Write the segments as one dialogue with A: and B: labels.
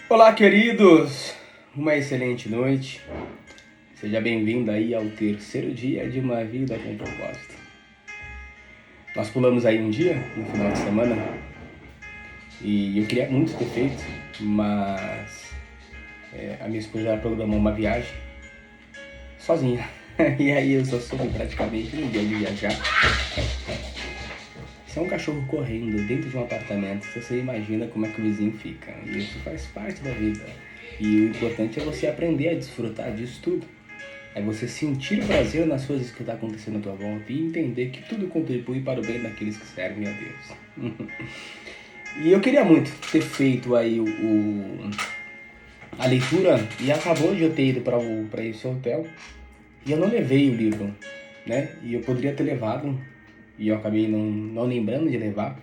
A: Olá, queridos! Uma excelente noite. Seja bem-vindo aí ao terceiro dia de uma vida com propósito. Nós pulamos aí um dia no final de semana e eu queria muito ter feito, mas a minha esposa programou uma viagem sozinha. E aí eu só soube praticamente no dia de viajar. Se é um cachorro correndo dentro de um apartamento, você imagina como é que o vizinho fica. E isso faz parte da vida. E o importante é você aprender a desfrutar disso tudo. É você sentir prazer nas coisas que está acontecendo à tua volta e entender que tudo contribui para o bem daqueles que servem a Deus. E eu queria muito ter feito aí a leitura e acabou de eu ter ido para esse hotel e eu não levei o livro, né? E eu poderia ter levado e eu acabei não lembrando de levar.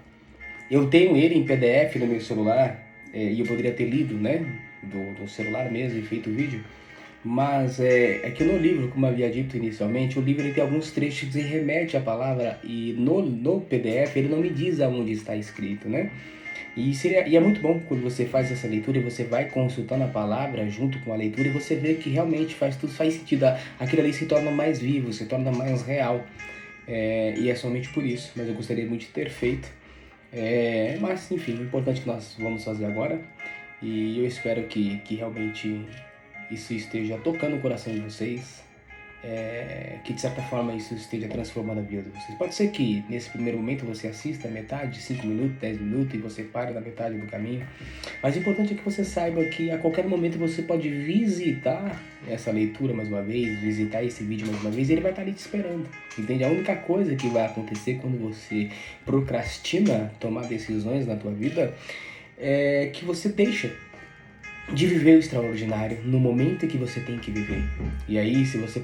A: Eu tenho ele em PDF no meu celular e eu poderia ter lido, né? Do celular mesmo e feito o vídeo. Mas é que no livro, como eu havia dito inicialmente, o livro ele tem alguns trechos que remete à palavra e no PDF ele não me diz aonde está escrito, né? E é muito bom quando você faz essa leitura e você vai consultando a palavra junto com a leitura e você vê que realmente tudo faz sentido. Aquilo ali se torna mais vivo, se torna mais real. E é somente por isso, mas eu gostaria muito de ter feito. Mas enfim, o importante é que nós vamos fazer agora. E eu espero que realmente isso esteja tocando o coração de vocês, que de certa forma isso esteja transformando a vida de vocês. Pode ser que nesse primeiro momento você assista a metade, 5 minutos, 10 minutos e você pare na metade do caminho, mas o importante é que você saiba que a qualquer momento você pode visitar essa leitura mais uma vez, visitar esse vídeo mais uma vez e ele vai estar ali te esperando, entende? A única coisa que vai acontecer quando você procrastina tomar decisões na tua vida é que você deixa de viver o extraordinário no momento que você tem que viver. E aí, se você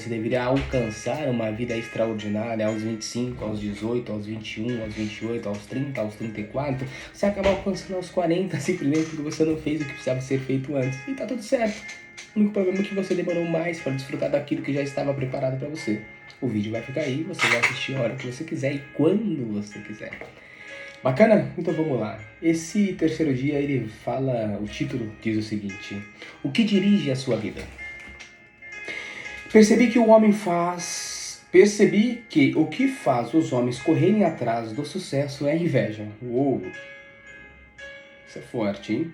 A: deveria alcançar uma vida extraordinária aos 25, aos 18, aos 21, aos 28, aos 30, aos 34, você acaba alcançando aos 40 simplesmente porque você não fez o que precisava ser feito antes. E tá tudo certo. O único problema é que você demorou mais para desfrutar daquilo que já estava preparado para você. O vídeo vai ficar aí, você vai assistir a hora que você quiser e quando você quiser. Bacana? Então vamos lá. Esse terceiro dia ele fala, o título diz o seguinte: o que dirige a sua vida? Percebi que o que faz os homens correrem atrás do sucesso é a inveja. Uou! Isso é forte, hein?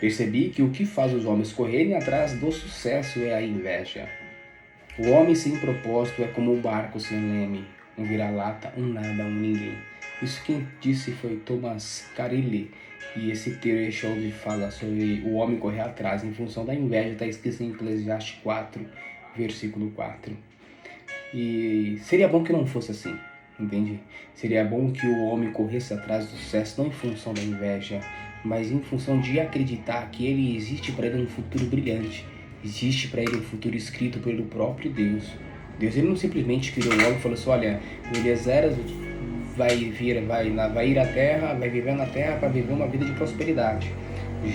A: Percebi que o que faz os homens correrem atrás do sucesso é a inveja. O homem sem propósito é como um barco sem leme, um vira-lata, um nada, um ninguém. Isso quem disse foi Thomas Carlyle, e esse trecho onde fala sobre o homem correr atrás em função da inveja está escrito em Eclesiastes 4, versículo 4. E seria bom que não fosse assim, entende? Seria bom que o homem corresse atrás do sucesso não em função da inveja, mas em função de acreditar que ele existe para ele um futuro brilhante, existe para ele um futuro escrito pelo próprio Deus. Deus ele não simplesmente criou o homem e falou assim: olha, o Eliezer vai ir à terra, vai viver na terra para viver uma vida de prosperidade.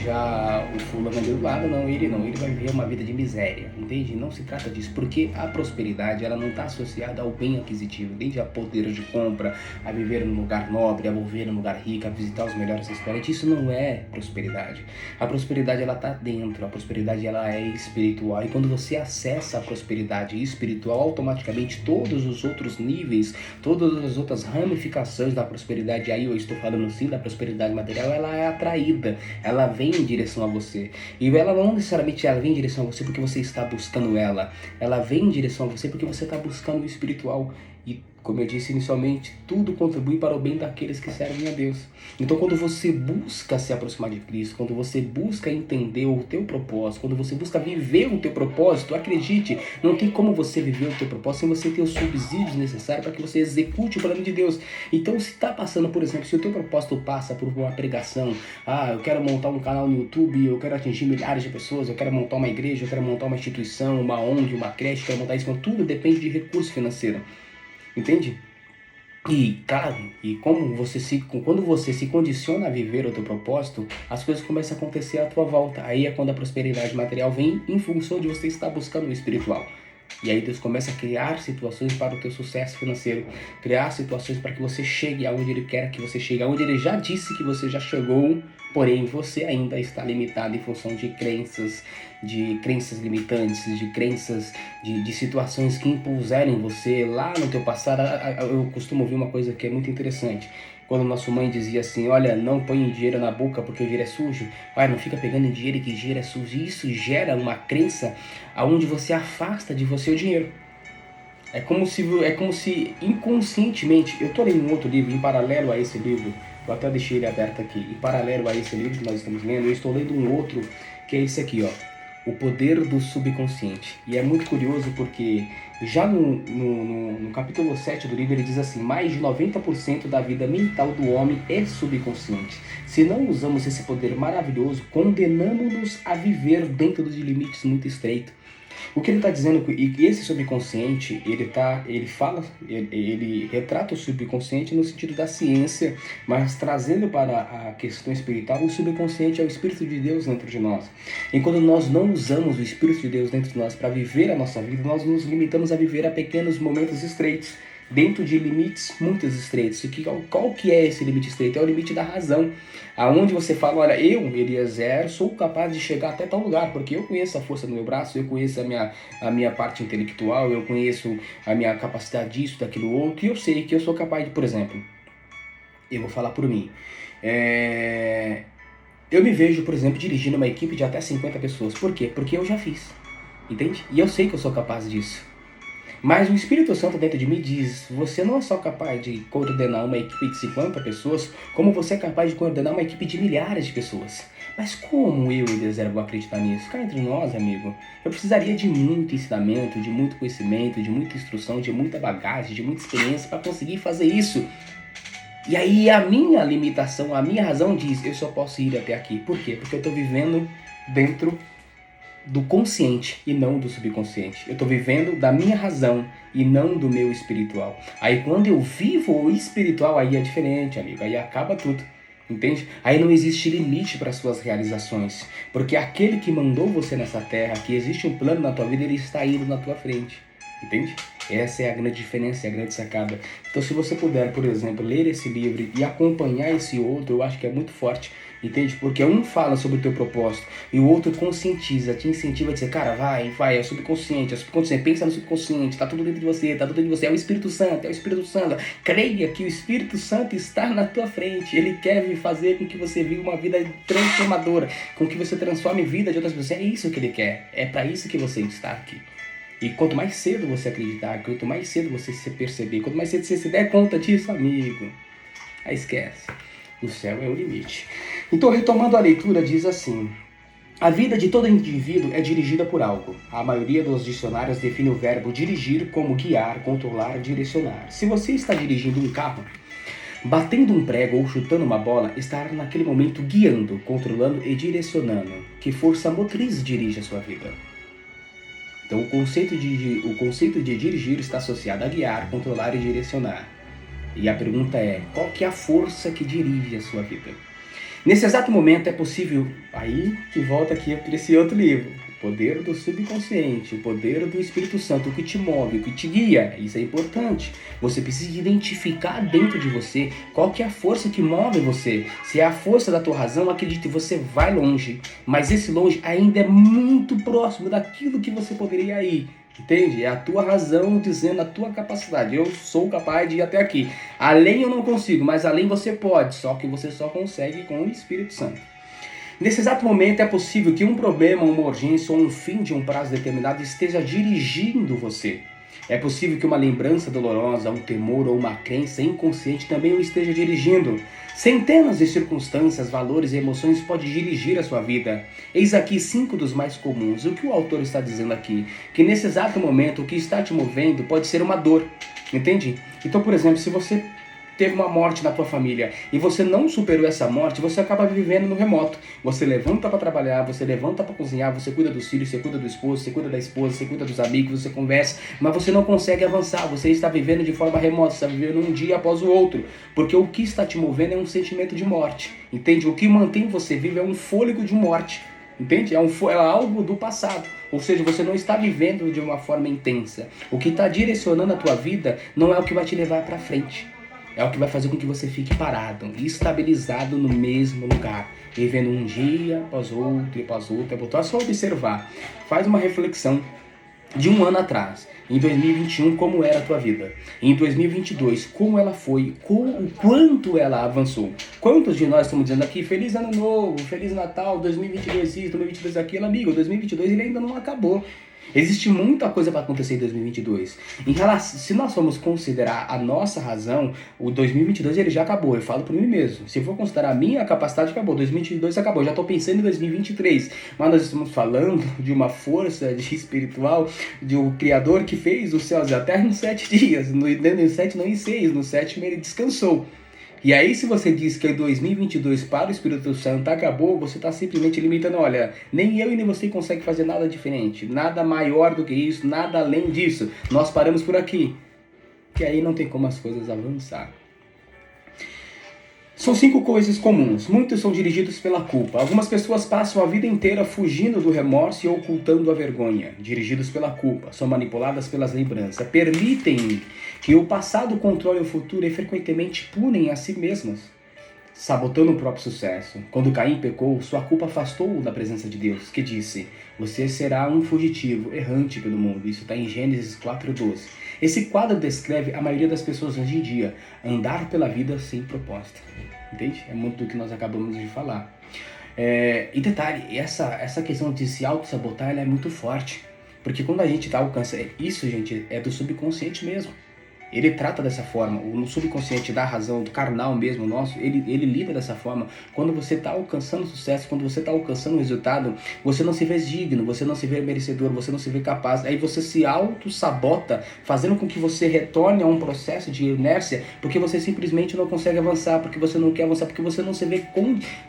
A: Já o fulano ali do lado, ele vai viver uma vida de miséria, entende? Não se trata disso, porque a prosperidade, ela não está associada ao bem aquisitivo, entende? A poder de compra, a viver num lugar nobre, a viver num lugar rico, a visitar os melhores restaurantes. Isso não é prosperidade. A prosperidade, ela está dentro, a prosperidade, ela é espiritual, e quando você acessa a prosperidade espiritual, automaticamente todos os outros níveis, todas as outras ramificações da prosperidade, aí eu estou falando sim da prosperidade material, ela é atraída, ela vem em direção a você. E ela não necessariamente vem em direção a você porque você está buscando ela. Ela vem em direção a você porque você está buscando o espiritual. E como eu disse inicialmente, tudo contribui para o bem daqueles que servem a Deus. Então quando você busca se aproximar de Cristo, quando você busca entender o teu propósito, quando você busca viver o teu propósito, acredite, não tem como você viver o teu propósito sem você ter os subsídios necessários para que você execute o plano de Deus. Então se está passando, por exemplo, se o teu propósito passa por uma pregação, eu quero montar um canal no YouTube, eu quero atingir milhares de pessoas, eu quero montar uma igreja, eu quero montar uma instituição, uma ONG, uma creche, eu quero montar isso, então tudo depende de recurso financeiro. Entende? E claro, quando você se condiciona a viver o teu propósito, as coisas começam a acontecer à tua volta. Aí é quando a prosperidade material vem em função de você estar buscando o espiritual. E aí Deus começa a criar situações para o teu sucesso financeiro, criar situações para que você chegue aonde Ele quer que você chegue, aonde Ele já disse que você já chegou, porém você ainda está limitado em função de crenças limitantes, de crenças, de situações que impuseram você lá no teu passado. Eu costumo ouvir uma coisa que é muito interessante. Quando nossa mãe dizia assim, olha, não põe dinheiro na boca porque o dinheiro é sujo, olha, não fica pegando dinheiro que dinheiro é sujo. E isso gera uma crença aonde você afasta de você o dinheiro. É como se inconscientemente, eu estou lendo um outro livro em paralelo a esse livro, eu até deixei ele aberto aqui, em paralelo a esse livro que nós estamos lendo, eu estou lendo um outro, que é esse aqui, ó, O Poder do Subconsciente. E é muito curioso porque já no capítulo 7 do livro ele diz assim, mais de 90% da vida mental do homem é subconsciente. Se não usamos esse poder maravilhoso, condenamos-nos a viver dentro de limites muito estreitos. O que ele está dizendo é que esse subconsciente, ele retrata o subconsciente no sentido da ciência, mas trazendo para a questão espiritual, o subconsciente é o Espírito de Deus dentro de nós. E quando nós não usamos o Espírito de Deus dentro de nós para viver a nossa vida, nós nos limitamos a viver a pequenos momentos estreitos, dentro de limites muito estreitos. Qual que é esse limite estreito? É o limite da razão. Aonde você fala, olha, eu, Eliezer, sou capaz de chegar até tal lugar, porque eu conheço a força do meu braço, eu conheço a minha parte intelectual, eu conheço a minha capacidade disso, daquilo outro, e eu sei que eu sou capaz de, por exemplo, eu vou falar por mim, eu me vejo, por exemplo, dirigindo uma equipe de até 50 pessoas. Por quê? Porque eu já fiz, entende? E eu sei que eu sou capaz disso. Mas o Espírito Santo dentro de mim diz, você não é só capaz de coordenar uma equipe de 50 pessoas, como você é capaz de coordenar uma equipe de milhares de pessoas. Mas como eu, Eliezer, vou acreditar nisso? Cá entre nós, amigo, eu precisaria de muito ensinamento, de muito conhecimento, de muita instrução, de muita bagagem, de muita experiência para conseguir fazer isso. E aí a minha limitação, a minha razão diz, eu só posso ir até aqui. Por quê? Porque eu estou vivendo dentro do consciente e não do subconsciente. Eu estou vivendo da minha razão e não do meu espiritual. Aí quando eu vivo o espiritual, aí é diferente, amigo. Aí acaba tudo, entende? Aí não existe limite para suas realizações. Porque aquele que mandou você nessa terra, que existe um plano na tua vida, ele está indo na tua frente. Entende? Essa é a grande diferença, é a grande sacada. Então se você puder, por exemplo, ler esse livro e acompanhar esse outro, eu acho que é muito forte. Entende? Porque um fala sobre o teu propósito e o outro conscientiza, te incentiva a dizer, cara, vai, é o subconsciente, pensa no subconsciente, tá tudo dentro de você, é o Espírito Santo, creia que o Espírito Santo está na tua frente, ele quer fazer com que você viva uma vida transformadora, com que você transforme a vida de outras pessoas, é isso que ele quer, é para isso que você está aqui. E quanto mais cedo você acreditar, quanto mais cedo você se perceber, quanto mais cedo você se der conta disso, amigo, aí esquece. O céu é o limite. Então, retomando a leitura, diz assim, a vida de todo indivíduo é dirigida por algo. A maioria dos dicionários define o verbo dirigir como guiar, controlar, direcionar. Se você está dirigindo um carro, batendo um prego ou chutando uma bola, estará naquele momento guiando, controlando e direcionando. Que força motriz dirige a sua vida? Então, o conceito de dirigir está associado a guiar, controlar e direcionar. E a pergunta é, qual que é a força que dirige a sua vida? Nesse exato momento é possível, aí que volta aqui para esse outro livro, o poder do subconsciente, o poder do Espírito Santo, o que te move, o que te guia, isso é importante. Você precisa identificar dentro de você qual que é a força que move você. Se é a força da tua razão, acredite, você vai longe, mas esse longe ainda é muito próximo daquilo que você poderia ir. Entende? É a tua razão dizendo a tua capacidade. Eu sou capaz de ir até aqui. Além eu não consigo, mas além você pode. Só que você só consegue com o Espírito Santo. Nesse exato momento é possível que um problema, uma urgência ou um fim de um prazo determinado esteja dirigindo você. É possível que uma lembrança dolorosa, um temor ou uma crença inconsciente também o esteja dirigindo. Centenas de circunstâncias, valores e emoções podem dirigir a sua vida. Eis aqui 5 dos mais comuns. O que o autor está dizendo aqui? Que nesse exato momento o que está te movendo pode ser uma dor. Entende? Então, por exemplo, se você teve uma morte na tua família e você não superou essa morte, você acaba vivendo no remoto. Você levanta para trabalhar, você levanta para cozinhar, você cuida dos filhos, você cuida do esposo, você cuida da esposa, você cuida dos amigos, você conversa, mas você não consegue avançar, você está vivendo de forma remota, você está vivendo um dia após o outro, porque o que está te movendo é um sentimento de morte, entende? O que mantém você vivo é um fôlego de morte. Entende? É algo do passado. Ou seja, você não está vivendo de uma forma intensa. O que está direcionando a tua vida não é o que vai te levar para frente. É o que vai fazer com que você fique parado, estabilizado no mesmo lugar, vivendo um dia após outro, após outro, após outro. É só observar. Faz uma reflexão de um ano atrás, em 2021, como era a tua vida? Em 2022, como ela foi? O quanto ela avançou? Quantos de nós estamos dizendo aqui, Feliz Ano Novo, Feliz Natal, 2022 isso, 2022 aquilo, amigo, 2022 ele ainda não acabou. Existe muita coisa para acontecer em 2022. Em relação, se nós formos considerar a nossa razão, o 2022 ele já acabou. Eu falo por mim mesmo. Se eu for considerar a minha capacidade, acabou. 2022 acabou. Já estou pensando em 2023. Mas nós estamos falando de uma força espiritual, de um Criador que fez os céus e a terra em 7 dias. No 7 não em 6. No 7º ele descansou. E aí, se você diz que 2022 para o Espírito Santo acabou, você está simplesmente limitando. Olha, nem eu e nem você consegue fazer nada diferente, nada maior do que isso, nada além disso. Nós paramos por aqui. E aí não tem como as coisas avançar. São 5 coisas comuns. Muitos são dirigidos pela culpa. Algumas pessoas passam a vida inteira fugindo do remorso e ocultando a vergonha. Dirigidos pela culpa. São manipuladas pelas lembranças. Permitem que o passado controle o futuro e frequentemente punem a si mesmas, sabotando o próprio sucesso. Quando Caim pecou, sua culpa afastou-o da presença de Deus, que disse: você será um fugitivo, errante pelo mundo. Isso está em Gênesis 4:12. Esse quadro descreve a maioria das pessoas hoje em dia, andar pela vida sem propósito. Entende? É muito do que nós acabamos de falar. E detalhe, essa questão de se auto-sabotar, ela é muito forte. Porque quando a gente está alcançando... Isso, gente, é do subconsciente mesmo. Ele trata dessa forma, o subconsciente da razão, do carnal mesmo nosso, ele lida dessa forma. Quando você está alcançando sucesso, quando você está alcançando resultado, você não se vê digno, você não se vê merecedor, você não se vê capaz. Aí você se auto-sabota, fazendo com que você retorne a um processo de inércia, porque você simplesmente não consegue avançar, porque você não quer avançar, porque você não se vê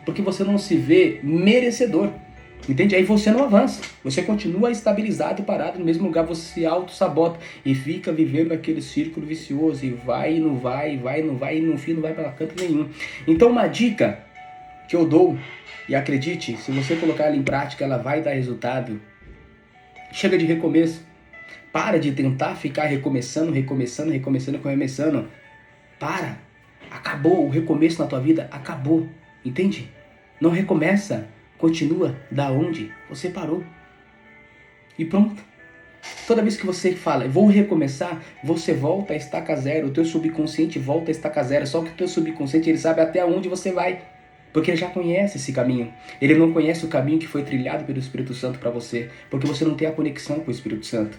A: porque você não se vê merecedor. Entende? Aí você não avança, você continua estabilizado e parado no mesmo lugar, você se auto-sabota e fica vivendo aquele círculo vicioso e vai e não vai, vai e não vai, e no fim não vai para canto nenhum. Então uma dica que eu dou, e acredite, se você colocar ela em prática, ela vai dar resultado. Chega de recomeço, para de tentar ficar recomeçando. Para, acabou o recomeço na tua vida, acabou, entende? Não recomeça. Continua da onde você parou. E pronto. Toda vez que você fala, vou recomeçar, você volta a estaca zero. O teu subconsciente volta a estaca zero. Só que o teu subconsciente, ele sabe até onde você vai. Porque ele já conhece esse caminho. Ele não conhece o caminho que foi trilhado pelo Espírito Santo para você. Porque você não tem a conexão com o Espírito Santo.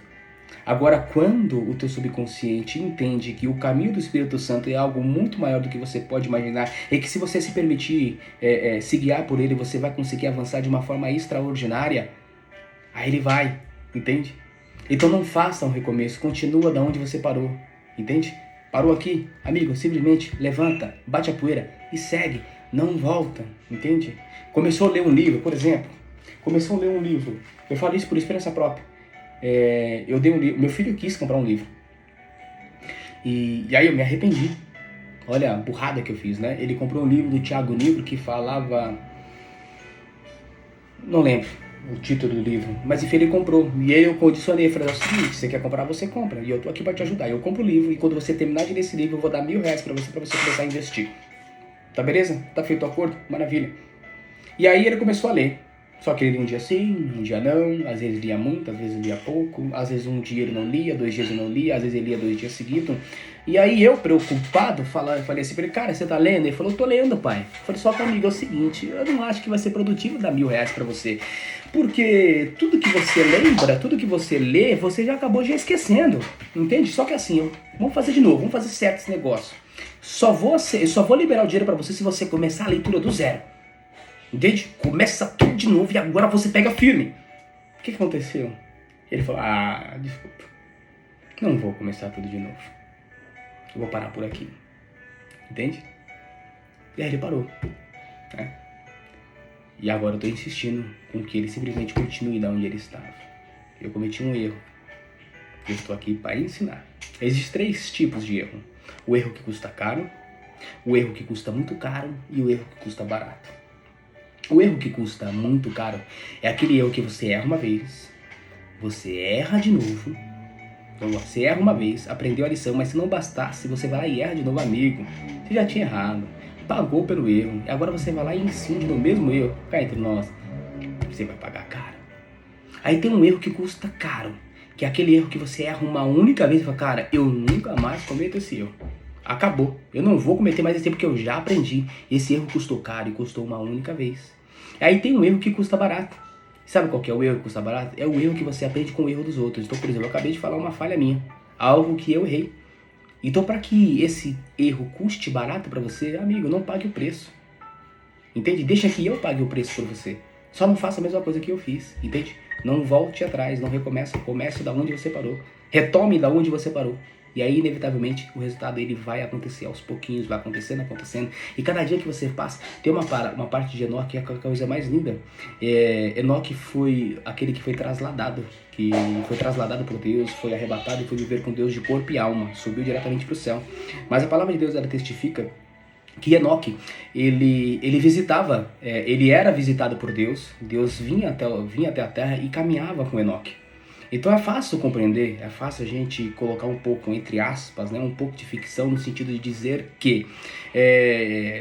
A: Agora, quando o teu subconsciente entende que o caminho do Espírito Santo é algo muito maior do que você pode imaginar, e que se você se permitir se guiar por ele, você vai conseguir avançar de uma forma extraordinária, aí ele vai, entende? Então não faça um recomeço, continua da onde você parou, entende? Parou aqui, amigo, simplesmente levanta, bate a poeira e segue, não volta, entende? Começou a ler um livro, por exemplo, eu falo isso por experiência própria. Eu dei um livro, meu filho quis comprar um livro, e aí eu me arrependi. Olha a burrada que eu fiz, né? Ele comprou um livro do Tiago Nigro que falava, não lembro o título do livro, mas enfim, ele comprou, e aí eu condicionei, falei: é o seguinte, você quer comprar, você compra, e eu tô aqui para te ajudar, eu compro o livro, e quando você terminar de ler esse livro, eu vou dar R$1.000 para você começar a investir, tá beleza? Tá feito o acordo? Maravilha. E aí ele começou a ler. Só que ele lia um dia sim, um dia não, às vezes lia muito, às vezes lia pouco, às vezes um dia ele não lia, 2 dias ele não lia, às vezes ele lia 2 dias seguidos. E aí eu, preocupado, falei assim pra ele: cara, você tá lendo? Ele falou: tô lendo, pai. Eu falei: só que, amigo, é o seguinte, eu não acho que vai ser produtivo dar R$1.000 pra você. Porque tudo que você lembra, tudo que você lê, você já acabou já esquecendo, entende? Só que assim, vamos fazer de novo, vamos fazer certo esse negócio. Eu só vou liberar o dinheiro pra você se você começar a leitura do zero. Entende? Começa tudo de novo e agora você pega firme. O que aconteceu? Ele falou: desculpa, não vou começar tudo de novo. Eu vou parar por aqui. Entende? E aí ele parou. Né? E agora eu tô insistindo com que ele simplesmente continue da onde ele estava. Eu cometi um erro. Eu estou aqui para ensinar. Existem 3 tipos de erro: o erro que custa caro, o erro que custa muito caro e o erro que custa barato. O erro que custa muito caro é aquele erro que você erra uma vez, você erra de novo. Então você erra uma vez, aprendeu a lição, mas se não bastasse, você vai lá e erra de novo, amigo. Você já tinha errado, pagou pelo erro, e agora você vai lá e incide no mesmo erro. Cá entre nós, você vai pagar caro. Aí tem um erro que custa caro, que é aquele erro que você erra uma única vez e fala, cara, eu nunca mais cometo esse erro. Acabou, eu não vou cometer mais esse erro porque eu já aprendi. Esse erro custou caro e custou uma única vez. Aí tem um erro que custa barato. Sabe qual que é o erro que custa barato? É o erro que você aprende com o erro dos outros. Então, por exemplo, eu acabei de falar uma falha minha, algo que eu errei. Então, para que esse erro custe barato para você, amigo, não pague o preço. Entende? Deixa que eu pague o preço por você. Só não faça a mesma coisa que eu fiz, entende? Não volte atrás, não recomece, comece da onde você parou. Retome da onde você parou. E aí, inevitavelmente, o resultado ele vai acontecer aos pouquinhos, vai acontecendo. E cada dia que você passa, tem uma parte de Enoque que é a coisa mais linda. Enoque foi aquele que foi trasladado por Deus, foi arrebatado e foi viver com Deus de corpo e alma, subiu diretamente para o céu. Mas a palavra de Deus, ela testifica que Enoque, ele visitava, ele era visitado por Deus, Deus vinha até a terra e caminhava com Enoque. Então é fácil compreender, é fácil a gente colocar um pouco, entre aspas, né, um pouco de ficção no sentido de dizer que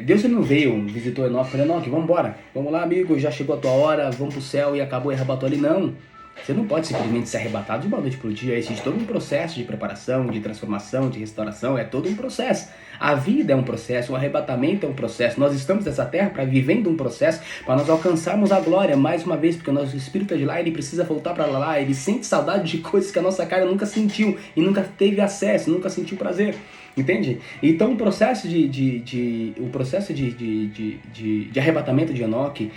A: Deus ele não veio, visitou Enoque e falou, Enoque, vamos embora, vamos lá amigo, já chegou a tua hora, vamos pro céu e acabou e arrebatou ali, não. Você não pode simplesmente ser arrebatado de uma noite para o dia. Existe todo um processo de preparação, de transformação, de restauração. É todo um processo. A vida é um processo, o arrebatamento é um processo. Nós estamos nessa terra para vivendo um processo, para nós alcançarmos a glória mais uma vez, porque o nosso espírito é de lá, ele precisa voltar para lá. Ele sente saudade de coisas que a nossa carne nunca sentiu e nunca teve acesso, nunca sentiu prazer. Entende? Então o processo de arrebatamento de Enoque,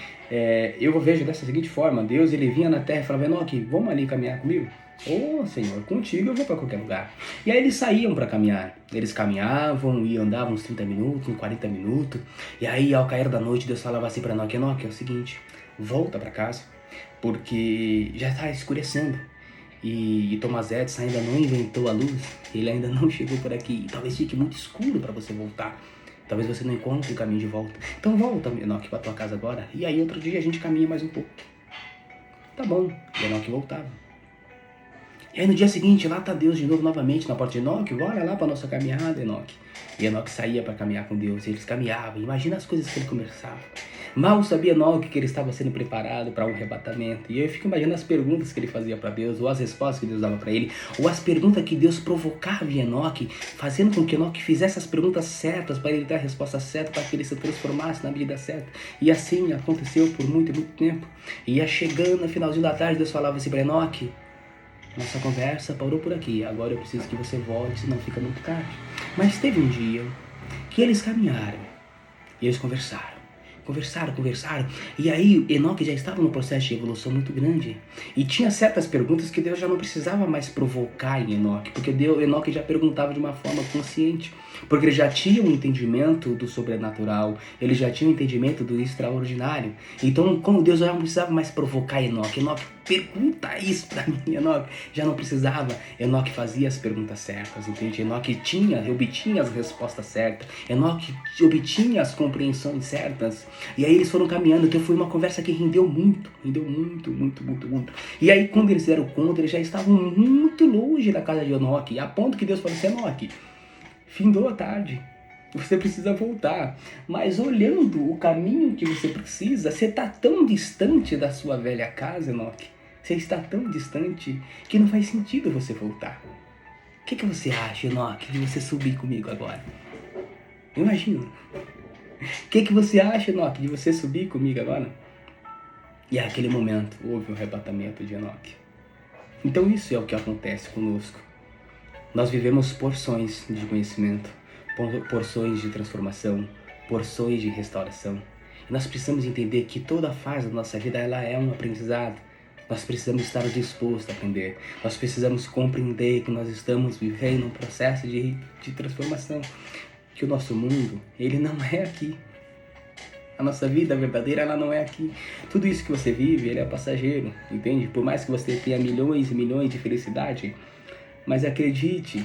A: eu vejo dessa seguinte forma: Deus ele vinha na terra e falava, Enoque, vamos ali caminhar comigo? Ô Senhor, contigo eu vou para qualquer lugar. E aí eles saíam para caminhar. Eles caminhavam e andavam uns 30 minutos, uns 40 minutos. E aí ao cair da noite Deus falava assim para Enoque, Enoque, é o seguinte, volta para casa, porque já está escurecendo. E Thomas Edison ainda não inventou a luz, ele ainda não chegou por aqui. E talvez fique muito escuro para você voltar. Talvez você não encontre o caminho de volta. Então volta, Enoque, para tua casa agora. E aí outro dia a gente caminha mais um pouco. Tá bom, e Enoque voltava. E aí no dia seguinte, lá tá Deus de novo, novamente, na porta de Enoque, bora lá pra nossa caminhada, Enoque. E Enoque saía para caminhar com Deus, e eles caminhavam, imagina as coisas que ele conversava. Mal sabia Enoque que ele estava sendo preparado para um arrebatamento. E eu fico imaginando as perguntas que ele fazia para Deus, ou as respostas que Deus dava para ele, ou as perguntas que Deus provocava em Enoque, fazendo com que Enoque fizesse as perguntas certas para ele ter a resposta certa, para que ele se transformasse na medida certa. E assim aconteceu por muito tempo. E ia chegando no finalzinho da tarde, Deus falava assim para Enoque, nossa conversa parou por aqui, agora eu preciso que você volte, senão fica muito tarde. Mas teve um dia que eles caminharam, e eles conversaram, e aí Enoque já estava num processo de evolução muito grande, e tinha certas perguntas que Deus já não precisava mais provocar em Enoque, porque Enoque já perguntava de uma forma consciente, porque ele já tinha um entendimento do sobrenatural, ele já tinha um entendimento do extraordinário. Então, como Deus já não precisava mais provocar Enoque, pergunta isso pra mim, Enoque, já não precisava, Enoque fazia as perguntas certas, entende? Enoque obtinha as respostas certas, Enoque obtinha as compreensões certas, e aí eles foram caminhando, então foi uma conversa que rendeu muito. E aí quando eles deram conta, eles já estavam muito longe da casa de Enoque, a ponto que Deus falou assim, Enoque, findou a tarde, você precisa voltar, mas olhando o caminho que você precisa, você está tão distante da sua velha casa, Enoque, você está tão distante que não faz sentido você voltar. O que você acha, Enoque, de você subir comigo agora? Imagina. O que você acha, Enoque, de você subir comigo agora? E naquele momento houve o arrebatamento de Enoque. Então isso é o que acontece conosco. Nós vivemos porções de conhecimento, porções de transformação, porções de restauração. E nós precisamos entender que toda fase da nossa vida ela é um aprendizado. Nós precisamos estar dispostos a aprender. Nós precisamos compreender que nós estamos vivendo um processo de transformação. Que o nosso mundo, ele não é aqui. A nossa vida verdadeira, ela não é aqui. Tudo isso que você vive, ele é passageiro, entende? Por mais que você tenha milhões e milhões de felicidade, mas acredite,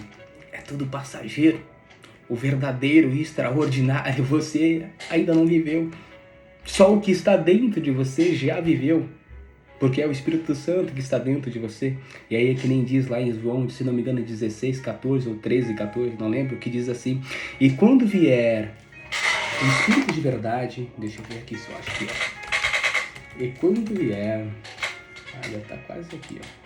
A: é tudo passageiro. O verdadeiro e extraordinário você ainda não viveu. Só o que está dentro de você já viveu. Porque é o Espírito Santo que está dentro de você. E aí é que nem diz lá em João, se não me engano, 16, 14 ou 13, 14, não lembro, que diz assim: e quando vier o Espírito de verdade, deixa eu ver aqui se eu acho que é. E quando vier, já está quase aqui, ó.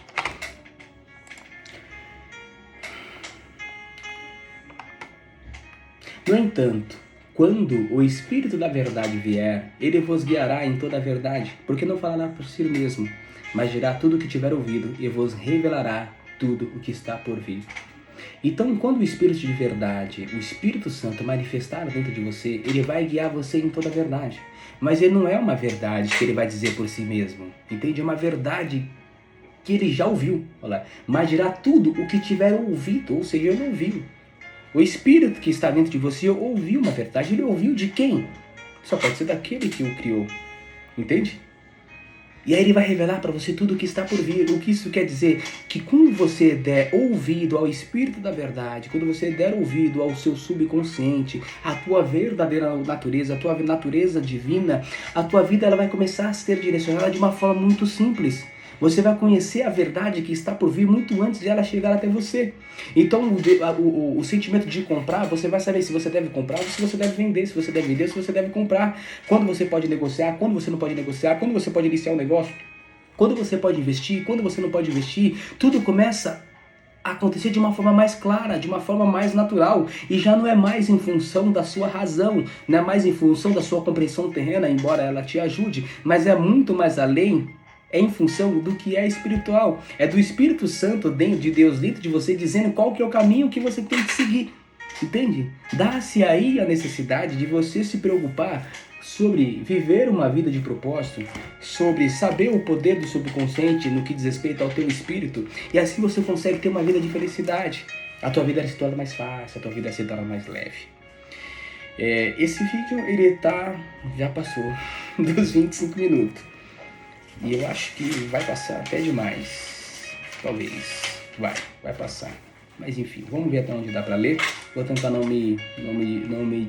A: No entanto, quando o Espírito da verdade vier, ele vos guiará em toda a verdade, porque não falará por si mesmo, mas dirá tudo o que tiver ouvido e vos revelará tudo o que está por vir. Então, quando o Espírito de verdade, o Espírito Santo manifestar dentro de você, ele vai guiar você em toda a verdade. Mas ele não é uma verdade que ele vai dizer por si mesmo, entende? É uma verdade que ele já ouviu, mas dirá tudo o que tiver ouvido, ou seja, ele ouviu. O Espírito que está dentro de você ouviu uma verdade. Ele ouviu de quem? Só pode ser daquele que o criou. Entende? E aí ele vai revelar para você tudo o que está por vir. O que isso quer dizer? Que quando você der ouvido ao Espírito da verdade, quando você der ouvido ao seu subconsciente, à tua verdadeira natureza, a tua natureza divina, a tua vida ela vai começar a ser direcionada de uma forma muito simples. Você vai conhecer a verdade que está por vir muito antes de ela chegar até você. Então, o sentimento de comprar, você vai saber se você deve comprar ou se você deve vender, se você deve vender, se você deve comprar. Quando você pode negociar, quando você não pode negociar, quando você pode iniciar um negócio, quando você pode investir, quando você não pode investir. Tudo começa a acontecer de uma forma mais clara, de uma forma mais natural. E já não é mais em função da sua razão, não é mais em função da sua compreensão terrena, embora ela te ajude, mas é muito mais além. É em função do que é espiritual. É do Espírito Santo dentro de Deus, dentro de você, dizendo qual que é o caminho que você tem que seguir. Entende? Dá-se aí a necessidade de você se preocupar sobre viver uma vida de propósito, sobre saber o poder do subconsciente no que diz respeito ao teu espírito, e assim você consegue ter uma vida de felicidade. A tua vida se torna mais fácil, a tua vida se torna mais leve. Esse vídeo, ele já passou dos 25 minutos. E eu acho que vai passar até demais. Talvez. Vai passar. Mas enfim, vamos ver até onde dá para ler. Vou tentar não me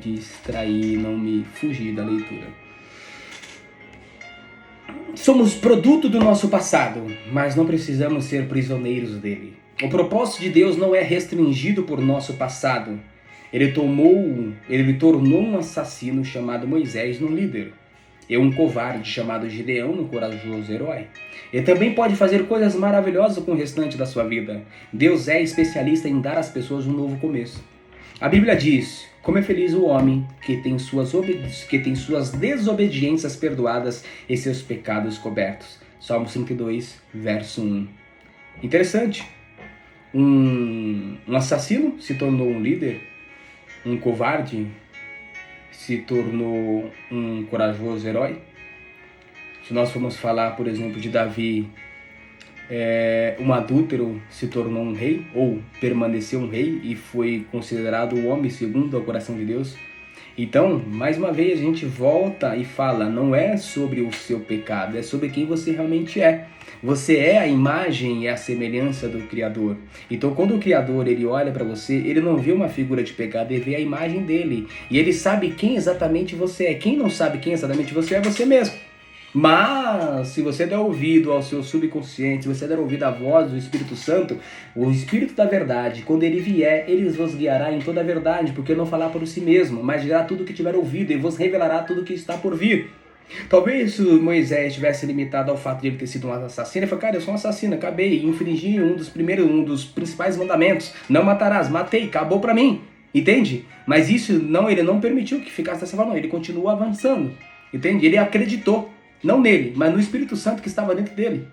A: distrair, não me fugir da leitura. Somos produto do nosso passado, mas não precisamos ser prisioneiros dele. O propósito de Deus não é restringido por nosso passado. Ele tornou um assassino chamado Moisés num líder. E um covarde chamado Gideão, um corajoso herói. Ele também pode fazer coisas maravilhosas com o restante da sua vida. Deus é especialista em dar às pessoas um novo começo. A Bíblia diz: como é feliz o homem que tem suas desobediências perdoadas e seus pecados cobertos. Salmo 32, verso 1. Interessante. Um assassino se tornou um líder, um covarde se tornou um corajoso herói. Se nós formos falar, por exemplo, de Davi, um adúltero se tornou um rei, ou permaneceu um rei e foi considerado o homem segundo o coração de Deus. Então, mais uma vez, a gente volta e fala, não é sobre o seu pecado, é sobre quem você realmente é. Você é a imagem e a semelhança do Criador. Então, quando o Criador ele olha para você, ele não vê uma figura de pecado, ele vê a imagem dele. E ele sabe quem exatamente você é. Quem não sabe quem exatamente você é você mesmo. Mas, se você der ouvido ao seu subconsciente, se você der ouvido à voz do Espírito Santo, o Espírito da verdade, quando ele vier, ele vos guiará em toda a verdade, porque não falar por si mesmo, mas dirá tudo o que tiver ouvido e vos revelará tudo o que está por vir. Talvez se Moisés tivesse limitado ao fato de ele ter sido um assassino, ele falou, cara, eu sou um assassino, acabei, infringi um dos principais mandamentos, não matarás, matei, acabou pra mim, entende? Mas isso ele não permitiu que ficasse dessa forma, ele continuou avançando, entende? Ele acreditou, não nele, mas no Espírito Santo que estava dentro dele.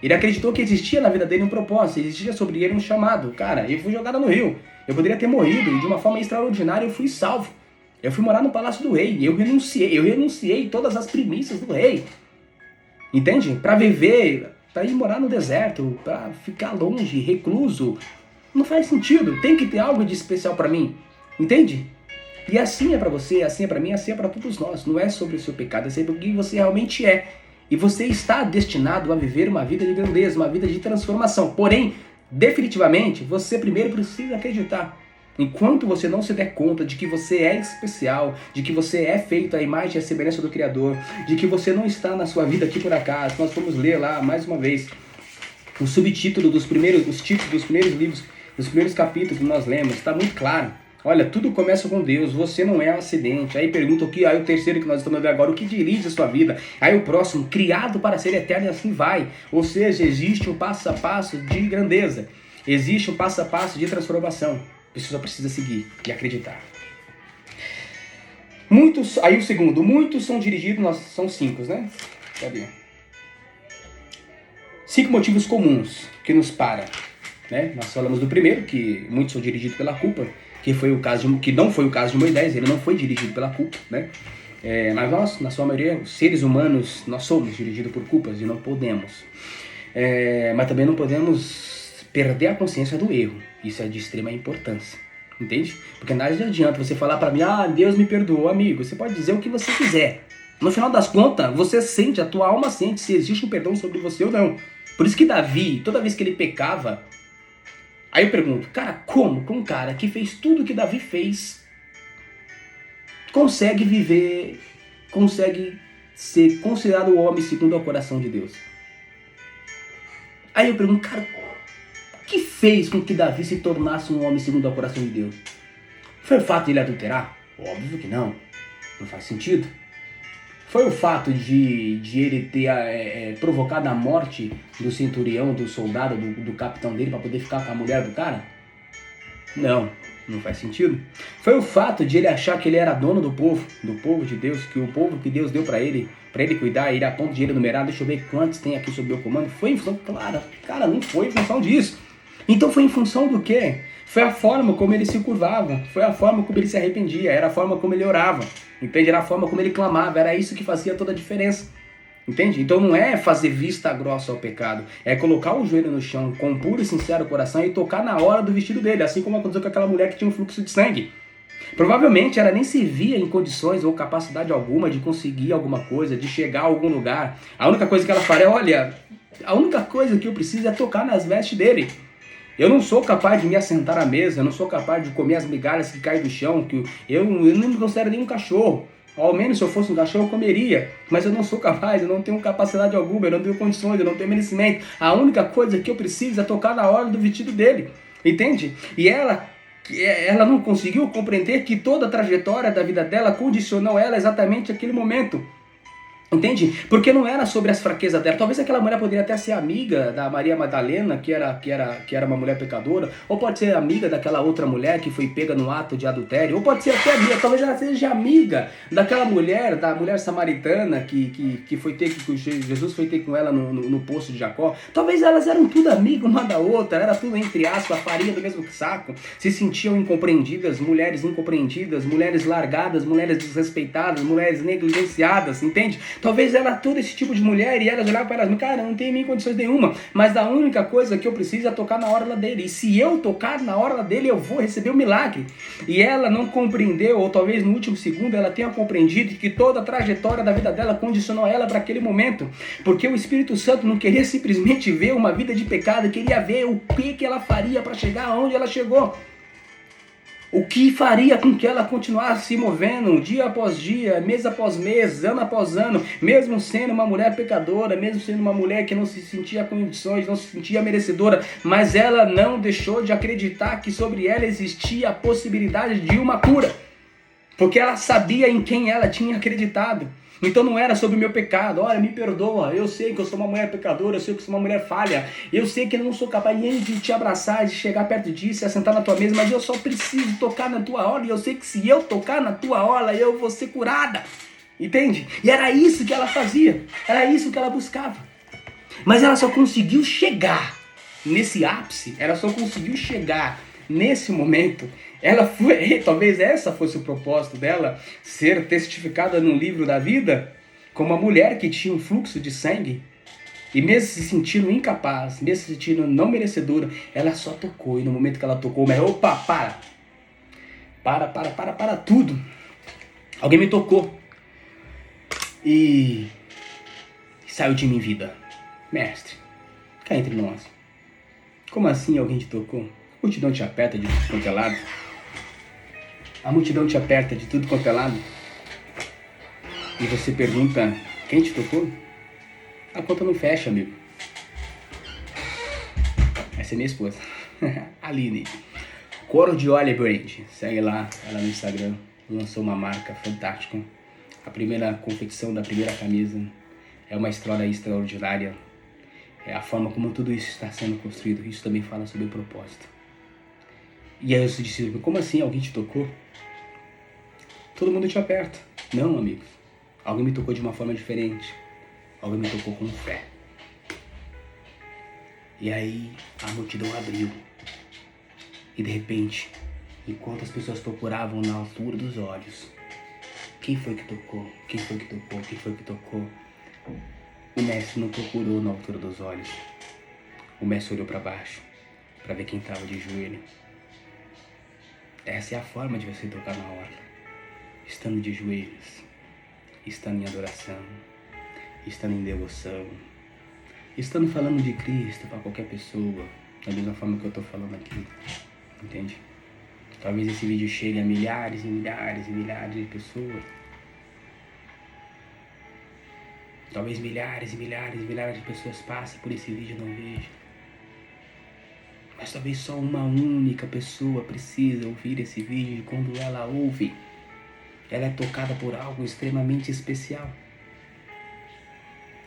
A: Ele acreditou que existia na vida dele um propósito, existia sobre ele um chamado. Cara, eu fui jogado no rio, eu poderia ter morrido e de uma forma extraordinária eu fui salvo. Eu fui morar no palácio do rei, eu renunciei todas as primícias do rei. Entende? Para viver, para ir morar no deserto, para ficar longe, recluso, não faz sentido. Tem que ter algo de especial para mim. Entende? E assim é para você, assim é para mim, assim é para todos nós. Não é sobre o seu pecado, é sobre o que você realmente é. E você está destinado a viver uma vida de grandeza, uma vida de transformação. Porém, definitivamente, você primeiro precisa acreditar. Enquanto você não se der conta de que você é especial, de que você é feito à imagem e à semelhança do Criador, de que você não está na sua vida aqui por acaso, nós vamos ler lá mais uma vez o subtítulo os títulos dos primeiros livros, dos primeiros capítulos que nós lemos, está muito claro. Olha, tudo começa com Deus, você não é um acidente. Aí pergunta o que, aí o terceiro que nós estamos vendo agora, o que dirige a sua vida? Aí o próximo, criado para ser eterno, e assim vai. Ou seja, existe um passo a passo de grandeza, existe um passo a passo de transformação. Você só precisa seguir e acreditar. Aí o segundo, muitos são dirigidos, são 5, né? Cadê? 5 motivos comuns que nos param, né? Nós falamos do primeiro, que muitos são dirigidos pela culpa, que não foi o caso de Moisés, ele não foi dirigido pela culpa, né? Mas nós, na sua maioria, os seres humanos, nós somos dirigidos por culpas e não podemos. Mas também não podemos perder a consciência do erro. Isso é de extrema importância, entende? Porque nada adianta você falar para mim, Deus me perdoou, amigo. Você pode dizer o que você quiser. No final das contas, você sente, a tua alma sente se existe um perdão sobre você ou não. Por isso que Davi, toda vez que ele pecava, aí eu pergunto, cara, como que um cara que fez tudo que Davi fez consegue viver, consegue ser considerado o homem segundo o coração de Deus? Aí eu pergunto, cara, o que fez com que Davi se tornasse um homem segundo o coração de Deus? Foi o fato de ele adulterar? Óbvio que não. Não faz sentido. Foi o fato de ele ter provocado a morte do centurião, do soldado, do capitão dele para poder ficar com a mulher do cara? Não, não faz sentido. Foi o fato de ele achar que ele era dono do povo de Deus, que o povo que Deus deu para ele cuidar, ele a ponto de ele enumerar, deixa eu ver quantos tem aqui sob meu comando. Foi em função, claro, cara, não foi em função disso. Então foi em função do quê? Foi a forma como ele se curvava, foi a forma como ele se arrependia, era a forma como ele orava, entende? Era a forma como ele clamava, era isso que fazia toda a diferença, entende? Então não é fazer vista grossa ao pecado, é colocar o joelho no chão com puro e sincero coração e tocar na hora do vestido dele, assim como aconteceu com aquela mulher que tinha um fluxo de sangue. Provavelmente ela nem se via em condições ou capacidade alguma de conseguir alguma coisa, de chegar a algum lugar. A única coisa que ela faria, olha, a única coisa que eu preciso é tocar nas vestes dele. Eu não sou capaz de me assentar à mesa, eu não sou capaz de comer as migalhas que caem do chão, que eu não me considero nem um cachorro. Ao menos se eu fosse um cachorro eu comeria, mas eu não sou capaz, eu não tenho capacidade alguma, eu não tenho condições, eu não tenho merecimento. A única coisa que eu preciso é tocar na hora do vestido dele, entende? E ela não conseguiu compreender que toda a trajetória da vida dela condicionou ela exatamente àquele momento. Entende? Porque não era sobre as fraquezas dela. Talvez aquela mulher poderia até ser amiga da Maria Madalena, que era uma mulher pecadora, ou pode ser amiga daquela outra mulher que foi pega no ato de adultério, ou pode ser até amiga, talvez ela seja amiga daquela mulher, da mulher samaritana que Jesus foi ter com ela no poço de Jacó. Talvez elas eram tudo amigas uma da outra, era tudo entre aspas, farinha do mesmo saco, se sentiam incompreendidas, mulheres largadas, mulheres desrespeitadas, mulheres negligenciadas, entende? Talvez ela todo esse tipo de mulher e elas olhavam para elas, cara, não tem nem condições nenhuma, mas a única coisa que eu preciso é tocar na hora dele, e se eu tocar na hora dele eu vou receber o milagre. E ela não compreendeu, ou talvez no último segundo ela tenha compreendido que toda a trajetória da vida dela condicionou ela para aquele momento, porque o Espírito Santo não queria simplesmente ver uma vida de pecado, queria ver o que ela faria para chegar aonde ela chegou. O que faria com que ela continuasse se movendo dia após dia, mês após mês, ano após ano, mesmo sendo uma mulher pecadora, mesmo sendo uma mulher que não se sentia condições, não se sentia merecedora, mas ela não deixou de acreditar que sobre ela existia a possibilidade de uma cura, porque ela sabia em quem ela tinha acreditado. Então não era sobre o meu pecado, olha, me perdoa, eu sei que eu sou uma mulher pecadora, eu sei que eu sou uma mulher falha, eu sei que eu não sou capaz nem de te abraçar, de chegar perto de ti, se assentar na tua mesa, mas eu só preciso tocar na tua orla, e eu sei que se eu tocar na tua orla, eu vou ser curada, entende? E era isso que ela fazia, era isso que ela buscava, mas ela só conseguiu chegar nesse ápice, ela só conseguiu chegar nesse momento. Talvez essa fosse o propósito dela, ser testificada num livro da vida como uma mulher que tinha um fluxo de sangue e mesmo se sentindo incapaz, mesmo se sentindo não merecedora, ela só tocou. E no momento que ela tocou, mas opa, para tudo, alguém me tocou e saiu de mim vida. Mestre, cá entre nós, como assim alguém te tocou? A multidão te aperta de qualquer lado. A multidão te aperta de tudo quanto é lado e você pergunta, quem te tocou? A conta não fecha, amigo. Essa é minha esposa, Aline. Cordiole Brand, segue lá, ela no Instagram, lançou uma marca fantástica. A primeira confecção da primeira camisa é uma história extraordinária. É a forma como tudo isso está sendo construído. Isso também fala sobre o propósito. E aí eu disse, como assim? Alguém te tocou? Todo mundo te aperta. Não, amigos. Alguém me tocou de uma forma diferente. Alguém me tocou com fé. E aí a multidão abriu. E de repente, enquanto as pessoas procuravam na altura dos olhos, quem foi que tocou? Quem foi que tocou? Quem foi que tocou? O mestre não procurou na altura dos olhos. O mestre olhou para baixo, para ver quem estava de joelho. Essa é a forma de você tocar na orla. Estando de joelhos, estando em adoração, estando em devoção, estando falando de Cristo para qualquer pessoa, da mesma forma que eu estou falando aqui. Entende? Talvez esse vídeo chegue a milhares e milhares e milhares de pessoas. Talvez milhares e milhares e milhares de pessoas passem por esse vídeo e não vejam. Mas talvez só uma única pessoa precisa ouvir esse vídeo e quando ela ouve, ela é tocada por algo extremamente especial.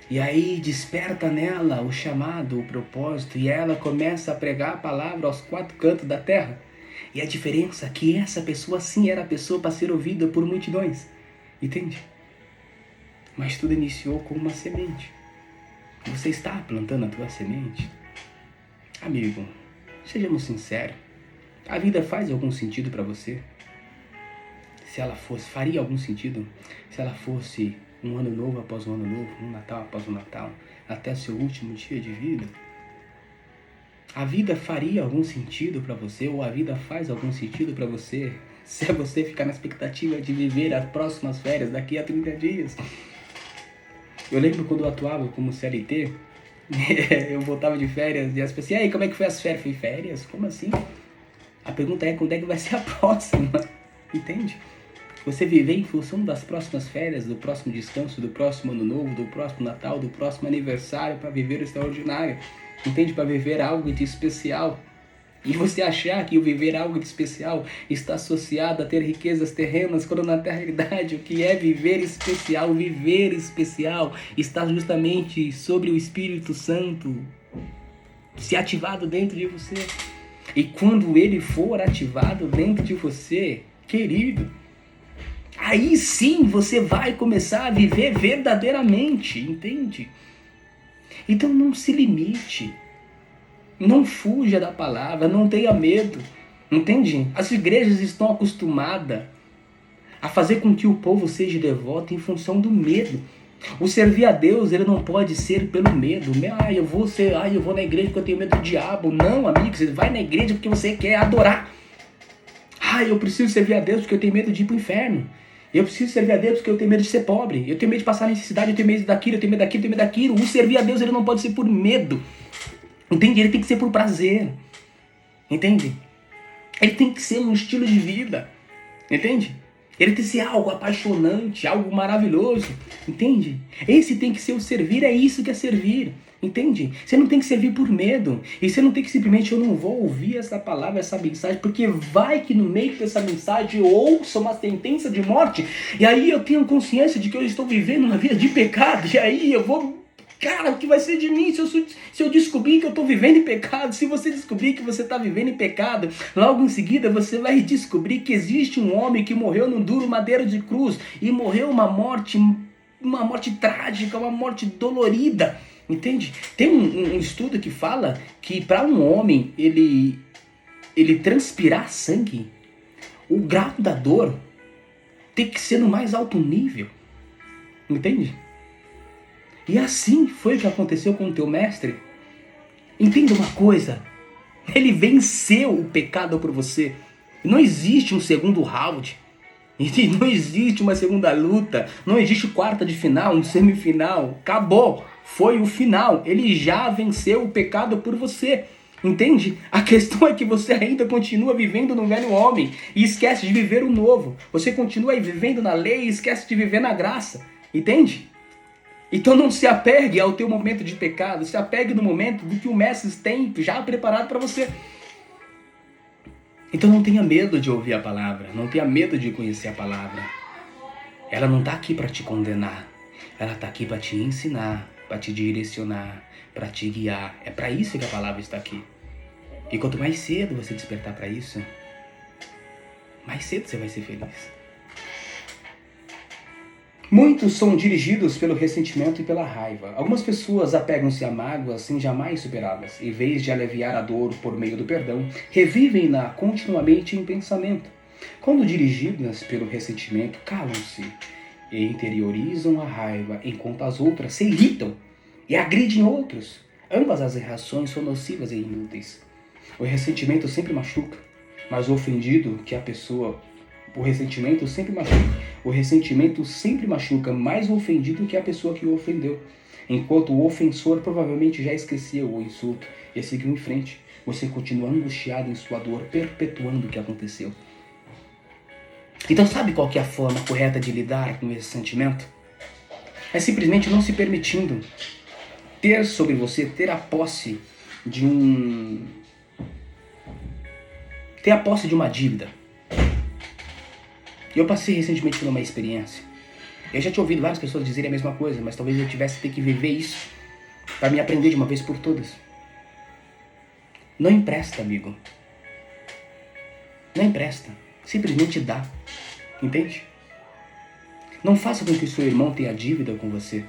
A: E aí desperta nela o chamado, o propósito, e ela começa a pregar a palavra aos quatro cantos da terra. E a diferença é que essa pessoa sim era a pessoa para ser ouvida por multidões. Entende? Mas tudo iniciou com uma semente. Você está plantando a tua semente? Amigo, sejamos sinceros. A vida faz algum sentido para você? Se ela fosse, faria algum sentido? Se ela fosse um ano novo após um ano novo, um Natal após um Natal, até seu último dia de vida? A vida faria algum sentido para você? Ou a vida faz algum sentido para você? Se você ficar na expectativa de viver as próximas férias daqui a 30 dias. Eu lembro quando eu atuava como CLT, eu voltava de férias e as pessoas, e aí, como é que foi as férias? Foi férias? Como assim? A pergunta é, quando é que vai ser a próxima? Entende? Você viver em função das próximas férias, do próximo descanso, do próximo ano novo, do próximo Natal, do próximo aniversário, para viver o extraordinário. Entende? Para viver algo de especial. E você achar que o viver algo de especial está associado a ter riquezas terrenas, quando na realidade o que é viver especial está justamente sobre o Espírito Santo se ativado dentro de você. E quando ele for ativado dentro de você, querido, aí sim você vai começar a viver verdadeiramente, entende? Então não se limite. Não fuja da palavra, não tenha medo, entende? As igrejas estão acostumadas a fazer com que o povo seja devoto em função do medo. O servir a Deus, ele não pode ser pelo medo. Eu vou na igreja porque eu tenho medo do diabo. Não, amigo, você vai na igreja porque você quer adorar. Eu preciso servir a Deus porque eu tenho medo de ir para o inferno. Eu preciso servir a Deus porque eu tenho medo de ser pobre. Eu tenho medo de passar necessidade, eu tenho medo daquilo, eu tenho medo daquilo, eu tenho medo daquilo. O servir a Deus, ele não pode ser por medo. Entende? Ele tem que ser por prazer. Entende? Ele tem que ser um estilo de vida. Entende? Ele tem que ser algo apaixonante, algo maravilhoso. Entende? Esse tem que ser o servir, é isso que é servir. Entende? Você não tem que servir por medo. E você não tem que simplesmente, eu não vou ouvir essa palavra, essa mensagem, porque vai que no meio dessa mensagem eu ouço uma sentença de morte. E aí eu tenho consciência de que eu estou vivendo uma vida de pecado. E aí eu vou... Cara, o que vai ser de mim se eu descobrir que eu estou vivendo em pecado? Se você descobrir que você está vivendo em pecado, logo em seguida você vai descobrir que existe um homem que morreu num duro madeiro de cruz e morreu uma morte trágica, uma morte dolorida. Entende? Tem um estudo que fala que para um homem ele transpirar sangue, o grau da dor tem que ser no mais alto nível. Entende? E assim foi o que aconteceu com o teu mestre. Entenda uma coisa. Ele venceu o pecado por você. Não existe um segundo round. Não existe uma segunda luta. Não existe quarta de final, um semifinal. Acabou. Foi o final. Ele já venceu o pecado por você. Entende? A questão é que você ainda continua vivendo no velho homem e esquece de viver o novo. Você continua aí vivendo na lei e esquece de viver na graça. Entende? Então não se apegue ao teu momento de pecado, se apegue no momento do que o Mestre tem já preparado para você. Então não tenha medo de ouvir a palavra, não tenha medo de conhecer a palavra. Ela não está aqui para te condenar, ela está aqui para te ensinar, para te direcionar, para te guiar. É para isso que a palavra está aqui. E quanto mais cedo você despertar para isso, mais cedo você vai ser feliz. Muitos são dirigidos pelo ressentimento e pela raiva. Algumas pessoas apegam-se a mágoas sem jamais superá-las. Em vez de aliviar a dor por meio do perdão, revivem-na continuamente em pensamento. Quando dirigidas pelo ressentimento, calam-se e interiorizam a raiva, enquanto as outras se irritam e agridem outros. Ambas as reações são nocivas e inúteis. O ressentimento sempre machuca, mas o ofendido que a pessoa... O ressentimento sempre machuca mais o ofendido que a pessoa que o ofendeu. Enquanto o ofensor provavelmente já esqueceu o insulto e seguiu em frente, você continua angustiado em sua dor, perpetuando o que aconteceu. Então sabe qual que é a forma correta de lidar com esse sentimento? É simplesmente não se permitindo ter sobre você, ter a posse de uma dívida. Eu passei recentemente por uma experiência. Eu já tinha ouvido várias pessoas dizerem a mesma coisa, mas talvez eu tivesse que viver isso para me aprender de uma vez por todas. Não empresta, amigo. Não empresta. Simplesmente dá. Entende? Não faça com que o seu irmão tenha dívida com você.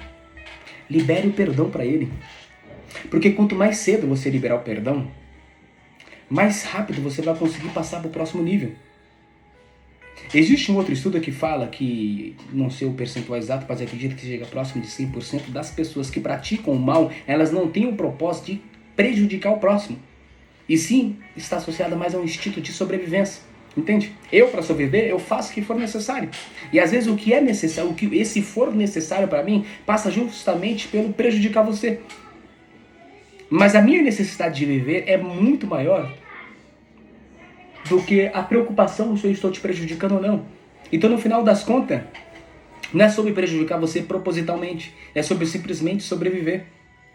A: Libere o perdão para ele. Porque quanto mais cedo você liberar o perdão, mais rápido você vai conseguir passar para o próximo nível. Existe um outro estudo que fala que, não sei o percentual exato, mas acredito que chega próximo de 100% das pessoas que praticam o mal, elas não têm o propósito de prejudicar o próximo. E sim, está associada mais a um instinto de sobrevivência. Entende? Eu, para sobreviver, eu faço o que for necessário. E às vezes o que é necessário, o que esse for necessário para mim, passa justamente pelo prejudicar você. Mas a minha necessidade de viver é muito maior do que a preocupação se eu estou te prejudicando ou não. Então, no final das contas, não é sobre prejudicar você propositalmente, é sobre simplesmente sobreviver.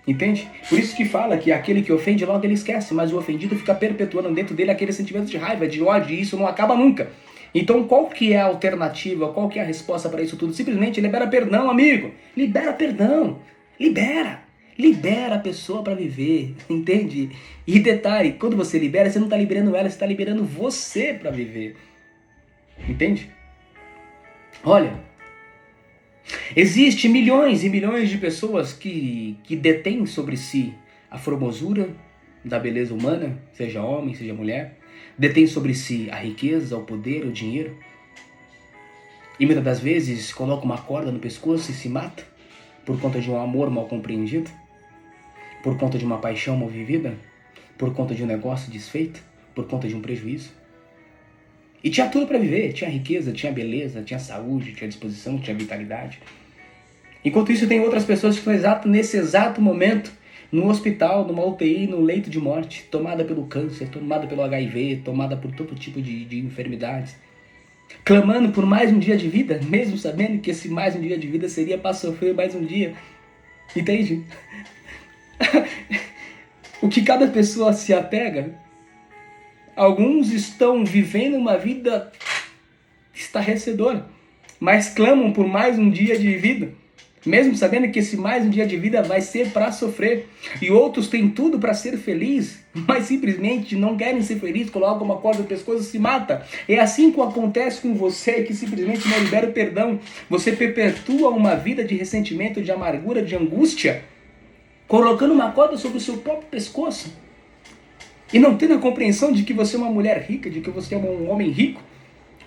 A: Entende? Por isso que fala que aquele que ofende, logo ele esquece, mas o ofendido fica perpetuando dentro dele aquele sentimento de raiva, de ódio, e isso não acaba nunca. Então, qual que é a alternativa, qual que é a resposta para isso tudo? Simplesmente libera perdão, amigo. Libera perdão. Libera a pessoa para viver, entende? E detalhe, quando você libera, você não está liberando ela, você está liberando você para viver. Entende? Olha, existem milhões e milhões de pessoas que detêm sobre si a formosura da beleza humana, seja homem, seja mulher, detêm sobre si a riqueza, o poder, o dinheiro, e muitas das vezes colocam uma corda no pescoço e se mata por conta de um amor mal compreendido, por conta de uma paixão mal vivida, por conta de um negócio desfeito, por conta de um prejuízo. E tinha tudo para viver, tinha riqueza, tinha beleza, tinha saúde, tinha disposição, tinha vitalidade. Enquanto isso, tem outras pessoas que estão nesse exato momento no hospital, numa UTI, no leito de morte, tomada pelo câncer, tomada pelo HIV, tomada por todo tipo de enfermidades, clamando por mais um dia de vida, mesmo sabendo que esse mais um dia de vida seria para sofrer mais um dia. Entende? O que cada pessoa se apega, alguns estão vivendo uma vida estarrecedora, mas clamam por mais um dia de vida, mesmo sabendo que esse mais um dia de vida vai ser para sofrer. E outros têm tudo para ser feliz, mas simplesmente não querem ser felizes, colocam uma corda no pescoço e se mata. É assim que acontece com você, que simplesmente não libera o perdão. Você perpetua uma vida de ressentimento, de amargura, de angústia, colocando uma corda sobre o seu próprio pescoço. E não tendo a compreensão de que você é uma mulher rica, de que você é um homem rico,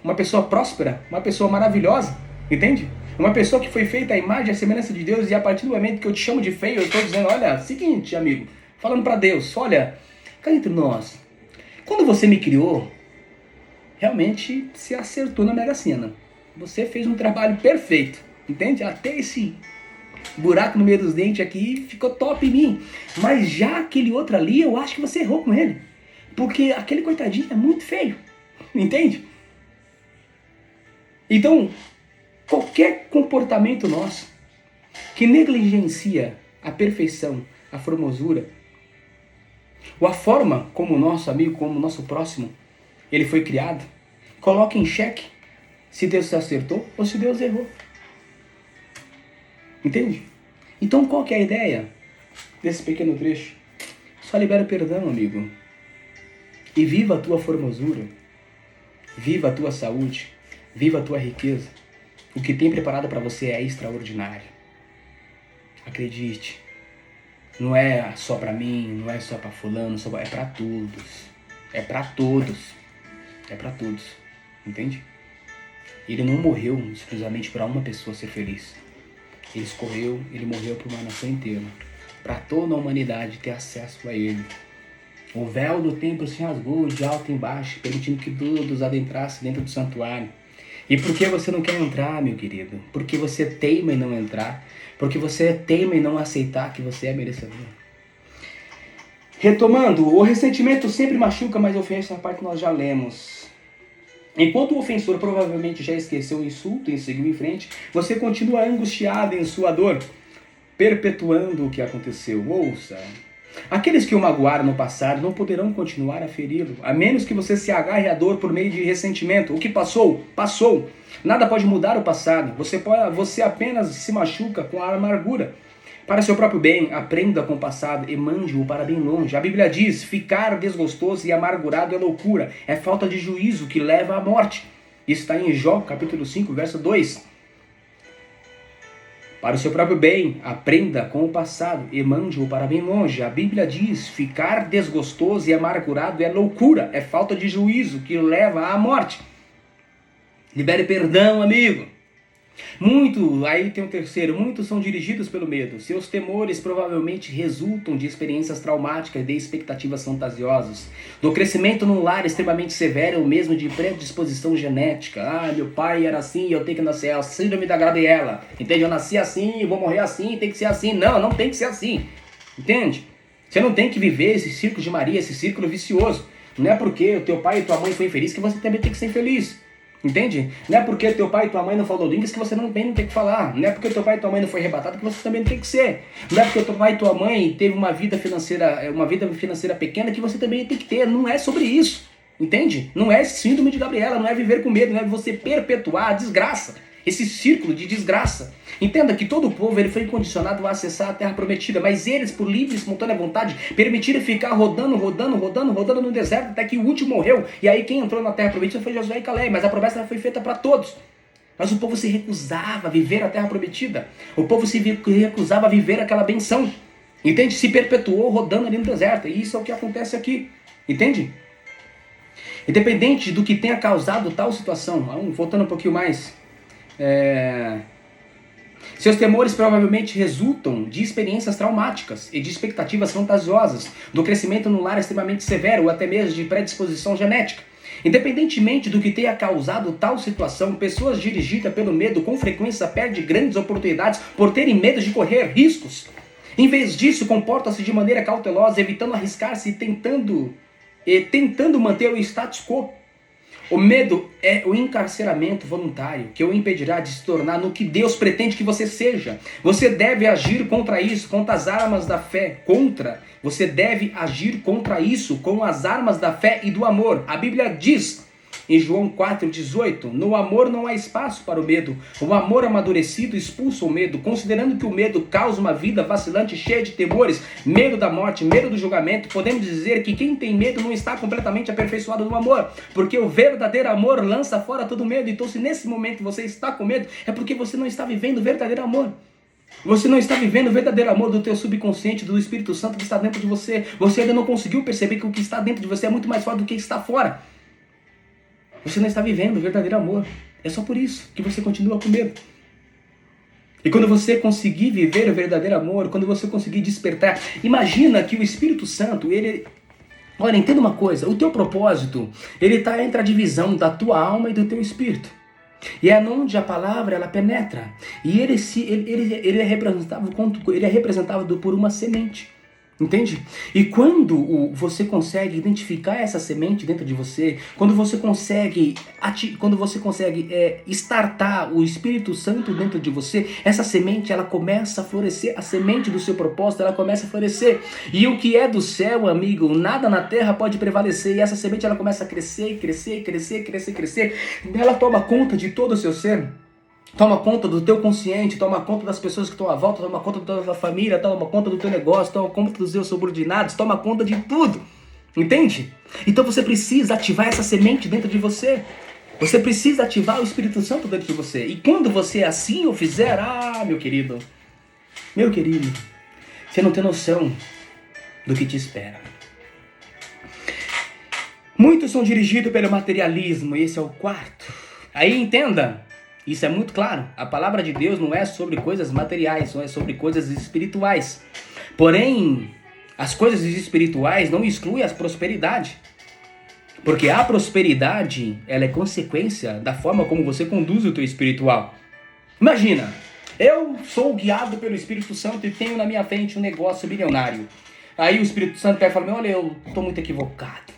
A: uma pessoa próspera, uma pessoa maravilhosa, entende? Uma pessoa que foi feita à imagem e à semelhança de Deus, e a partir do momento que eu te chamo de feio, eu estou dizendo, olha, seguinte, amigo, falando para Deus, olha, cá entre nós, quando você me criou, realmente se acertou na Mega Sena. Você fez um trabalho perfeito, entende? Até esse buraco no meio dos dentes aqui, ficou top em mim. Mas já aquele outro ali, eu acho que você errou com ele. Porque aquele coitadinho é muito feio. Entende? Então, qualquer comportamento nosso que negligencia a perfeição, a formosura, ou a forma como o nosso amigo, como o nosso próximo, ele foi criado, coloca em xeque se Deus acertou ou se Deus errou. Entende? Então qual que é a ideia desse pequeno trecho? Só libera perdão, amigo. E viva a tua formosura. Viva a tua saúde. Viva a tua riqueza. O que tem preparado para você é extraordinário. Acredite. Não é só para mim, não é só para fulano, é para todos. É para todos. É para todos. Entende? Ele não morreu exclusivamente para uma pessoa ser feliz. Ele morreu para uma nação inteira. Para toda a humanidade ter acesso a ele. O véu do templo se rasgou de alto em baixo, permitindo que todos adentrassem dentro do santuário. E por que você não quer entrar, meu querido? Porque você teima em não entrar. Porque você teima em não aceitar que você é merecedor. Retomando, o ressentimento sempre machuca, mas ofensa, essa parte nós já lemos. Enquanto o ofensor provavelmente já esqueceu o insulto e seguiu em frente, você continua angustiado em sua dor, perpetuando o que aconteceu. Ouça, aqueles que o magoaram no passado não poderão continuar a feri-lo, a menos que você se agarre à dor por meio de ressentimento. O que passou, passou. Nada pode mudar o passado. Você apenas se machuca com a amargura. Para seu próprio bem, aprenda com o passado e mande-o para bem longe. A Bíblia diz, ficar desgostoso e amargurado é loucura, é falta de juízo que leva à morte. Isso está em Jó, capítulo 5, verso 2. Para o seu próprio bem, aprenda com o passado e mande-o para bem longe. A Bíblia diz, ficar desgostoso e amargurado é loucura, é falta de juízo que leva à morte. Libere perdão, amigo. Aí tem um terceiro, muitos são dirigidos pelo medo. Seus temores provavelmente resultam de experiências traumáticas e de expectativas fantasiosas. Do crescimento num lar extremamente severo ou mesmo de predisposição genética. Meu pai era assim, eu tenho que nascer. É a síndrome da Gabriela. Entende? Eu nasci assim, eu vou morrer assim, tem que ser assim. Não tem que ser assim. Entende? Você não tem que viver esse círculo de Maria, esse círculo vicioso. Não é porque o teu pai e tua mãe foi infeliz que você também tem que ser infeliz. Entende? Não é porque teu pai e tua mãe não falou línguas que você não tem que falar. Não é porque teu pai e tua mãe não foi arrebatado que você também não tem que ser. Não é porque teu pai e tua mãe teve uma vida financeira pequena que você também tem que ter. Não é sobre isso. Entende? Não é síndrome de Gabriela, não é viver com medo, não é você perpetuar a desgraça. Esse círculo de desgraça. Entenda que todo o povo ele foi condicionado a acessar a terra prometida, mas eles, por livre e espontânea vontade, permitiram ficar rodando no deserto até que o último morreu. E aí quem entrou na terra prometida foi Josué e Caleb, mas a promessa foi feita para todos. Mas o povo se recusava a viver a terra prometida. O povo se recusava a viver aquela benção. Entende? Se perpetuou rodando ali no deserto. E isso é o que acontece aqui. Entende? Independente do que tenha causado tal situação, voltando um pouquinho mais... Seus temores provavelmente resultam de experiências traumáticas e de expectativas fantasiosas, do crescimento no lar extremamente severo ou até mesmo de predisposição genética. Independentemente do que tenha causado tal situação, pessoas dirigidas pelo medo com frequência perdem grandes oportunidades por terem medo de correr riscos. Em vez disso, comportam-se de maneira cautelosa, evitando arriscar-se e tentando manter o status quo. O medo é o encarceramento voluntário que o impedirá de se tornar no que Deus pretende que você seja. Você deve agir contra isso, contra as armas da fé. Você deve agir contra isso com as armas da fé e do amor. A Bíblia diz em João 4,18, no amor não há espaço para o medo. O amor amadurecido expulsa o medo, considerando que o medo causa uma vida vacilante, cheia de temores, medo da morte, medo do julgamento. Podemos dizer que quem tem medo não está completamente aperfeiçoado no amor, porque o verdadeiro amor lança fora todo medo. Então se nesse momento você está com medo, é porque você não está vivendo o verdadeiro amor. Você não está vivendo o verdadeiro amor do teu subconsciente, do Espírito Santo que está dentro de você. Você ainda não conseguiu perceber que o que está dentro de você é muito mais forte do que está fora. Você não está vivendo o verdadeiro amor. É só por isso que você continua com medo. E quando você conseguir viver o verdadeiro amor, quando você conseguir despertar, imagina que o Espírito Santo, olha, entenda uma coisa, o teu propósito, ele está entre a divisão da tua alma e do teu espírito. E é onde a palavra ela penetra. E ele é representado por uma semente. Entende? E quando você consegue identificar essa semente dentro de você, quando você consegue startar o Espírito Santo dentro de você, essa semente ela começa a florescer, a semente do seu propósito ela começa a florescer. E o que é do céu, amigo, nada na terra pode prevalecer. E essa semente ela começa a crescer, crescer, crescer, crescer, crescer. Ela toma conta de todo o seu ser. Toma conta do teu consciente, toma conta das pessoas que estão à volta, toma conta da tua família, toma conta do teu negócio, toma conta dos teus subordinados, toma conta de tudo. Entende? Então você precisa ativar essa semente dentro de você. Você precisa ativar o Espírito Santo dentro de você. E quando você assim o fizer, meu querido, você não tem noção do que te espera. Muitos são dirigidos pelo materialismo, e esse é o quarto. Aí entenda. Isso é muito claro. A palavra de Deus não é sobre coisas materiais, não é sobre coisas espirituais. Porém, as coisas espirituais não excluem a prosperidade. Porque a prosperidade, ela é consequência da forma como você conduz o teu espiritual. Imagina, eu sou guiado pelo Espírito Santo e tenho na minha frente um negócio bilionário. Aí o Espírito Santo pega e fala, olha, eu estou muito equivocado.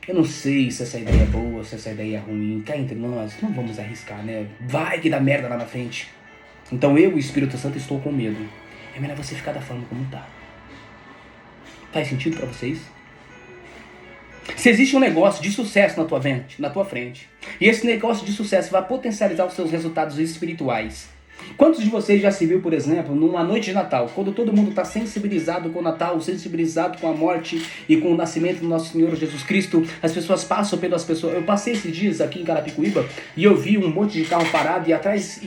A: Eu não sei se essa ideia é boa, se essa ideia é ruim. Cá entre nós, não vamos arriscar, né? Vai que dá merda lá na frente. Então eu, o Espírito Santo, estou com medo. É melhor você ficar da forma como tá. Faz sentido pra vocês? Se existe um negócio de sucesso na tua frente, e esse negócio de sucesso vai potencializar os seus resultados espirituais, quantos de vocês já se viu, por exemplo, numa noite de Natal, quando todo mundo está sensibilizado com o Natal, sensibilizado com a morte e com o nascimento do nosso Senhor Jesus Cristo, as pessoas passam pelas pessoas. Eu passei esses dias aqui em Carapicuíba e eu vi um monte de carro parado e atrás,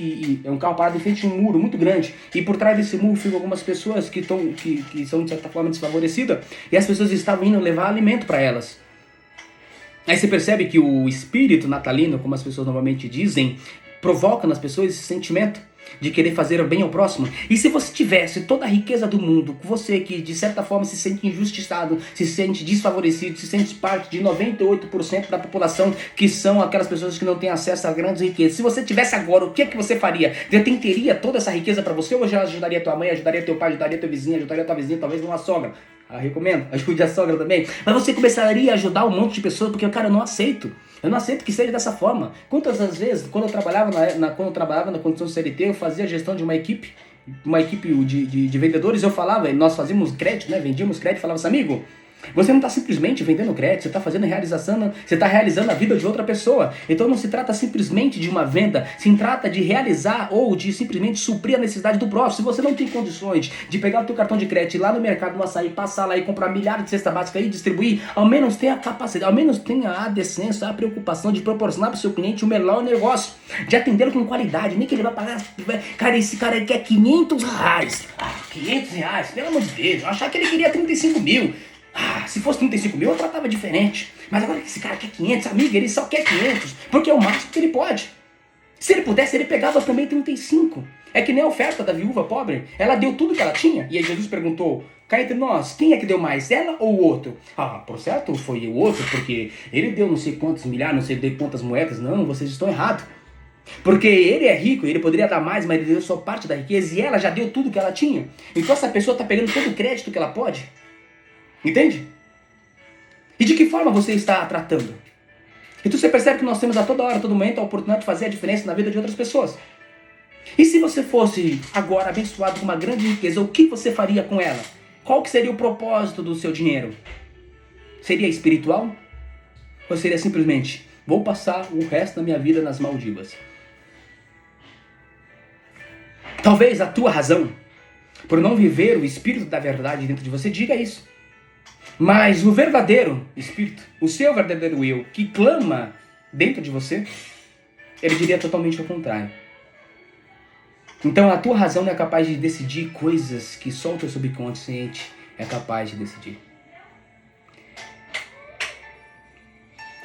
A: é um carro parado em frente a um muro muito grande, e por trás desse muro ficam algumas pessoas que são de certa forma desfavorecidas, e as pessoas estavam indo levar alimento para elas. Aí você percebe que o espírito natalino, como as pessoas normalmente dizem, provoca nas pessoas esse sentimento de querer fazer o bem ao próximo. E se você tivesse toda a riqueza do mundo, você que de certa forma se sente injustiçado, se sente desfavorecido, se sente parte de 98% da população, que são aquelas pessoas que não têm acesso a grandes riquezas, se você tivesse agora, o que é que você faria? Teria toda essa riqueza para você, ou já ajudaria tua mãe, ajudaria teu pai, ajudaria teu vizinho, ajudaria tua vizinha, talvez uma sogra? Recomendo, ajude a sogra também. Mas você começaria a ajudar um monte de pessoas, porque, cara, eu não aceito que seja dessa forma. Quantas das vezes, quando eu trabalhava na condição CLT, eu fazia gestão de uma equipe de vendedores, eu falava, nós fazíamos crédito, né? Vendíamos crédito, falava assim, amigo, você não está simplesmente vendendo crédito, você está realizando a vida de outra pessoa. Então não se trata simplesmente de uma venda, se trata de realizar ou de simplesmente suprir a necessidade do próximo. Se você não tem condições de pegar o teu cartão de crédito, ir lá no mercado, no açaí, passar lá e comprar milhares de cesta básica e distribuir, ao menos tenha a capacidade, ao menos tenha a decência, a preocupação de proporcionar para o seu cliente o melhor negócio, de atendê-lo com qualidade, nem que ele vai pagar, cara, esse cara quer R$500. R$500, pelo amor de Deus, eu achava que ele queria 35 mil. Se fosse 35 mil, eu tratava diferente. Mas agora que esse cara quer 500, amigo, ele só quer 500, porque é o máximo que ele pode. Se ele pudesse, ele pegava também 35. É que nem a oferta da viúva pobre. Ela deu tudo que ela tinha. E aí Jesus perguntou, cá entre nós, quem é que deu mais, ela ou o outro? Por certo, foi o outro, porque ele deu não sei quantos milhares, não sei quantas moedas. Não, vocês estão errados. Porque ele é rico, ele poderia dar mais, mas ele deu só parte da riqueza e ela já deu tudo que ela tinha. Então essa pessoa está pegando todo o crédito que ela pode. Entende? E de que forma você está tratando? Então você percebe que nós temos a toda hora, a todo momento, a oportunidade de fazer a diferença na vida de outras pessoas. E se você fosse agora abençoado com uma grande riqueza, o que você faria com ela? Qual que seria o propósito do seu dinheiro? Seria espiritual? Ou seria simplesmente, vou passar o resto da minha vida nas Maldivas? Talvez a tua razão por não viver o espírito da verdade dentro de você diga isso. Mas o verdadeiro espírito, o seu verdadeiro eu, que clama dentro de você, ele diria totalmente o contrário. Então a tua razão não é capaz de decidir coisas que só o teu subconsciente é capaz de decidir.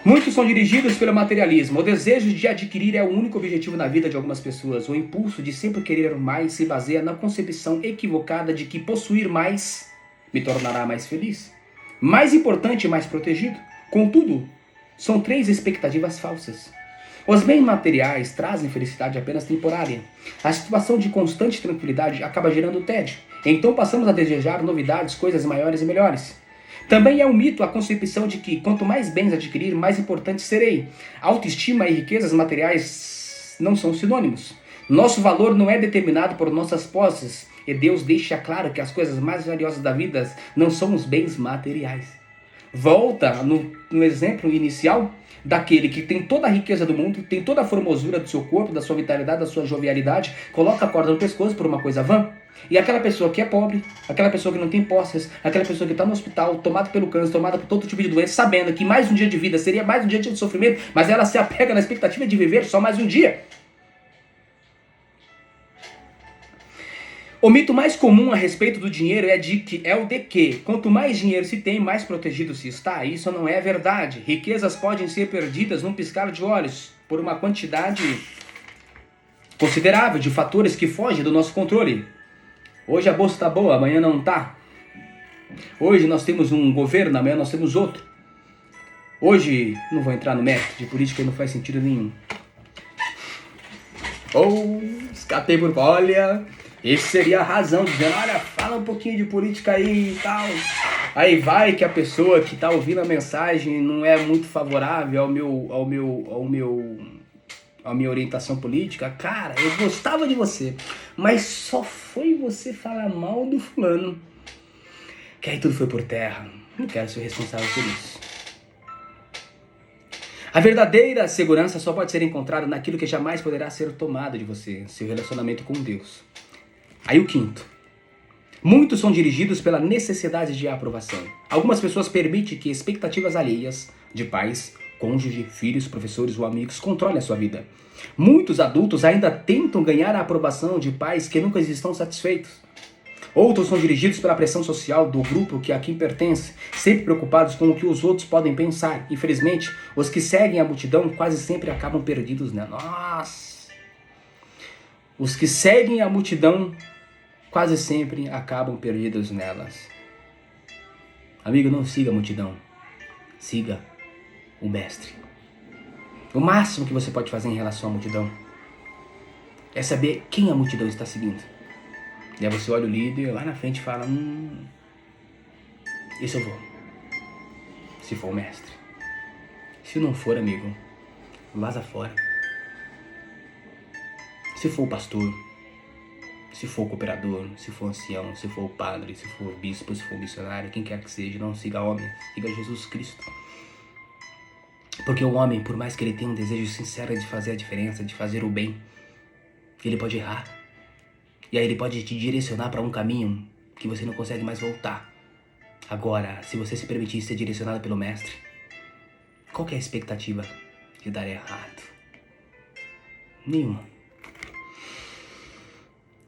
A: Muitos são dirigidos pelo materialismo. O desejo de adquirir é o único objetivo na vida de algumas pessoas. O impulso de sempre querer mais se baseia na concepção equivocada de que possuir mais me tornará mais feliz, mais importante e mais protegido. Contudo, são 3 expectativas falsas. Os bens materiais trazem felicidade apenas temporária. A situação de constante tranquilidade acaba gerando tédio. Então passamos a desejar novidades, coisas maiores e melhores. Também é um mito a concepção de que quanto mais bens adquirir, mais importante serei. Autoestima e riquezas materiais não são sinônimos. Nosso valor não é determinado por nossas posses, e Deus deixa claro que as coisas mais valiosas da vida não são os bens materiais. Volta no exemplo inicial daquele que tem toda a riqueza do mundo, tem toda a formosura do seu corpo, da sua vitalidade, da sua jovialidade, coloca a corda no pescoço por uma coisa vã. E aquela pessoa que é pobre, aquela pessoa que não tem posses, aquela pessoa que está no hospital, tomada pelo câncer, tomada por todo tipo de doença, sabendo que mais um dia de vida seria mais um dia de sofrimento, mas ela se apega na expectativa de viver só mais um dia. O mito mais comum a respeito do dinheiro é o de que quanto mais dinheiro se tem, mais protegido se está. Isso não é verdade. Riquezas podem ser perdidas num piscar de olhos por uma quantidade considerável de fatores que fogem do nosso controle. Hoje a bolsa está boa, amanhã não está. Hoje nós temos um governo, amanhã nós temos outro. Hoje, não vou entrar no mérito de política, não faz sentido nenhum. Escapei por... Olha... Esse seria a razão, dizendo, olha, fala um pouquinho de política aí e tal. Aí vai que a pessoa que está ouvindo a mensagem não é muito favorável à minha orientação política. Cara, eu gostava de você, mas só foi você falar mal do fulano, que aí tudo foi por terra. Não quero ser responsável por isso. A verdadeira segurança só pode ser encontrada naquilo que jamais poderá ser tomado de você, seu relacionamento com Deus. Aí o quinto. Muitos são dirigidos pela necessidade de aprovação. Algumas pessoas permitem que expectativas alheias de pais, cônjuge, filhos, professores ou amigos controlem a sua vida. Muitos adultos ainda tentam ganhar a aprovação de pais que nunca estão satisfeitos. Outros são dirigidos pela pressão social do grupo que a quem pertence, sempre preocupados com o que os outros podem pensar. Infelizmente, os que seguem a multidão quase sempre acabam perdidos nela. Nossa! Os que seguem a multidão quase sempre acabam perdidos nelas. Amigo, não siga a multidão. Siga o mestre. O máximo que você pode fazer em relação à multidão é saber quem a multidão está seguindo. E aí você olha o líder lá na frente e fala, esse eu vou. Se for o mestre. Se não for, amigo, vaza fora. Se for o pastor, se for o cooperador, se for o ancião, se for o padre, se for o bispo, se for o missionário, quem quer que seja, não siga homem, siga Jesus Cristo. Porque o homem, por mais que ele tenha um desejo sincero de fazer a diferença, de fazer o bem, ele pode errar. E aí ele pode te direcionar para um caminho que você não consegue mais voltar. Agora, se você se permitir ser direcionado pelo mestre, qual que é a expectativa de dar errado? Nenhuma.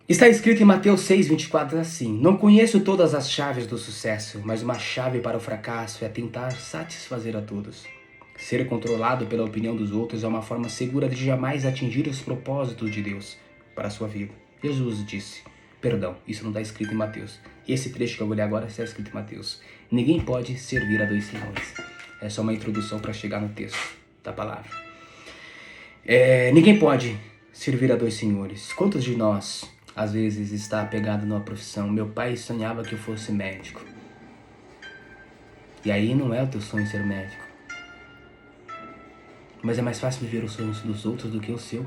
A: Está escrito em Mateus 6,24 assim: não conheço todas as chaves do sucesso, mas uma chave para o fracasso é tentar satisfazer a todos. Ser controlado pela opinião dos outros é uma forma segura de jamais atingir os propósitos de Deus para a sua vida. Jesus disse, isso não está escrito em Mateus. Esse trecho que eu vou ler agora está escrito em Mateus. Ninguém pode servir a dois senhores. É só uma introdução para chegar no texto da palavra. Ninguém pode servir a dois senhores. Quantos de nós, às vezes, está apegado numa profissão? Meu pai sonhava que eu fosse médico. E aí não é o teu sonho ser médico. Mas é mais fácil viver os sonhos dos outros do que o seu.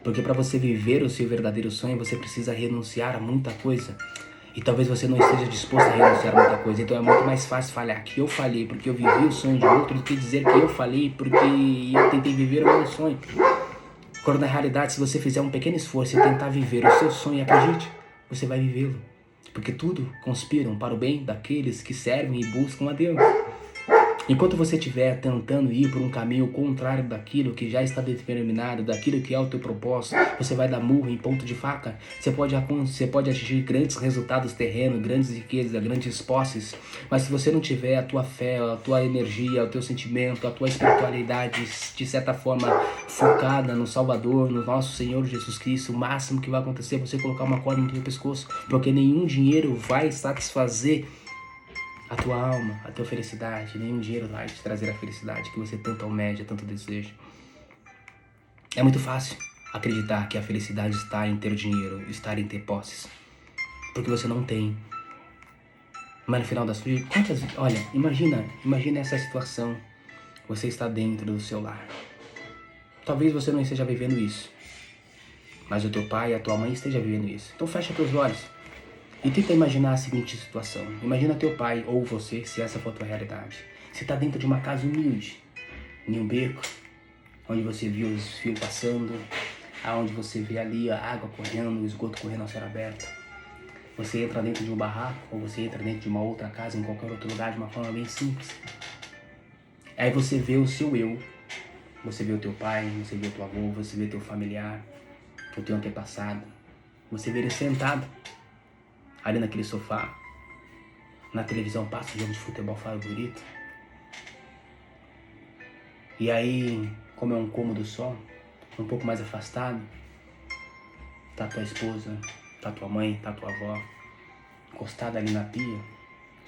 A: Porque para você viver o seu verdadeiro sonho, você precisa renunciar a muita coisa. E talvez você não esteja disposto a renunciar a muita coisa. Então é muito mais fácil falar que eu falhei porque eu vivi o sonho de outro do que dizer que eu falhei porque eu tentei viver o meu sonho. Quando na realidade, se você fizer um pequeno esforço e tentar viver o seu sonho, acredite, você vai vivê-lo. Porque tudo conspiram para o bem daqueles que servem e buscam a Deus. Enquanto você estiver tentando ir por um caminho contrário daquilo que já está determinado, daquilo que é o teu propósito, você vai dar murro em ponto de faca. Você pode atingir grandes resultados terrenos, grandes riquezas, grandes posses, mas se você não tiver a tua fé, a tua energia, o teu sentimento, a tua espiritualidade, de certa forma, focada no Salvador, no nosso Senhor Jesus Cristo, o máximo que vai acontecer é você colocar uma corda no teu pescoço, porque nenhum dinheiro vai satisfazer a tua alma, a tua felicidade. Nenhum dinheiro vai te trazer a felicidade que você tanto almeja, tanto deseja. É muito fácil acreditar que a felicidade está em ter dinheiro, estar em ter posses. Porque você não tem. Mas no final das contas, olha, imagina essa situação. Você está dentro do seu lar. Talvez você não esteja vivendo isso, mas o teu pai e a tua mãe estejam vivendo isso. Então fecha teus olhos e tenta imaginar a seguinte situação. Imagina teu pai ou você, se essa for a tua realidade. Você está dentro de uma casa humilde, em um beco, onde você viu os fios passando, aonde você vê ali a água correndo, o esgoto correndo ao céu aberto. Você entra dentro de um barraco ou você entra dentro de uma outra casa em qualquer outro lugar de uma forma bem simples. Aí você vê o seu eu. Você vê o teu pai, você vê o teu avô, você vê o teu familiar, o teu antepassado. Você vê ele sentado ali naquele sofá. Na televisão passa o jogo de futebol favorito. E aí, como é um cômodo só, um pouco mais afastado, tá tua esposa, tá tua mãe, tá tua avó, encostada ali na pia,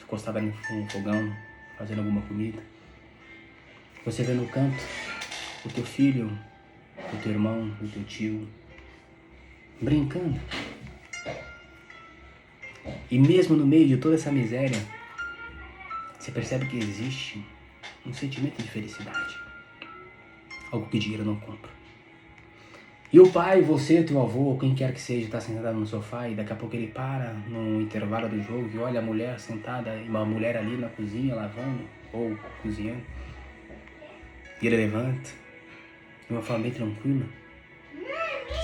A: encostada ali no fogão, fazendo alguma comida. Você vê no canto o teu filho, o teu irmão, o teu tio, brincando. E mesmo no meio de toda essa miséria, você percebe que existe um sentimento de felicidade. Algo que dinheiro não compra. E o pai, você, teu avô, quem quer que seja, está sentado no sofá e daqui a pouco ele para no intervalo do jogo e olha a mulher sentada, uma mulher ali na cozinha lavando ou cozinhando. E ele levanta de uma forma bem tranquila,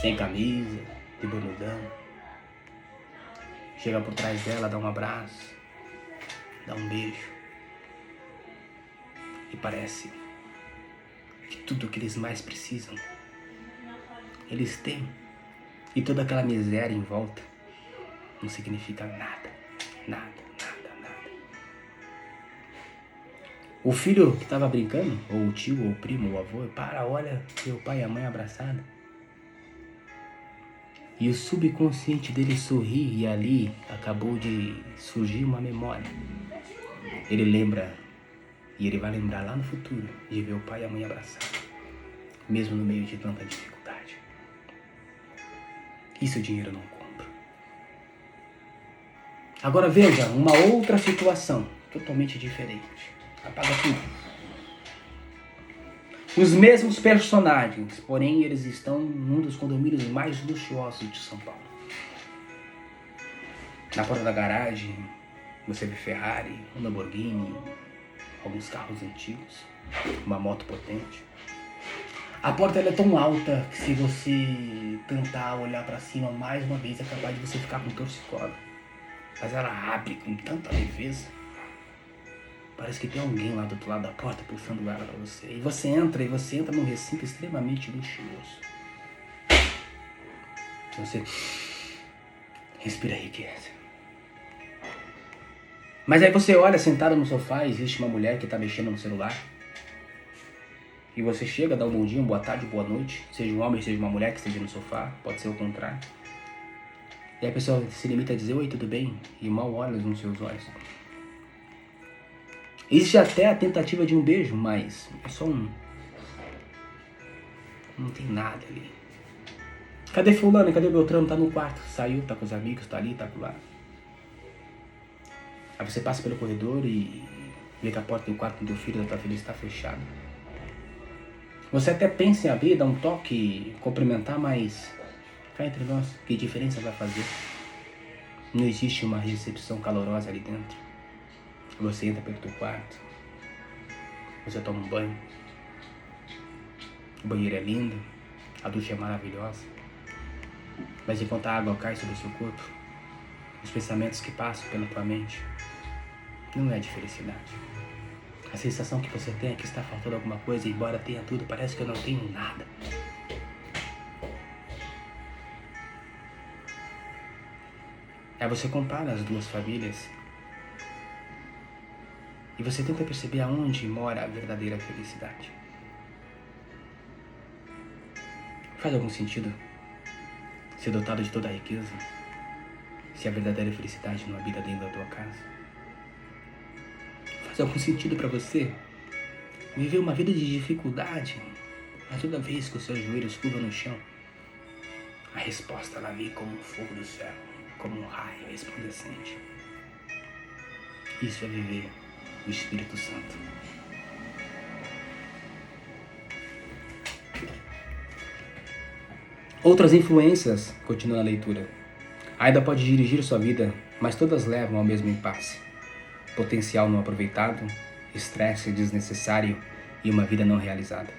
A: sem camisa, de bermudão. Chega por trás dela, dá um abraço, dá um beijo. E parece que tudo o que eles mais precisam, eles têm. E toda aquela miséria em volta não significa nada, nada, nada, nada. O filho que estava brincando, ou o tio, ou o primo, ou o avô, olha seu pai e a mãe abraçados. E o subconsciente dele sorri e ali acabou de surgir uma memória. Ele lembra, e ele vai lembrar lá no futuro, de ver o pai e a mãe abraçados, mesmo no meio de tanta dificuldade. Isso o dinheiro não compra. Agora veja uma outra situação, totalmente diferente. Apaga tudo. Os mesmos personagens, porém eles estão num dos condomínios mais luxuosos de São Paulo. Na porta da garagem, você vê Ferrari, um Lamborghini, alguns carros antigos, uma moto potente. A porta ela é tão alta que se você tentar olhar para cima mais uma vez é capaz de você ficar com torcicolo. Mas ela abre com tanta leveza. Parece que tem alguém lá do outro lado da porta puxando ela para você. E você entra num recinto extremamente luxuoso. Você respira riqueza. Mas aí você olha sentado no sofá, existe uma mulher que está mexendo no celular. E você chega, dá um bom dia, uma boa tarde, boa noite. Seja um homem, seja uma mulher que esteja no sofá. Pode ser o contrário. E a pessoa se limita a dizer, oi, tudo bem? E mal olha nos seus olhos. Existe até a tentativa de um beijo, mas é só um. Não tem nada ali. Cadê fulano? Cadê Beltrano? Tá no quarto. Saiu, tá com os amigos, tá ali, tá com lá. Aí você passa pelo corredor e vê que a porta do quarto do teu filho, da tua filha está fechada. Você até pensa em abrir, dar um toque, cumprimentar, mas cá entre nós, que diferença vai fazer? Não existe uma recepção calorosa ali dentro. Você entra pelo teu quarto, você toma um banho, o banheiro é lindo, a ducha é maravilhosa, mas enquanto a água cai sobre o seu corpo, os pensamentos que passam pela tua mente não é de felicidade. A sensação que você tem é que está faltando alguma coisa, e embora tenha tudo, parece que eu não tenho nada. Aí você compara as duas famílias e você tenta perceber aonde mora a verdadeira felicidade. Faz algum sentido ser dotado de toda a riqueza se a verdadeira felicidade não habita dentro da tua casa? Faz algum sentido para você viver uma vida de dificuldade Mas toda vez que os seus joelhos curvam no chão, a resposta ela vem como um fogo do céu, como um raio resplandecente. Isso é viver o Espírito Santo. Outras influências, continua a leitura. Ainda pode dirigir sua vida, mas todas levam ao mesmo impasse. Potencial não aproveitado, estresse desnecessário e uma vida não realizada.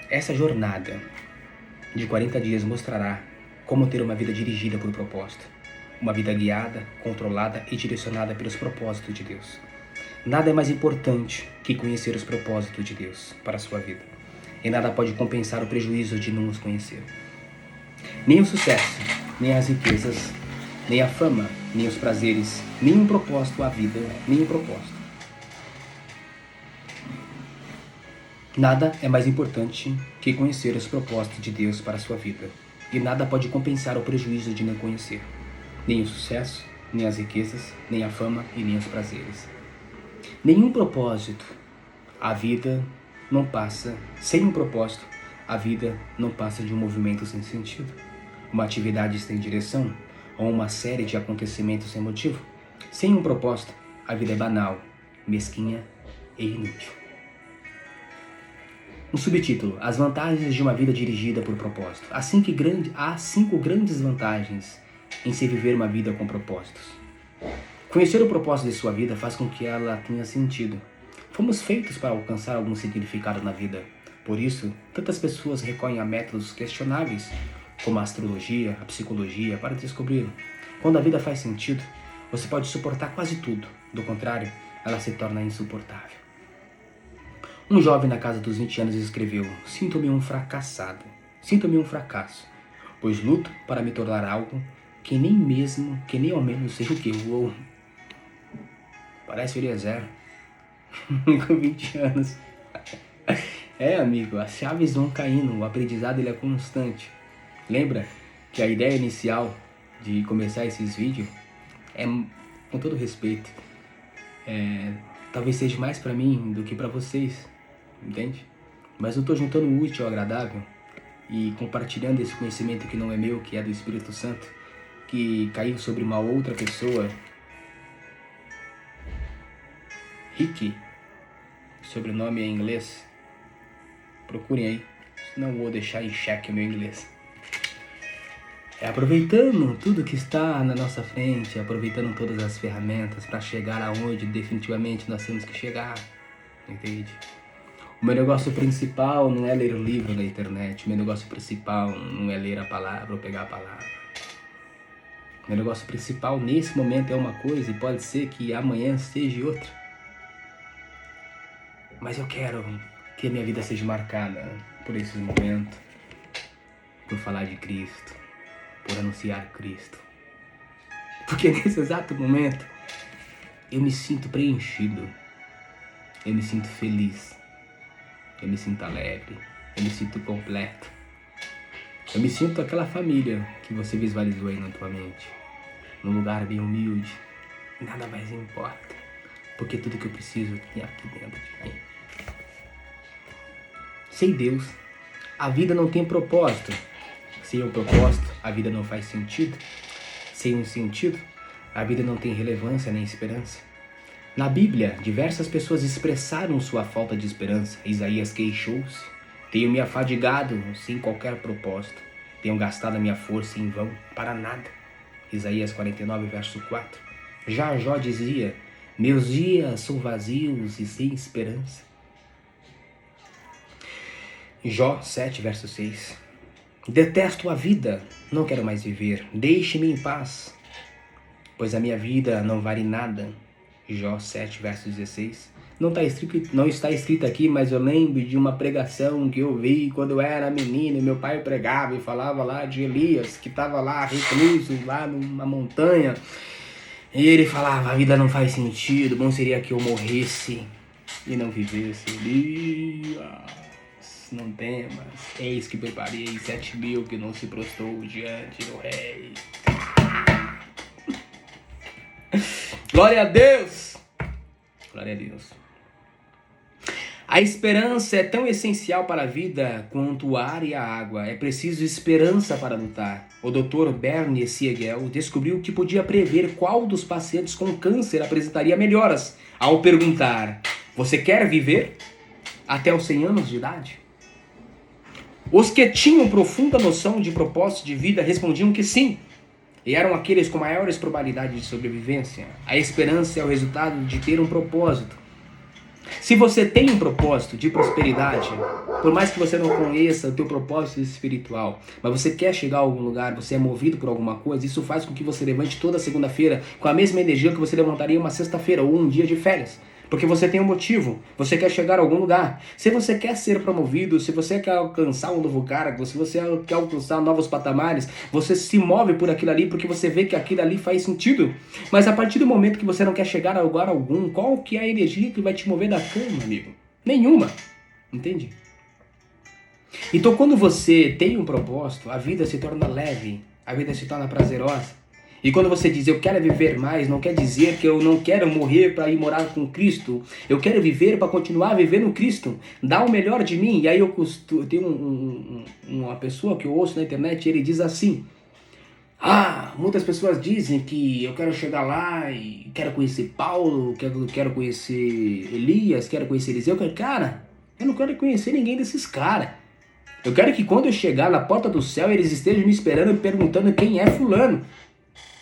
A: Essa jornada de 40 dias mostrará como ter uma vida dirigida por propósito. Uma vida guiada, controlada e direcionada pelos propósitos de Deus. Nada é mais importante que conhecer os propósitos de Deus para a sua vida. E nada pode compensar o prejuízo de não os conhecer. Nem o sucesso, nem as riquezas, nem a fama, nem os prazeres, nem um propósito à vida, nem um propósito. Nada é mais importante que conhecer os propósitos de Deus para a sua vida. E nada pode compensar o prejuízo de não conhecer. Nem o sucesso, nem as riquezas, nem a fama e nem os prazeres. Nenhum propósito, a vida não passa, sem um propósito, a vida não passa de um movimento sem sentido, uma atividade sem direção ou uma série de acontecimentos sem motivo. Sem um propósito, a vida é banal, mesquinha e inútil. Um subtítulo: As vantagens de uma vida dirigida por propósito. Há 5 grandes vantagens em se viver uma vida com propósitos. Conhecer o propósito de sua vida faz com que ela tenha sentido. Fomos feitos para alcançar algum significado na vida. Por isso, tantas pessoas recorrem a métodos questionáveis, como a astrologia, a psicologia, para descobrir. Quando a vida faz sentido, você pode suportar quase tudo. Do contrário, ela se torna insuportável. Um jovem na casa dos 20 anos escreveu: Sinto-me um fracassado. Sinto-me um fracasso, pois luto para me tornar algo que nem ao menos sei o que. Uou. Parece o Eliezer. Com 20 anos. Amigo, as chaves vão caindo, o aprendizado ele é constante. Lembra que a ideia inicial de começar esses vídeos é, com todo respeito, talvez seja mais pra mim do que pra vocês, entende? Mas eu tô juntando o útil ao agradável e compartilhando esse conhecimento que não é meu, que é do Espírito Santo, que caiu sobre uma outra pessoa. Rick, sobrenome é em inglês. Procurem aí, senão vou deixar em xeque o meu inglês. Aproveitando tudo que está na nossa frente, aproveitando todas as ferramentas para chegar aonde definitivamente nós temos que chegar, entende? O meu negócio principal não é ler o livro na internet, o meu negócio principal não é ler a palavra ou pegar a palavra. O meu negócio principal nesse momento é uma coisa e pode ser que amanhã seja outra. Mas eu quero que a minha vida seja marcada por esses momentos, por falar de Cristo, por anunciar Cristo. Porque nesse exato momento, eu me sinto preenchido, eu me sinto feliz, eu me sinto alegre, eu me sinto completo. Eu me sinto aquela família que você visualizou aí na tua mente, num lugar bem humilde, nada mais importa, porque tudo que eu preciso tem aqui dentro de mim. Sem Deus, a vida não tem propósito. Sem um propósito, a vida não faz sentido. Sem um sentido, a vida não tem relevância nem esperança. Na Bíblia, diversas pessoas expressaram sua falta de esperança. Isaías queixou-se: Tenho me afadigado sem qualquer propósito. Tenho gastado a minha força em vão, para nada. Isaías 49, verso 4. Já Jó dizia: Meus dias são vazios e sem esperança. Jó 7, verso 6. Detesto a vida, não quero mais viver, deixe-me em paz, pois a minha vida não vale nada. Jó 7, verso 16. Não está escrito aqui, mas eu lembro de uma pregação que eu vi quando eu era menino. Meu pai pregava e falava lá de Elias, que estava lá recluso, lá numa montanha. E ele falava: a vida não faz sentido, bom seria que eu morresse e não vivesse. Elias, não temas, eis que preparei 7.000 que não se prostrou diante do rei. Glória a Deus! Glória a Deus. A esperança é tão essencial para a vida quanto o ar e a água. É preciso esperança para lutar. O Dr. Bernie Siegel descobriu que podia prever qual dos pacientes com câncer apresentaria melhoras ao perguntar: você quer viver até os 100 anos de idade? Os que tinham profunda noção de propósito de vida respondiam que sim, e eram aqueles com maiores probabilidades de sobrevivência. A esperança é o resultado de ter um propósito. Se você tem um propósito de prosperidade, por mais que você não conheça o teu propósito espiritual, mas você quer chegar a algum lugar, você é movido por alguma coisa, isso faz com que você levante toda segunda-feira com a mesma energia que você levantaria uma sexta-feira ou um dia de férias. Porque você tem um motivo, você quer chegar a algum lugar. Se você quer ser promovido, se você quer alcançar um novo cargo, se você quer alcançar novos patamares, você se move por aquilo ali porque você vê que aquilo ali faz sentido. Mas a partir do momento que você não quer chegar a lugar algum, qual que é a energia que vai te mover da cama, amigo? Nenhuma. Entende? Então quando você tem um propósito, a vida se torna leve, a vida se torna prazerosa. E quando você diz, eu quero viver mais, não quer dizer que eu não quero morrer para ir morar com Cristo. Eu quero viver para continuar vivendo Cristo. Dá o melhor de mim. E aí eu tenho uma pessoa que eu ouço na internet, ele diz assim: muitas pessoas dizem que eu quero chegar lá e quero conhecer Paulo, quero conhecer Elias, quero conhecer Eliseu. Cara, eu não quero conhecer ninguém desses caras. Eu quero que quando eu chegar na porta do céu, eles estejam me esperando e perguntando quem é fulano.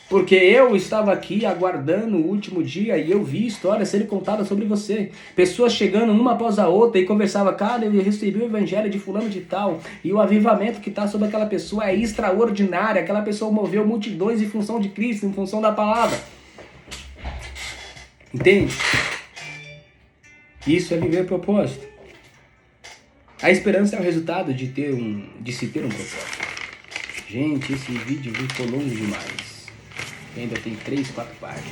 A: Porque eu estava aqui aguardando o último dia e eu vi histórias sendo contadas sobre você. Pessoas chegando uma após a outra e conversavam, cara, eu recebi o evangelho de fulano de tal. E o avivamento que está sobre aquela pessoa é extraordinário. Aquela pessoa moveu multidões em função de Cristo, em função da palavra. Entende? Isso é viver propósito. A esperança é o resultado de se ter um propósito. Gente, esse vídeo ficou longo demais. Ainda tem 3, 4 páginas.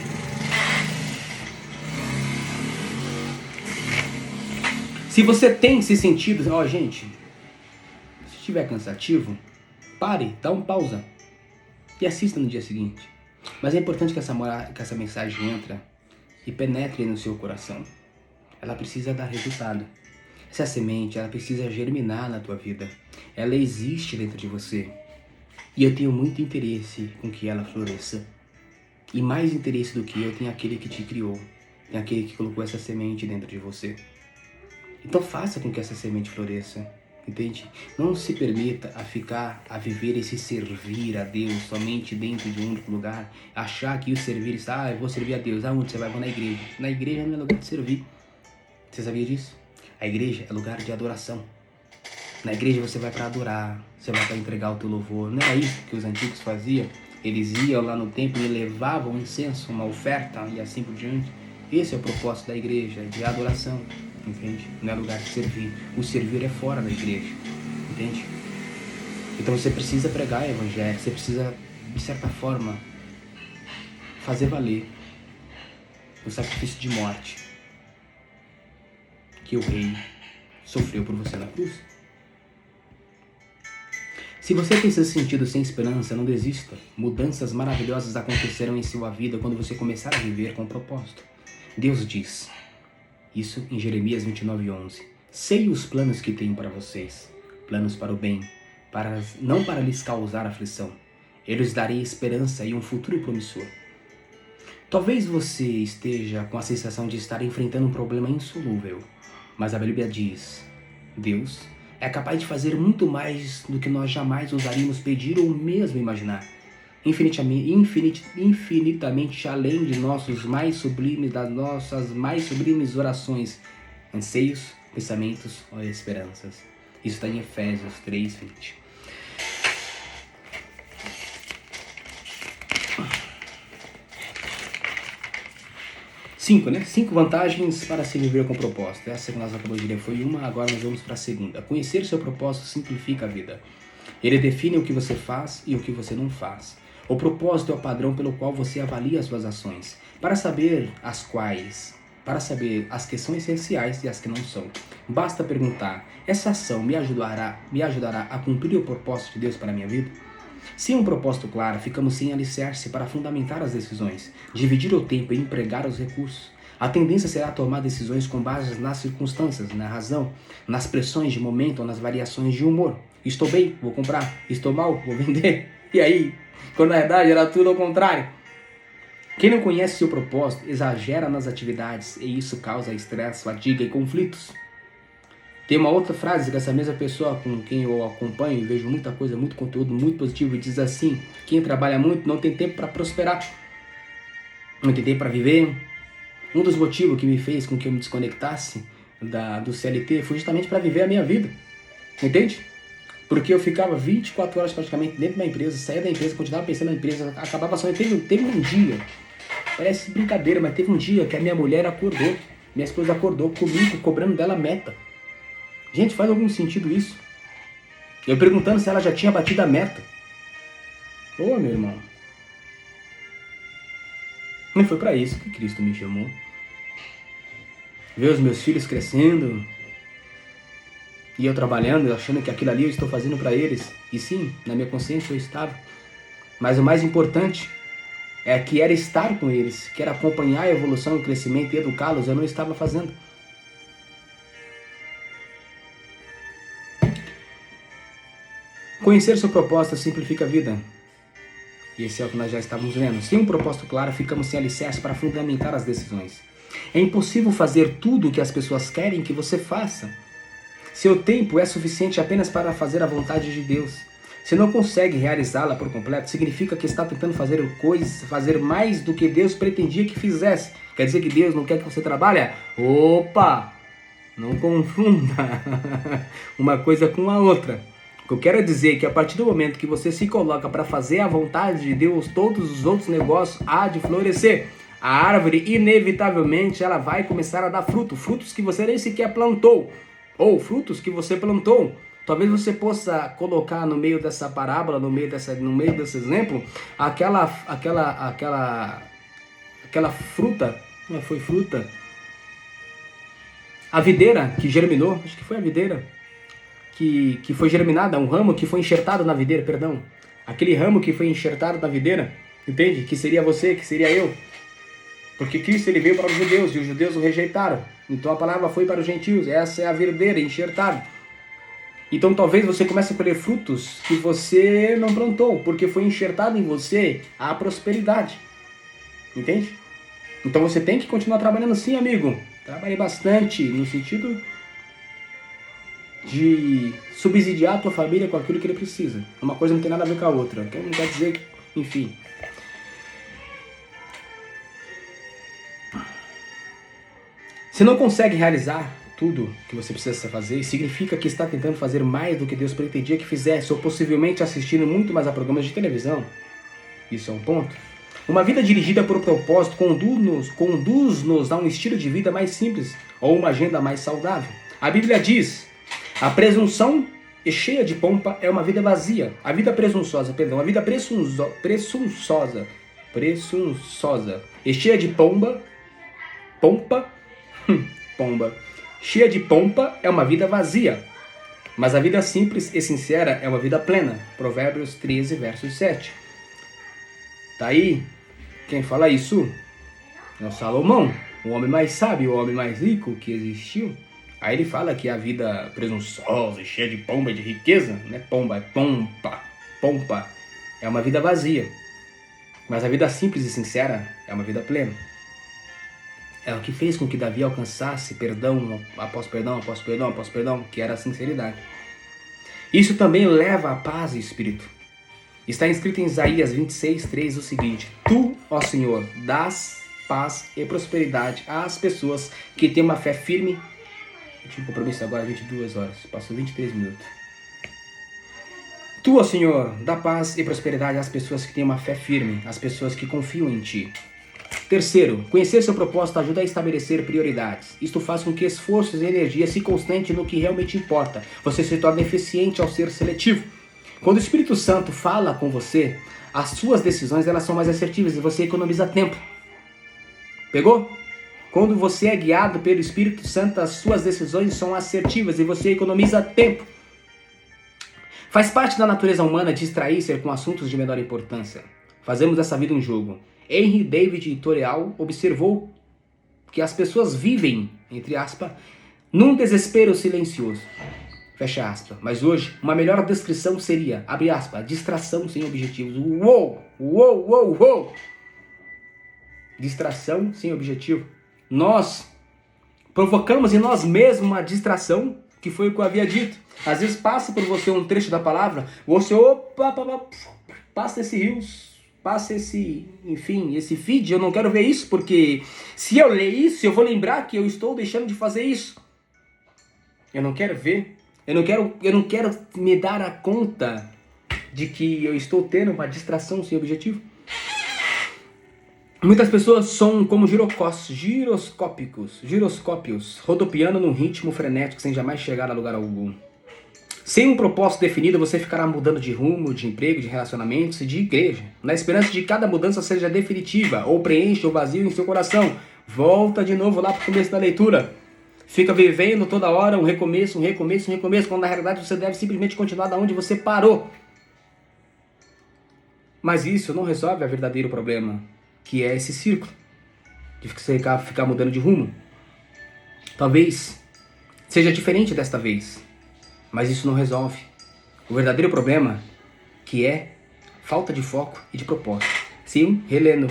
A: Se você tem esse sentido, gente, se estiver cansativo, pare, dá um pausa e assista no dia seguinte. Mas é importante que essa mensagem entre e penetre no seu coração. Ela precisa dar resultado. Essa semente, ela precisa germinar na tua vida. Ela existe dentro de você. E eu tenho muito interesse com que ela floresça. E mais interesse do que eu tem aquele que te criou, tem aquele que colocou essa semente dentro de você. Então faça com que essa semente floresça, entende? Não se permita a viver esse servir a Deus somente dentro de um único lugar, achar que o servir está, eu vou servir a Deus, aonde você vai? Vou na igreja. Na igreja não é lugar de servir. Você sabia disso? A igreja é lugar de adoração. Na igreja você vai para adorar, você vai para entregar o teu louvor. Não era isso que os antigos faziam? Eles iam lá no templo e levavam um incenso, uma oferta e assim por diante. Esse é o propósito da igreja, de adoração, entende? Não é lugar de servir. O servir é fora da igreja, entende? Então você precisa pregar o evangelho, você precisa, de certa forma, fazer valer o sacrifício de morte que o rei sofreu por você na cruz. Se você tem se sentido sem esperança, não desista. Mudanças maravilhosas acontecerão em sua vida quando você começar a viver com propósito. Deus diz, isso em Jeremias 29:11. Sei os planos que tenho para vocês, planos para o bem, não para lhes causar aflição. Eu lhes darei esperança e um futuro promissor. Talvez você esteja com a sensação de estar enfrentando um problema insolúvel, mas a Bíblia diz, Deus é capaz de fazer muito mais do que nós jamais ousaríamos pedir ou mesmo imaginar. Infinitamente além de das nossas mais sublimes orações, anseios, pensamentos ou esperanças. Isso está em Efésios 3:20. Cinco vantagens para se viver com propósito. Essa que nós acabamos de ler foi uma, agora nós vamos para a segunda. Conhecer seu propósito simplifica a vida. Ele define o que você faz e o que você não faz. O propósito é o padrão pelo qual você avalia as suas ações, para saber as que são essenciais e as que não são. Basta perguntar, essa ação me ajudará a cumprir o propósito de Deus para a minha vida? Sem um propósito claro, ficamos sem alicerce para fundamentar as decisões, dividir o tempo e empregar os recursos. A tendência será tomar decisões com base nas circunstâncias, na razão, nas pressões de momento ou nas variações de humor. Estou bem, vou comprar. Estou mal, vou vender. E aí? Quando na verdade era tudo ao contrário. Quem não conhece seu propósito exagera nas atividades e isso causa estresse, fadiga e conflitos. Tem uma outra frase dessa mesma pessoa com quem eu acompanho e vejo muita coisa, muito conteúdo, muito positivo, e diz assim: quem trabalha muito não tem tempo para prosperar, não tem tempo para viver. Um dos motivos que me fez com que eu me desconectasse do CLT foi justamente para viver a minha vida, entende? Porque eu ficava 24 horas praticamente dentro da empresa, saía da empresa, continuava pensando na empresa, acabava só. Teve um dia, parece brincadeira, mas teve um dia que a minha mulher acordou, minha esposa acordou comigo, cobrando dela meta. Gente, faz algum sentido isso? Eu perguntando se ela já tinha batido a meta. Ô, meu irmão. Não foi para isso que Cristo me chamou. Ver os meus filhos crescendo e eu trabalhando, achando que aquilo ali eu estou fazendo para eles. E sim, na minha consciência eu estava. Mas o mais importante é que era estar com eles, que era acompanhar a evolução, o crescimento e educá-los. Eu não estava fazendo. Conhecer seu propósito simplifica a vida. E esse é o que nós já estávamos vendo. Sem um propósito claro, ficamos sem alicerce para fundamentar as decisões. É impossível fazer tudo o que as pessoas querem que você faça. Seu tempo é suficiente apenas para fazer a vontade de Deus. Se não consegue realizá-la por completo, significa que está tentando fazer mais do que Deus pretendia que fizesse. Quer dizer que Deus não quer que você trabalhe? Opa! Não confunda uma coisa com a outra. O que eu quero dizer é que a partir do momento que você se coloca para fazer a vontade de Deus, todos os outros negócios há de florescer. A árvore, inevitavelmente, ela vai começar a dar frutos que você nem sequer plantou, ou frutos que você plantou. Talvez você possa colocar no meio dessa parábola, no meio desse exemplo, aquela fruta, não foi fruta? A videira que germinou, acho que foi a videira, que foi germinada, um ramo que foi enxertado na videira, perdão. Aquele ramo que foi enxertado na videira, entende? Que seria você, que seria eu. Porque Cristo ele veio para os judeus e os judeus o rejeitaram. Então a palavra foi para os gentios, essa é a videira enxertada. Então talvez você comece a colher frutos que você não plantou, porque foi enxertado em você a prosperidade. Entende? Então você tem que continuar trabalhando sim, amigo. Trabalhe bastante, no sentido de subsidiar a tua família com aquilo que ele precisa. Uma coisa não tem nada a ver com a outra. Então não quer dizer que, enfim. Se não consegue realizar tudo que você precisa fazer, significa que está tentando fazer mais do que Deus pretendia que fizesse, ou possivelmente assistindo muito mais a programas de televisão. Isso é um ponto. Uma vida dirigida por propósito conduz-nos a um estilo de vida mais simples ou uma agenda mais saudável. A Bíblia diz: a presunção cheia de pompa é uma vida vazia. A vida presunçosa e cheia de pompa, cheia de pompa é uma vida vazia. Mas a vida simples e sincera é uma vida plena. Provérbios 13, verso 7. Tá aí, quem fala isso? É o Salomão, o homem mais sábio, o homem mais rico que existiu. Aí ele fala que a vida presunçosa, cheia de pomba e de riqueza, não é pomba, é pompa. Pompa é uma vida vazia. Mas a vida simples e sincera é uma vida plena. É o que fez com que Davi alcançasse perdão após perdão, após perdão, após perdão, que era a sinceridade. Isso também leva à paz de espírito. Está escrito em Isaías 26, 3 o seguinte: Tu, ó Senhor, dás paz e prosperidade às pessoas que têm uma fé firme. Eu tive um compromisso agora, 22 horas, passou 23 minutos. Tu, ó Senhor, dá paz e prosperidade às pessoas que têm uma fé firme, às pessoas que confiam em Ti. Terceiro, conhecer seu propósito ajuda a estabelecer prioridades. Isto faz com que esforços e energia se concentrem no que realmente importa. Você se torna eficiente ao ser seletivo. Quando o Espírito Santo fala com você, as suas decisões elas são mais assertivas e você economiza tempo. Pegou? Quando você é guiado pelo Espírito Santo, as suas decisões são assertivas e você economiza tempo. Faz parte da natureza humana distrair-se com assuntos de menor importância. Fazemos dessa vida um jogo. Henry David Thoreau observou que as pessoas vivem, entre aspas, num desespero silencioso. Fecha aspas. Mas hoje, uma melhor descrição seria, abre aspas, distração sem objetivos. Uou! Uou! Uou! Uou! Distração sem objetivo. Nós provocamos em nós mesmos uma distração, que foi o que eu havia dito. Às vezes passa por você um trecho da palavra, você passa esse rios, passa esse, enfim, esse feed, eu não quero ver isso, porque se eu ler isso, eu vou lembrar que eu estou deixando de fazer isso. Eu não quero ver, eu não quero me dar a conta de que eu estou tendo uma distração sem objetivo. Muitas pessoas são como giroscópios, rodopiando num ritmo frenético sem jamais chegar a lugar algum. Sem um propósito definido, você ficará mudando de rumo, de emprego, de relacionamentos e de igreja, na esperança de que cada mudança seja definitiva, ou preencha o vazio em seu coração. Volta de novo lá para o começo da leitura. Fica vivendo toda hora um recomeço, quando na realidade você deve simplesmente continuar da onde você parou. Mas isso não resolve o verdadeiro problema, que é esse círculo, de você ficar mudando de rumo. Talvez seja diferente desta vez, mas isso não resolve o verdadeiro problema, que é falta de foco e de propósito. Sim, relendo,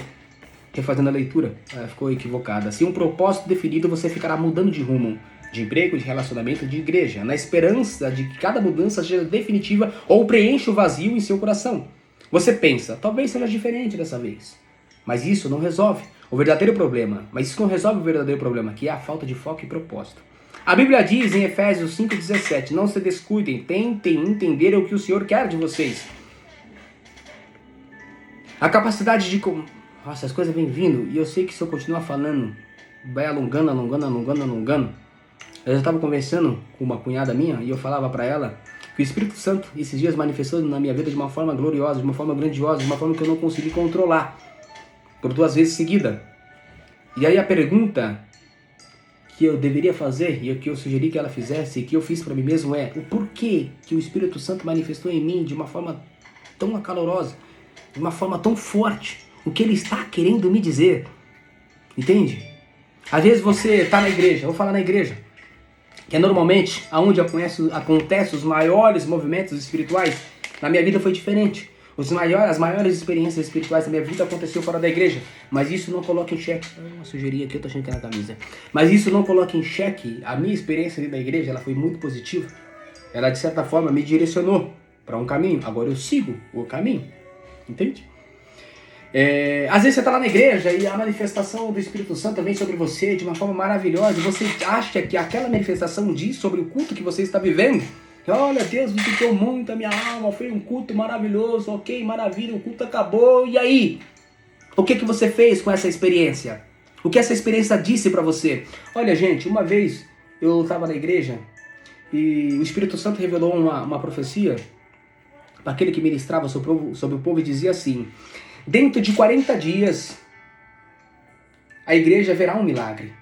A: refazendo a leitura, ficou equivocada. Sem um propósito definido, você ficará mudando de rumo, de emprego, de relacionamento, de igreja, na esperança de que cada mudança seja definitiva ou preencha o vazio em seu coração. Você pensa, talvez seja diferente dessa vez, mas isso não resolve o verdadeiro problema. Mas isso não resolve o verdadeiro problema, que é a falta de foco e propósito. A Bíblia diz em Efésios 5,17, não se descuidem, tentem entender o que o Senhor quer de vocês. A capacidade de... Nossa, as coisas vêm vindo, e eu sei que se eu continuar falando, vai alongando. Eu já estava conversando com uma cunhada minha, e eu falava para ela que o Espírito Santo, esses dias, manifestou na minha vida de uma forma gloriosa, de uma forma grandiosa, de uma forma que eu não consegui controlar, por 2 vezes seguida. E aí a pergunta que eu deveria fazer, e o que eu sugeri que ela fizesse, e que eu fiz para mim mesmo é, o porquê que o Espírito Santo manifestou em mim de uma forma tão acalorosa, de uma forma tão forte, o que ele está querendo me dizer, entende? Às vezes você está na igreja, vou falar na igreja, que é normalmente onde acontecem os maiores movimentos espirituais. Na minha vida foi diferente. As maiores experiências espirituais da minha vida aconteceu fora da igreja. Mas isso não coloca em xeque. Uma sujeirinha aqui, eu tô achando que é na camisa. Mas isso não coloca em xeque a minha experiência dentro da igreja. Ela foi muito positiva. Ela, de certa forma, me direcionou para um caminho. Agora eu sigo o caminho. Entende? Às vezes você está lá na igreja e a manifestação do Espírito Santo vem sobre você de uma forma maravilhosa. E você acha que aquela manifestação diz sobre o culto que você está vivendo. Olha, Deus visitou muito a minha alma, foi um culto maravilhoso, ok, maravilha, o culto acabou, e aí? O que você fez com essa experiência? O que essa experiência disse para você? Olha, gente, uma vez eu estava na igreja e o Espírito Santo revelou uma profecia para aquele que ministrava sobre o povo e dizia assim: dentro de 40 dias a igreja verá um milagre.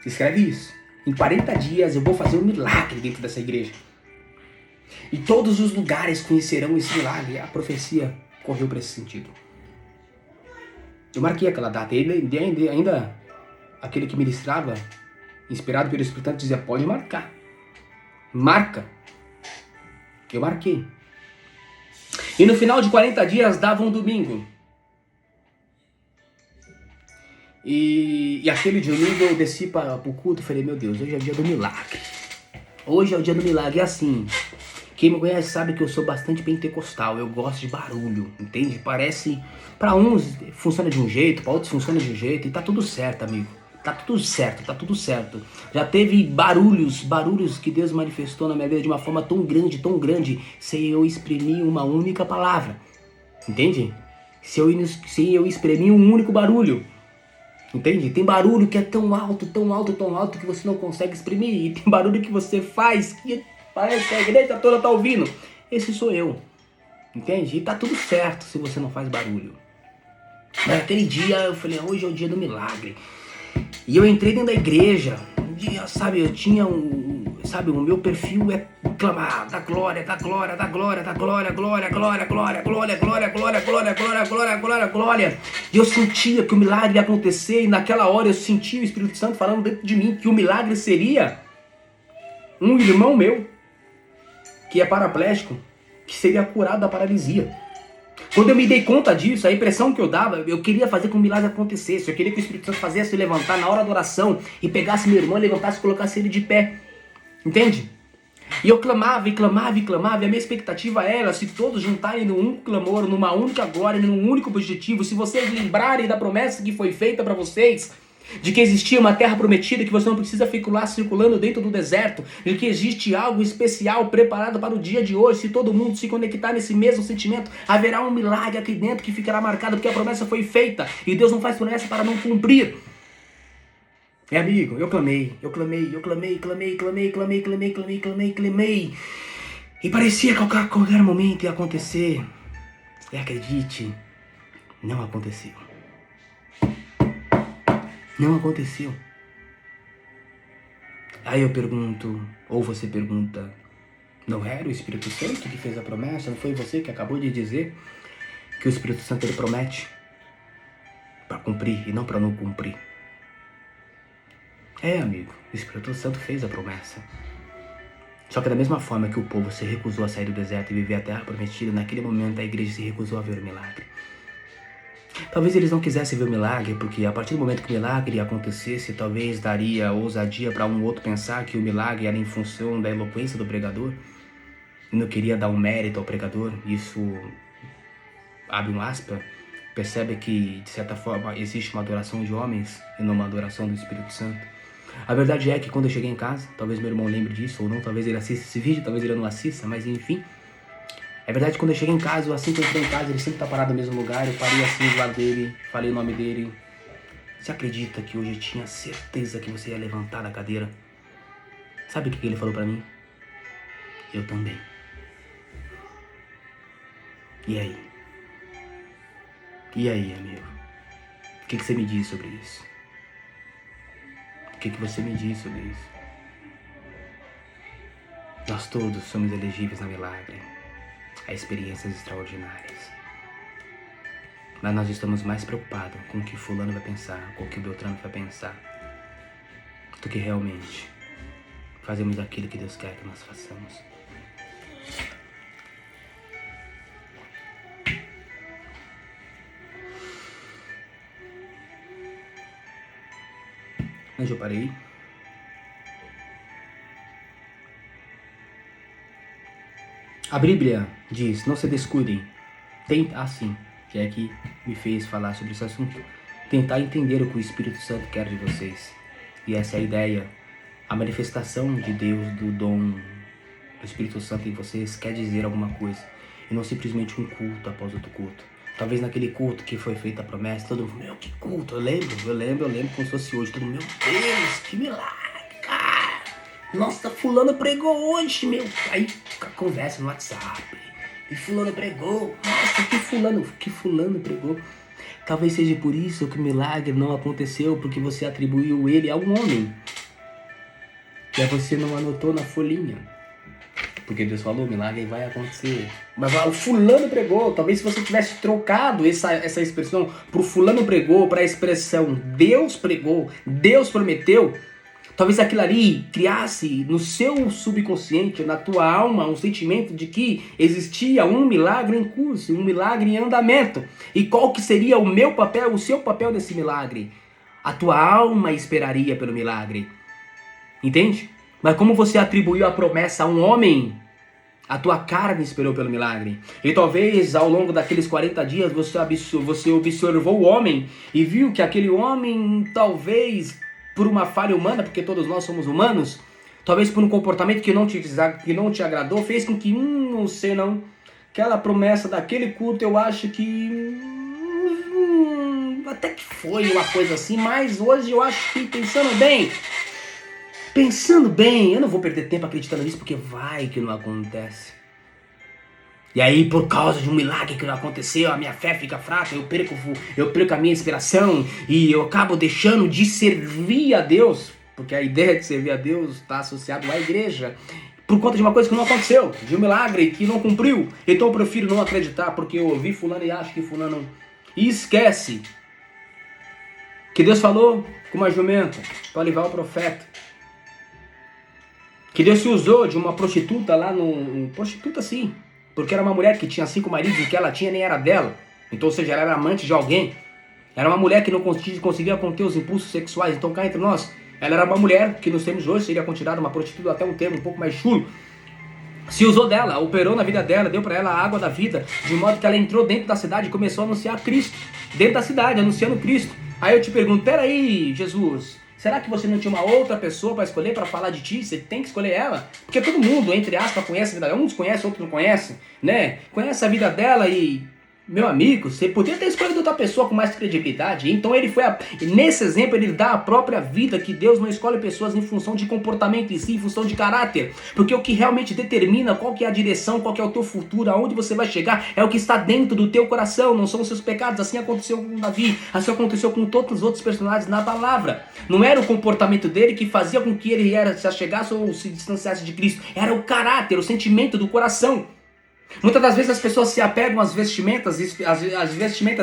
A: Escreve isso. Em 40 dias eu vou fazer um milagre dentro dessa igreja. E todos os lugares conhecerão esse milagre. A profecia correu para esse sentido. Eu marquei aquela data. E ainda aquele que ministrava, inspirado pelo Espírito Santo, dizia, pode marcar. Marca. Eu marquei. E no final de 40 dias dava um domingo. E aquele domingo eu desci para o culto e falei, meu Deus, hoje é o dia do milagre. Hoje é o dia do milagre. E assim, quem me conhece sabe que eu sou bastante pentecostal. Eu gosto de barulho, entende? Parece, para uns funciona de um jeito, para outros funciona de um jeito. E tá tudo certo, amigo. Tá tudo certo. Já teve barulhos que Deus manifestou na minha vida de uma forma tão grande, sem eu exprimir uma única palavra. Entende? Sem eu exprimir um único barulho. Entende? Tem barulho que é tão alto que você não consegue exprimir. E tem barulho que você faz que parece que a igreja toda tá ouvindo. Esse sou eu. Entende? E tá tudo certo se você não faz barulho. Mas aquele dia eu falei, hoje é o dia do milagre. E eu entrei dentro da igreja. sabe, o meu perfil é clamar, da glória, da glória, da glória, da glória, glória, glória, glória, glória, glória, glória, glória, glória, glória, glória, glória. E eu sentia que o milagre ia acontecer, e naquela hora eu sentia o Espírito Santo falando dentro de mim que o milagre seria um irmão meu, que é paraplégico, que seria curado da paralisia. Quando eu me dei conta disso, a impressão que eu dava, eu queria fazer com que o milagre acontecesse. Eu queria que o Espírito Santo fizesse levantar na hora da oração e pegasse meu irmão, levantasse e colocasse ele de pé. Entende? E eu clamava e clamava e clamava, e a minha expectativa era, se todos juntarem num único clamor, numa única glória, num único objetivo, se vocês lembrarem da promessa que foi feita para vocês, de que existia uma terra prometida, que você não precisa ficar circulando dentro do deserto, de que existe algo especial preparado para o dia de hoje, se todo mundo se conectar nesse mesmo sentimento, haverá um milagre aqui dentro que ficará marcado, porque a promessa foi feita, e Deus não faz promessa para não cumprir. Amigo, eu clamei, e parecia que a qualquer momento ia acontecer, e acredite, não aconteceu. Não aconteceu. Aí eu pergunto, ou você pergunta, não era o Espírito Santo que fez a promessa? Não foi você que acabou de dizer que o Espírito Santo ele promete para cumprir e não para não cumprir? Amigo, o Espírito Santo fez a promessa. Só que da mesma forma que o povo se recusou a sair do deserto e viver a terra prometida, naquele momento a igreja se recusou a ver o milagre. Talvez eles não quisessem ver o milagre, porque a partir do momento que o milagre acontecesse, talvez daria ousadia para um outro pensar que o milagre era em função da eloquência do pregador, e não queria dar um mérito ao pregador. Isso abre um aspa, percebe que de certa forma existe uma adoração de homens e não uma adoração do Espírito Santo. A verdade é que quando eu cheguei em casa, talvez meu irmão lembre disso ou não, talvez ele assista esse vídeo, talvez ele não assista, mas enfim. É verdade que quando eu cheguei em casa, assim que eu entrei em casa, ele sempre tá parado no mesmo lugar, eu parei assim do lado dele, falei o nome dele. Você acredita que hoje eu tinha certeza que você ia levantar da cadeira? Sabe o que ele falou pra mim? Eu também. E aí? E aí, amigo? O que você me diz sobre isso? O que você me diz sobre isso? Nós todos somos elegíveis na milagre, a experiências extraordinárias. Mas nós estamos mais preocupados com o que fulano vai pensar, com o que o Beltrano vai pensar, do que realmente fazemos aquilo que Deus quer que nós façamos. Onde eu parei? A Bíblia diz, não se descuidem. Assim, que é que me fez falar sobre esse assunto. Tentar entender o que o Espírito Santo quer de vocês. E essa é a ideia. A manifestação de Deus, do dom do Espírito Santo em vocês, quer dizer alguma coisa. E não simplesmente um culto após outro culto. Talvez naquele culto que foi feita a promessa, todo mundo, meu, que culto, eu lembro como se fosse hoje. Todo mundo, meu Deus, que milagre, cara. Nossa, fulano pregou hoje, meu. Aí conversa no WhatsApp. E fulano pregou. Nossa, que fulano pregou. Talvez seja por isso que o milagre não aconteceu, porque você atribuiu ele a um homem. E aí você não anotou na folhinha. Porque Deus falou, o milagre vai acontecer. Mas o fulano pregou. Talvez se você tivesse trocado essa expressão pro fulano pregou, para a expressão Deus pregou, Deus prometeu, talvez aquilo ali criasse no seu subconsciente, na tua alma, um sentimento de que existia um milagre em curso, um milagre em andamento. E qual que seria o meu papel, o seu papel nesse milagre? A tua alma esperaria pelo milagre. Entende? Mas como você atribuiu a promessa a um homem, a tua carne esperou pelo milagre. E talvez ao longo daqueles 40 dias você observou o homem e viu que aquele homem, talvez por uma falha humana, porque todos nós somos humanos, talvez por um comportamento que não te agradou, fez com que, não sei não, aquela promessa daquele culto, eu acho que até que foi uma coisa assim, mas hoje eu acho que Pensando bem, eu não vou perder tempo acreditando nisso, porque vai que não acontece. E aí, por causa de um milagre que não aconteceu, a minha fé fica fraca, eu perco a minha inspiração, e eu acabo deixando de servir a Deus Porque a ideia de servir a Deus está associado à igreja. Por conta de uma coisa que não aconteceu, de um milagre que não cumpriu. Então eu prefiro não acreditar, porque eu ouvi fulano e acho que fulano... E esquece que Deus falou com uma jumenta para levar o profeta. Que Deus se usou de uma prostituta lá prostituta sim, porque era uma mulher que tinha 5 maridos e o que ela tinha nem era dela. Então, ou seja, ela era amante de alguém. Era uma mulher que não conseguia conter os impulsos sexuais. Então cá entre nós, ela era uma mulher que nos tempos de hoje seria considerada uma prostituta, até um termo um pouco mais chulo. Se usou dela, operou na vida dela, deu para ela a água da vida, de modo que ela entrou dentro da cidade e começou a anunciar Cristo. Dentro da cidade, anunciando Cristo. Aí eu te pergunto, peraí, Jesus, será que você não tinha uma outra pessoa para escolher para falar de ti? Você tem que escolher ela? Porque todo mundo, entre aspas, conhece a vida dela. Uns conhecem, outros não conhecem, né? Conhece a vida dela e... Meu amigo, você podia ter escolhido outra pessoa com mais credibilidade. Então ele foi, nesse exemplo, ele dá a própria vida, que Deus não escolhe pessoas em função de comportamento em si, em função de caráter. Porque o que realmente determina qual que é a direção, qual que é o teu futuro, aonde você vai chegar, é o que está dentro do teu coração, não são os seus pecados. Assim aconteceu com Davi, assim aconteceu com todos os outros personagens na palavra. Não era o comportamento dele que fazia com que ele se achegasse ou se distanciasse de Cristo. Era o caráter, o sentimento do coração. Muitas das vezes as pessoas se apegam às vestimentas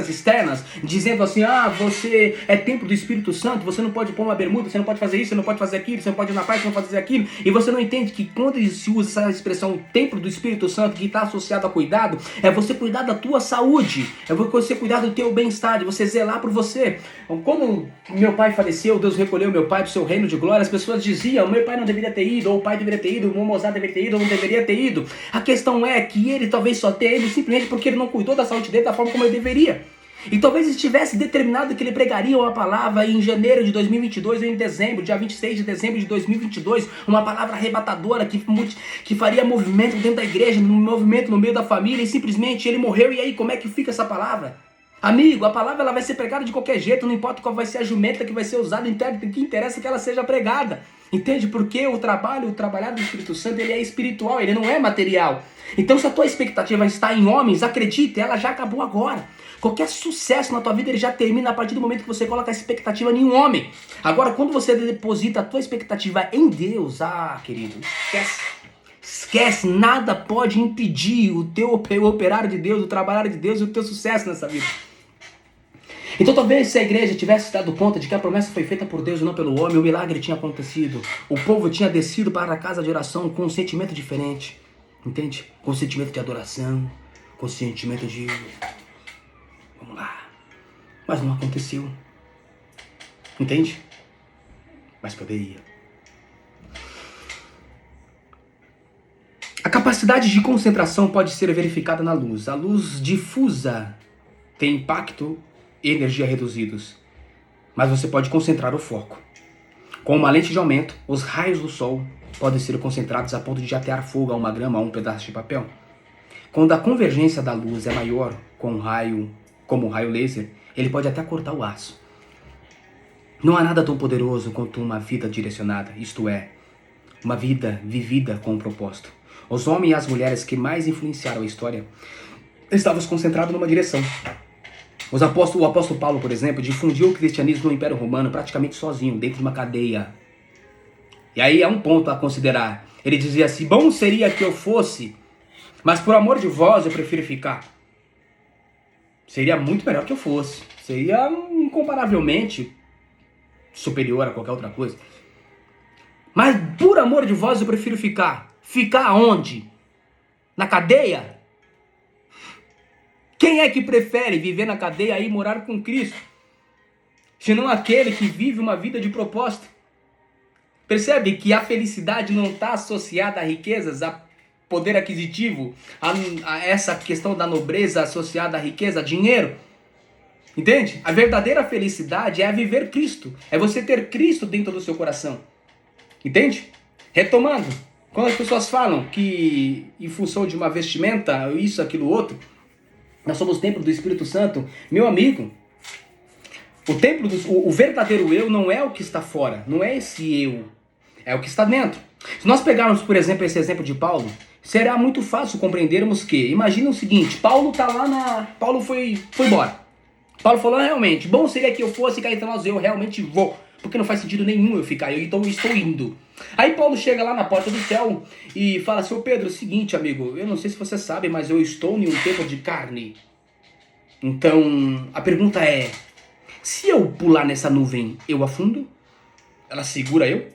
A: externas, dizendo assim, você é templo do Espírito Santo, você não pode pôr uma bermuda, você não pode fazer isso, você não pode fazer aquilo, você não pode ir na paz, você não pode fazer aquilo, e você não entende que quando se usa essa expressão templo do Espírito Santo, que está associado a cuidado, é você cuidar da tua saúde, é você cuidar do teu bem-estar, de você zelar por você. Quando meu pai faleceu, Deus recolheu meu pai do seu reino de glória, as pessoas diziam, meu pai não deveria ter ido, ou o pai deveria ter ido, o Mozart deveria ter ido, ou não deveria ter ido. A questão é que ele talvez só tenha ido simplesmente porque ele não cuidou da saúde dele da forma como ele deveria. E talvez estivesse determinado que ele pregaria uma palavra em janeiro de 2022 ou em dezembro, dia 26 de dezembro de 2022, uma palavra arrebatadora que faria movimento dentro da igreja, movimento no meio da família, e simplesmente ele morreu. E aí, como é que fica essa palavra? Amigo, a palavra ela vai ser pregada de qualquer jeito, não importa qual vai ser a jumenta que vai ser usada, o que interessa é que ela seja pregada. Entende? Porque o trabalhar do Espírito Santo, ele é espiritual, ele não é material. Então se a tua expectativa está em homens, acredite, ela já acabou agora. Qualquer sucesso na tua vida, ele já termina a partir do momento que você coloca a expectativa em um homem. Agora, quando você deposita a tua expectativa em Deus, querido, esquece, nada pode impedir o operar de Deus, o trabalhar de Deus e o teu sucesso nessa vida. Então talvez se a igreja tivesse dado conta de que a promessa foi feita por Deus e não pelo homem, o milagre tinha acontecido. O povo tinha descido para a casa de oração com um sentimento diferente. Entende? Com um sentimento de adoração, com um sentimento de... Vamos lá. Mas não aconteceu. Entende? Mas poderia. A capacidade de concentração pode ser verificada na luz. A luz difusa tem impacto e energia reduzidos, mas você pode concentrar o foco. Com uma lente de aumento, os raios do sol podem ser concentrados a ponto de atear fogo a uma grama ou um pedaço de papel. Quando a convergência da luz é maior como o raio laser, ele pode até cortar o aço. Não há nada tão poderoso quanto uma vida direcionada, isto é, uma vida vivida com um propósito. Os homens e as mulheres que mais influenciaram a história estavam concentrados numa direção. O apóstolo Paulo, por exemplo, difundiu o cristianismo no Império Romano praticamente sozinho, dentro de uma cadeia. E aí há um ponto a considerar. Ele dizia assim, bom seria que eu fosse, mas por amor de vós eu prefiro ficar. Seria muito melhor que eu fosse. Seria incomparavelmente superior a qualquer outra coisa. Mas por amor de vós eu prefiro ficar. Ficar aonde? Na cadeia? Quem é que prefere viver na cadeia e morar com Cristo? Senão aquele que vive uma vida de propósito. Percebe que a felicidade não está associada a riquezas, a poder aquisitivo, a essa questão da nobreza associada à riqueza, a dinheiro. Entende? A verdadeira felicidade é viver Cristo. É você ter Cristo dentro do seu coração. Entende? Retomando, quando as pessoas falam que em função de uma vestimenta, isso, aquilo, outro, nós somos o templo do Espírito Santo, meu amigo, o verdadeiro eu não é o que está fora, não é esse eu, é o que está dentro. Se nós pegarmos, por exemplo, esse exemplo de Paulo, será muito fácil compreendermos que, imagina o seguinte, Paulo tá lá Paulo foi embora. Paulo falou, realmente, bom seria que eu fosse cá entre nós, eu realmente vou. Porque não faz sentido nenhum eu ficar, então eu estou indo. Aí Paulo chega lá na porta do céu e fala assim, ô Pedro, é o seguinte, amigo, eu não sei se você sabe, mas eu estou em um tempo de carne. Então, a pergunta é, se eu pular nessa nuvem, eu afundo? Ela segura eu?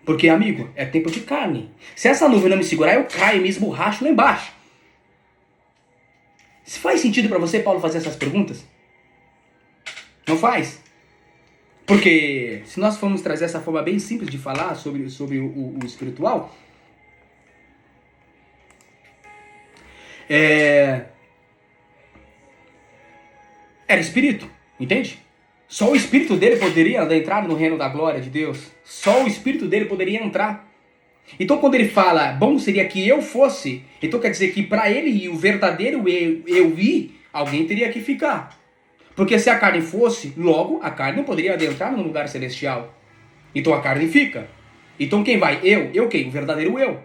A: Porque, amigo, é tempo de carne. Se essa nuvem não me segurar, eu caio e me esborracho lá embaixo. Se faz sentido pra você, Paulo, fazer essas perguntas? Não faz? Porque se nós formos trazer essa forma bem simples de falar sobre o espiritual, era espírito, entende? Só o espírito dele poderia entrar no reino da glória de Deus. Só o espírito dele poderia entrar. Então quando ele fala, bom seria que eu fosse, então quer dizer que para ele e o verdadeiro eu ir, alguém teria que ficar. Porque se a carne fosse, logo a carne não poderia adentrar no lugar celestial. Então a carne fica. Então quem vai? Eu. Eu quem? O verdadeiro eu.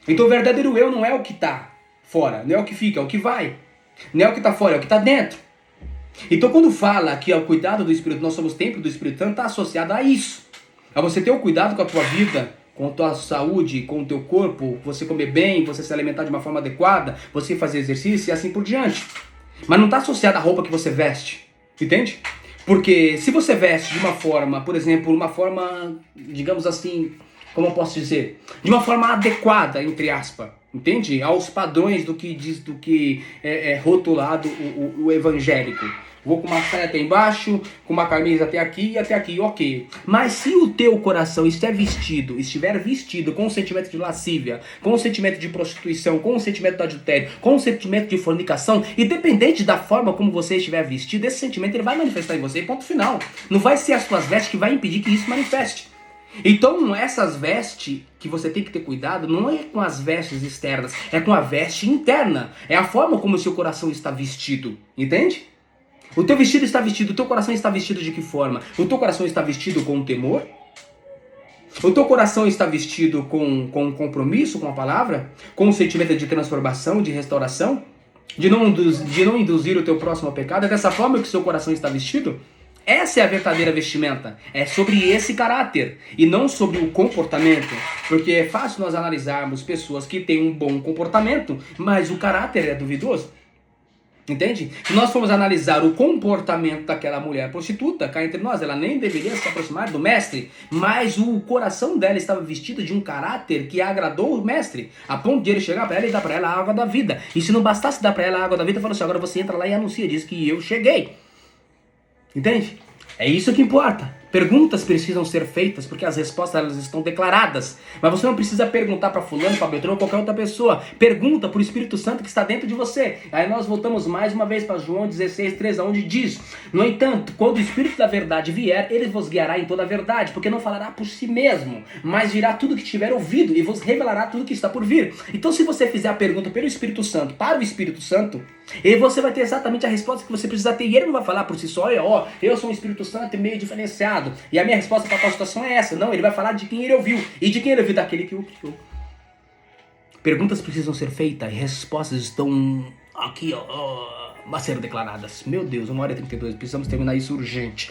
A: Então o verdadeiro eu não é o que está fora, não é o que fica, é o que vai. Não é o que está fora, é o que está dentro. Então quando fala que ao cuidado do Espírito, nós somos templo do Espírito Santo, está associado a isso. A você ter o cuidado com a tua vida, com a tua saúde, com o teu corpo, você comer bem, você se alimentar de uma forma adequada, você fazer exercício e assim por diante. Mas não está associado à roupa que você veste, entende? Porque se você veste de uma forma, por exemplo, uma forma, digamos assim, como eu posso dizer? De uma forma adequada, entre aspas, entende? Aos padrões do que diz, do que é rotulado o evangélico. Vou com uma saia até embaixo, com uma camisa até aqui, ok. Mas se o teu coração estiver vestido com um sentimento de lascívia, com um sentimento de prostituição, com um sentimento de adultério, com um sentimento de fornicação, independente da forma como você estiver vestido, esse sentimento ele vai manifestar em você, ponto final. Não vai ser as suas vestes que vai impedir que isso manifeste. Então essas vestes que você tem que ter cuidado não é com as vestes externas, é com a veste interna. É a forma como o seu coração está vestido, entende? O teu vestido está vestido, o teu coração está vestido de que forma? O teu coração está vestido com temor? O teu coração está vestido com compromisso com a palavra? Com um sentimento de transformação, de restauração? De não induzir o teu próximo ao pecado? É dessa forma que o seu coração está vestido? Essa é a verdadeira vestimenta. É sobre esse caráter e não sobre o comportamento. Porque é fácil nós analisarmos pessoas que têm um bom comportamento, mas o caráter é duvidoso. Entende? Se nós formos analisar o comportamento daquela mulher prostituta, cá entre nós, ela nem deveria se aproximar do mestre, mas o coração dela estava vestido de um caráter que agradou o mestre, a ponto de ele chegar para ela e dar para ela a água da vida. E se não bastasse dar para ela a água da vida, falou assim, agora você entra lá e anuncia, diz que eu cheguei. Entende? É isso que importa. Perguntas precisam ser feitas porque as respostas elas estão declaradas. Mas você não precisa perguntar para fulano, para Beltrano ou qualquer outra pessoa. Pergunta para o Espírito Santo que está dentro de você. Aí nós voltamos mais uma vez para João 16:3, onde diz: no entanto, quando o Espírito da verdade vier, ele vos guiará em toda a verdade, porque não falará por si mesmo, mas dirá tudo que tiver ouvido e vos revelará tudo que está por vir. Então se você fizer a pergunta pelo Espírito Santo, para o Espírito Santo, e você vai ter exatamente a resposta que você precisa ter. E ele não vai falar por si só, eu sou um Espírito Santo meio diferenciado, e a minha resposta para tal situação é essa. Não, ele vai falar de quem ele ouviu. E de quem ele ouviu? Daquele que o criou. Perguntas precisam ser feitas e respostas estão aqui, a ser declaradas. Meu Deus, 1h32, precisamos terminar isso urgente.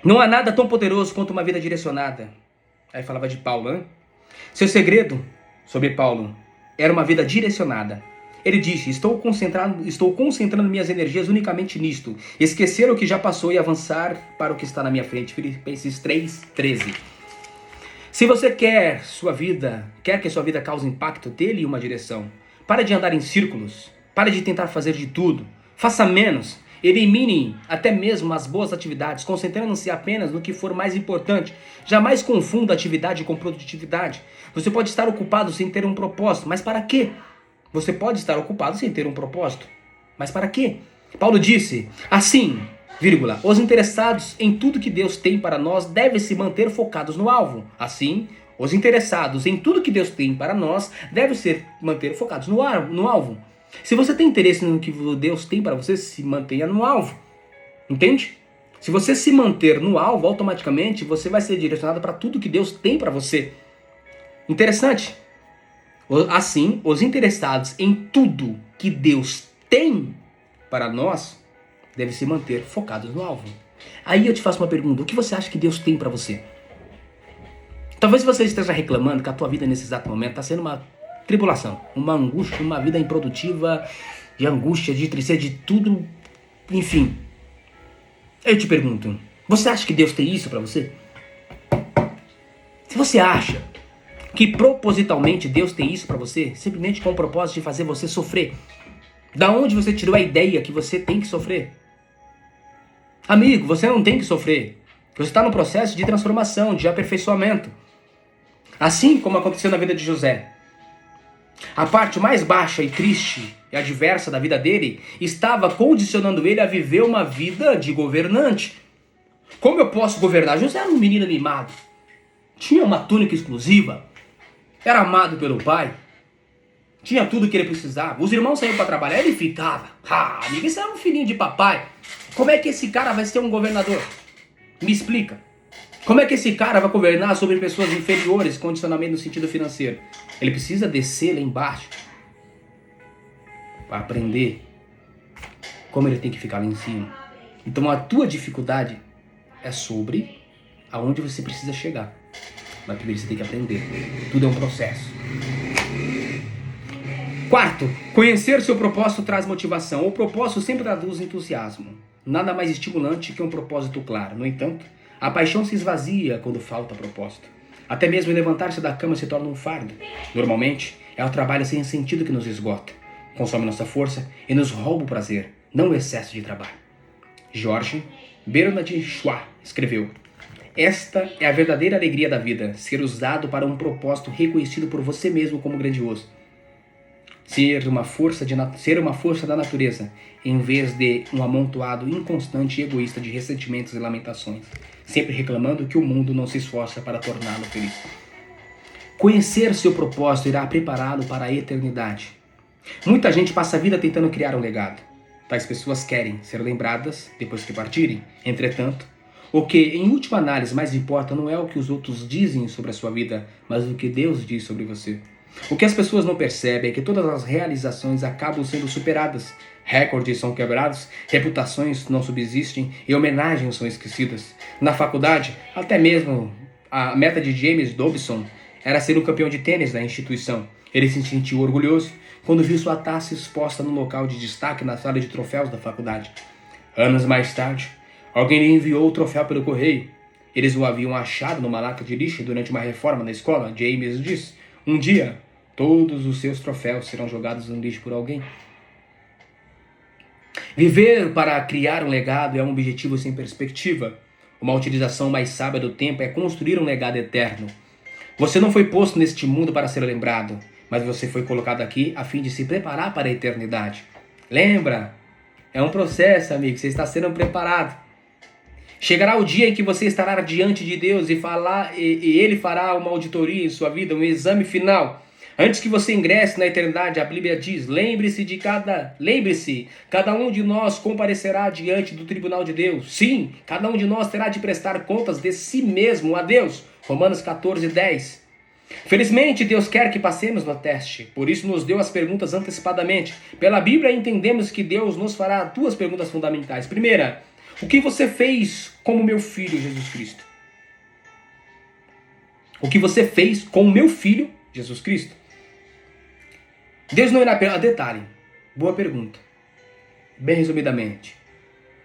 A: Não há nada tão poderoso quanto uma vida direcionada. Aí falava de Paulo, né? Seu segredo sobre Paulo era uma vida direcionada. Ele disse, estou concentrando minhas energias unicamente nisto. Esquecer o que já passou e avançar para o que está na minha frente. Filipenses 3:13. Se você quer que sua vida cause impacto, dê-lhe uma direção. Pare de andar em círculos. Pare de tentar fazer de tudo. Faça menos. Elimine até mesmo as boas atividades, concentrando-se apenas no que for mais importante. Jamais confunda atividade com produtividade. Você pode estar ocupado sem ter um propósito, mas para quê? Você pode estar ocupado sem ter um propósito, mas para quê? Paulo disse, assim, os interessados em tudo que Deus tem para nós devem se manter focados no alvo. Assim, os interessados em tudo que Deus tem para nós devem se manter focados no alvo. Se você tem interesse no que Deus tem para você, se mantenha no alvo. Entende? Se você se manter no alvo, automaticamente você vai ser direcionado para tudo que Deus tem para você. Interessante. Assim, os interessados em tudo que Deus tem para nós deve se manter focados no alvo. Aí eu te faço uma pergunta: o que você acha que Deus tem para você? Talvez você esteja reclamando que a tua vida nesse exato momento está sendo uma tribulação, uma angústia, uma vida improdutiva, de angústia, de tristeza, de tudo, enfim. Eu te pergunto, você acha que Deus tem isso para você? Se você acha que propositalmente Deus tem isso para você, simplesmente com o propósito de fazer você sofrer, da onde você tirou a ideia que você tem que sofrer? Amigo, você não tem que sofrer. Você está no processo de transformação, de aperfeiçoamento. Assim como aconteceu na vida de José. A parte mais baixa e triste e adversa da vida dele estava condicionando ele a viver uma vida de governante. Como eu posso governar? José era um menino mimado. Tinha uma túnica exclusiva. Era amado pelo pai. Tinha tudo que ele precisava. Os irmãos saíam para trabalhar, ele ficava. Amigo, esse era um filhinho de papai. Como é que esse cara vai ser um governador? Me explica. Como é que esse cara vai governar sobre pessoas inferiores, condicionamento no sentido financeiro? Ele precisa descer lá embaixo para aprender como ele tem que ficar lá em cima. Então a tua dificuldade é sobre aonde você precisa chegar. Mas primeiro você tem que aprender. Tudo é um processo. Quarto, conhecer seu propósito traz motivação. O propósito sempre traduz entusiasmo. Nada mais estimulante que um propósito claro. No entanto, a paixão se esvazia quando falta propósito. Até mesmo levantar-se da cama se torna um fardo. Normalmente, é o trabalho sem sentido que nos esgota, consome nossa força e nos rouba o prazer, não o excesso de trabalho. George Bernard Shaw escreveu: esta é a verdadeira alegria da vida, ser usado para um propósito reconhecido por você mesmo como grandioso. Ser uma força da natureza, em vez de um amontoado inconstante e egoísta de ressentimentos e lamentações, sempre reclamando que o mundo não se esforça para torná-lo feliz. Conhecer seu propósito irá prepará-lo para a eternidade. Muita gente passa a vida tentando criar um legado. Tais pessoas querem ser lembradas depois que partirem. Entretanto, o que em última análise mais importa não é o que os outros dizem sobre a sua vida, mas o que Deus diz sobre você. O que as pessoas não percebem é que todas as realizações acabam sendo superadas, recordes são quebrados, reputações não subsistem e homenagens são esquecidas. Na faculdade, até mesmo a meta de James Dobson era ser o campeão de tênis da instituição. Ele se sentiu orgulhoso quando viu sua taça exposta no local de destaque na sala de troféus da faculdade. Anos mais tarde, alguém lhe enviou o troféu pelo correio. Eles o haviam achado numa lata de lixo durante uma reforma na escola. James disse: um dia, todos os seus troféus serão jogados no lixo por alguém. Viver para criar um legado é um objetivo sem perspectiva. Uma utilização mais sábia do tempo é construir um legado eterno. Você não foi posto neste mundo para ser lembrado, mas você foi colocado aqui a fim de se preparar para a eternidade. Lembra? É um processo, amigo. Você está sendo preparado. Chegará o dia em que você estará diante de Deus e Ele fará uma auditoria em sua vida, um exame final. Antes que você ingresse na eternidade, a Bíblia diz: lembre-se, cada um de nós comparecerá diante do tribunal de Deus. Sim, cada um de nós terá de prestar contas de si mesmo a Deus. Romanos 14:10. Felizmente, Deus quer que passemos no teste, por isso nos deu as perguntas antecipadamente. Pela Bíblia, entendemos que Deus nos fará duas perguntas fundamentais. Primeira, o que você fez como meu filho, Jesus Cristo? O que você fez com o meu filho, Jesus Cristo? Deus não irá perguntar. Detalhe, boa pergunta. Bem resumidamente,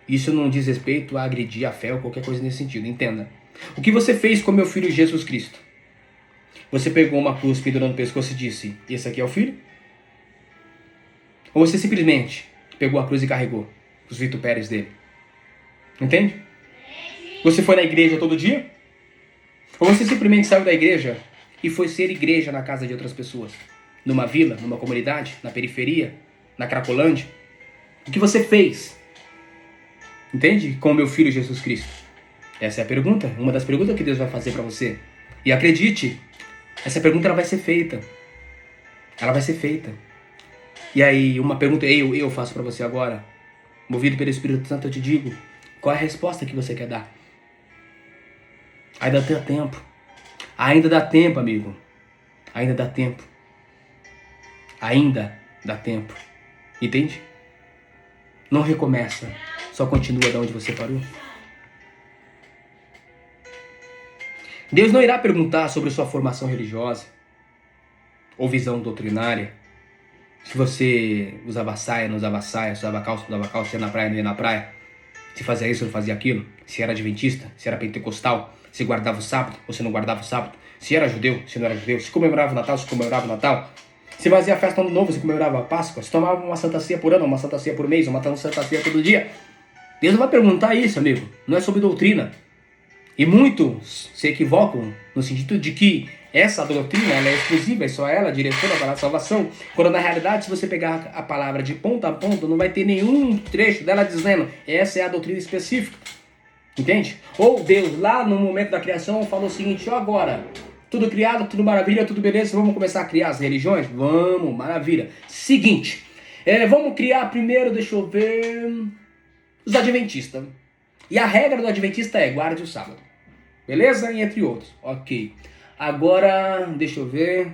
A: isso não diz respeito a agredir a fé ou qualquer coisa nesse sentido, entenda. O que você fez com meu filho Jesus Cristo? Você pegou uma cruz, pendurou no pescoço e disse: esse aqui é o filho? Ou você simplesmente pegou a cruz e carregou os vitupérios dele? Entende? Você foi na igreja todo dia? Ou você simplesmente saiu da igreja e foi ser igreja na casa de outras pessoas? Numa vila, numa comunidade, na periferia, na Cracolândia? O que você fez? Entende? Com o meu filho Jesus Cristo? Essa é a pergunta, uma das perguntas que Deus vai fazer para você. E acredite, essa pergunta ela vai ser feita. Ela vai ser feita. E aí, uma pergunta eu faço para você agora. Movido pelo Espírito Santo, eu te digo: qual é a resposta que você quer dar? Ainda dá tempo. Ainda dá tempo, amigo. Ainda dá tempo. Ainda dá tempo. Entende? Não recomeça, só continua de onde você parou. Deus não irá perguntar sobre sua formação religiosa ou visão doutrinária. Se você usava saia, não usava saia, se usava calça, não usava calça, se ia na praia, não ia na praia. Se fazia isso, não fazia aquilo. Se era adventista, se era pentecostal. Se guardava o sábado, ou se não guardava o sábado. Se era judeu, se não era judeu. Se comemorava o Natal, se comemorava o Natal. Se fazia festa no ano novo, se comemorava a Páscoa. Se tomava uma Santa Ceia por ano, uma Santa Ceia por mês, uma Santa Ceia todo dia. Deus não vai perguntar isso, amigo. Não é sobre doutrina. E muitos se equivocam no sentido de que essa doutrina ela é exclusiva, é só ela direciona para a salvação, quando na realidade, se você pegar a palavra de ponta a ponta, não vai ter nenhum trecho dela dizendo essa é a doutrina específica. Entende? Ou Deus, lá no momento da criação, falou o seguinte: ó, agora, tudo criado, tudo maravilha, tudo beleza, vamos começar a criar as religiões? Vamos, maravilha. Seguinte, vamos criar primeiro, deixa eu ver, os adventistas. E a regra do adventista é guarde o sábado. Beleza? E entre outros. Ok. Agora, deixa eu ver.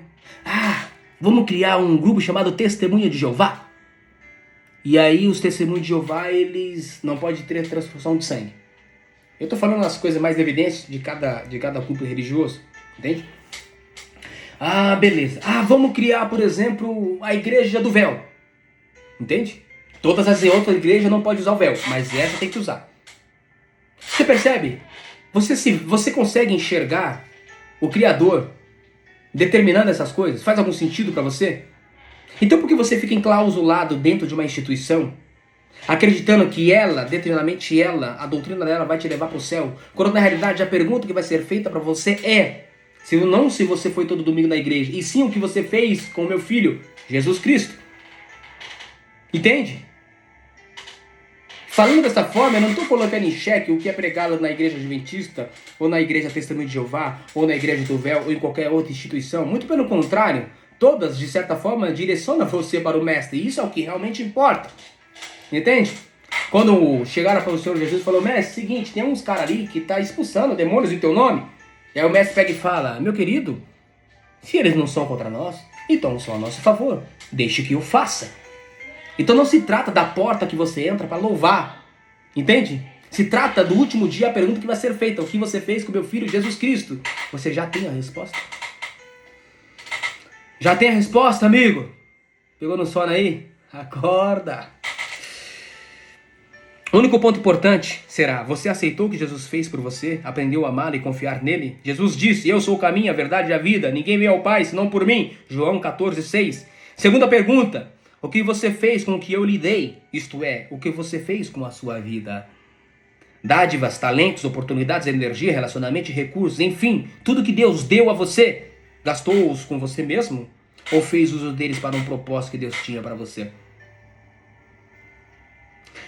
A: Vamos criar um grupo chamado Testemunha de Jeová. E aí os Testemunhos de Jeová, eles não podem ter transfusão de sangue. Eu tô falando as coisas mais evidentes de cada culto religioso. Entende? Beleza. Vamos criar, por exemplo, a igreja do véu. Entende? Todas as outras igrejas não podem usar o véu, mas essa tem que usar. Você percebe? Você consegue enxergar o Criador determinando essas coisas? Faz algum sentido para você? Então por que você fica enclausulado dentro de uma instituição, acreditando que ela, determinadamente ela, a doutrina dela vai te levar para o céu, quando na realidade a pergunta que vai ser feita para você é, não se você foi todo domingo na igreja, e sim o que você fez com o meu filho, Jesus Cristo. Entende? Falando dessa forma, eu não estou colocando em xeque o que é pregado na igreja adventista, ou na igreja Testemunho de Jeová, ou na igreja do véu, ou em qualquer outra instituição. Muito pelo contrário, todas, de certa forma, direcionam você para o mestre. E isso é o que realmente importa. Entende? Quando chegaram para o Senhor Jesus e falou: mestre, seguinte, tem uns caras ali que estão expulsando demônios em teu nome. E aí o mestre pega e fala: meu querido, se eles não são contra nós, então são a nosso favor. Deixe que o faça. Então não se trata da porta que você entra para louvar, entende? Se trata do último dia, a pergunta que vai ser feita: o que você fez com meu filho Jesus Cristo? Você já tem a resposta? Já tem a resposta, amigo? Pegou no sono aí? Acorda! O único ponto importante será: você aceitou o que Jesus fez por você? Aprendeu a amá-lo e confiar nele? Jesus disse: eu sou o caminho, a verdade e a vida. Ninguém vem ao Pai senão por mim. João 14:6. Segunda pergunta: o que você fez com o que eu lhe dei? Isto é, o que você fez com a sua vida? Dádivas, talentos, oportunidades, energia, relacionamento, recursos, enfim, tudo que Deus deu a você, gastou-os com você mesmo? Ou fez uso deles para um propósito que Deus tinha para você?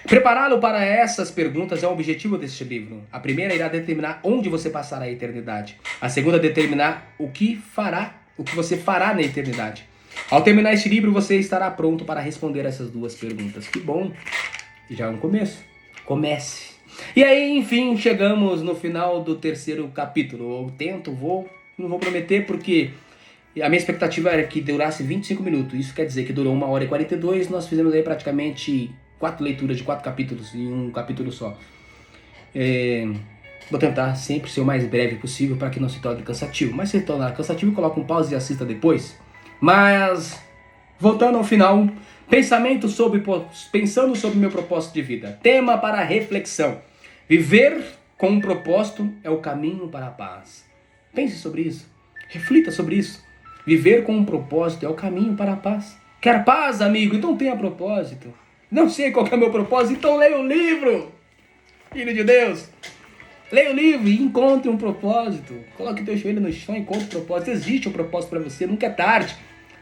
A: Prepará-lo para essas perguntas é o objetivo deste livro. A primeira irá determinar onde você passará a eternidade. A segunda determinar o que você fará na eternidade. Ao terminar este livro, você estará pronto para responder essas duas perguntas. Que bom! Já é um começo. Comece. E aí, enfim, chegamos no final do terceiro capítulo. Não vou prometer porque a minha expectativa era que durasse 25 minutos. Isso quer dizer que durou 1h42. Nós fizemos aí praticamente 4 leituras de 4 capítulos em um capítulo só. Vou tentar sempre ser o mais breve possível para que não se torne cansativo. Mas se tornar cansativo, coloca um pause e assista depois. Mas, voltando ao final, pensando sobre meu propósito de vida. Tema para reflexão. Viver com um propósito é o caminho para a paz. Pense sobre isso. Reflita sobre isso. Viver com um propósito é o caminho para a paz. Quer paz, amigo? Então tenha propósito. Não sei qual que é o meu propósito, então leia um livro. Filho de Deus. Leia o livro e encontre um propósito. Coloque o teu joelho no chão e encontre um propósito. Existe um propósito para você, nunca é tarde.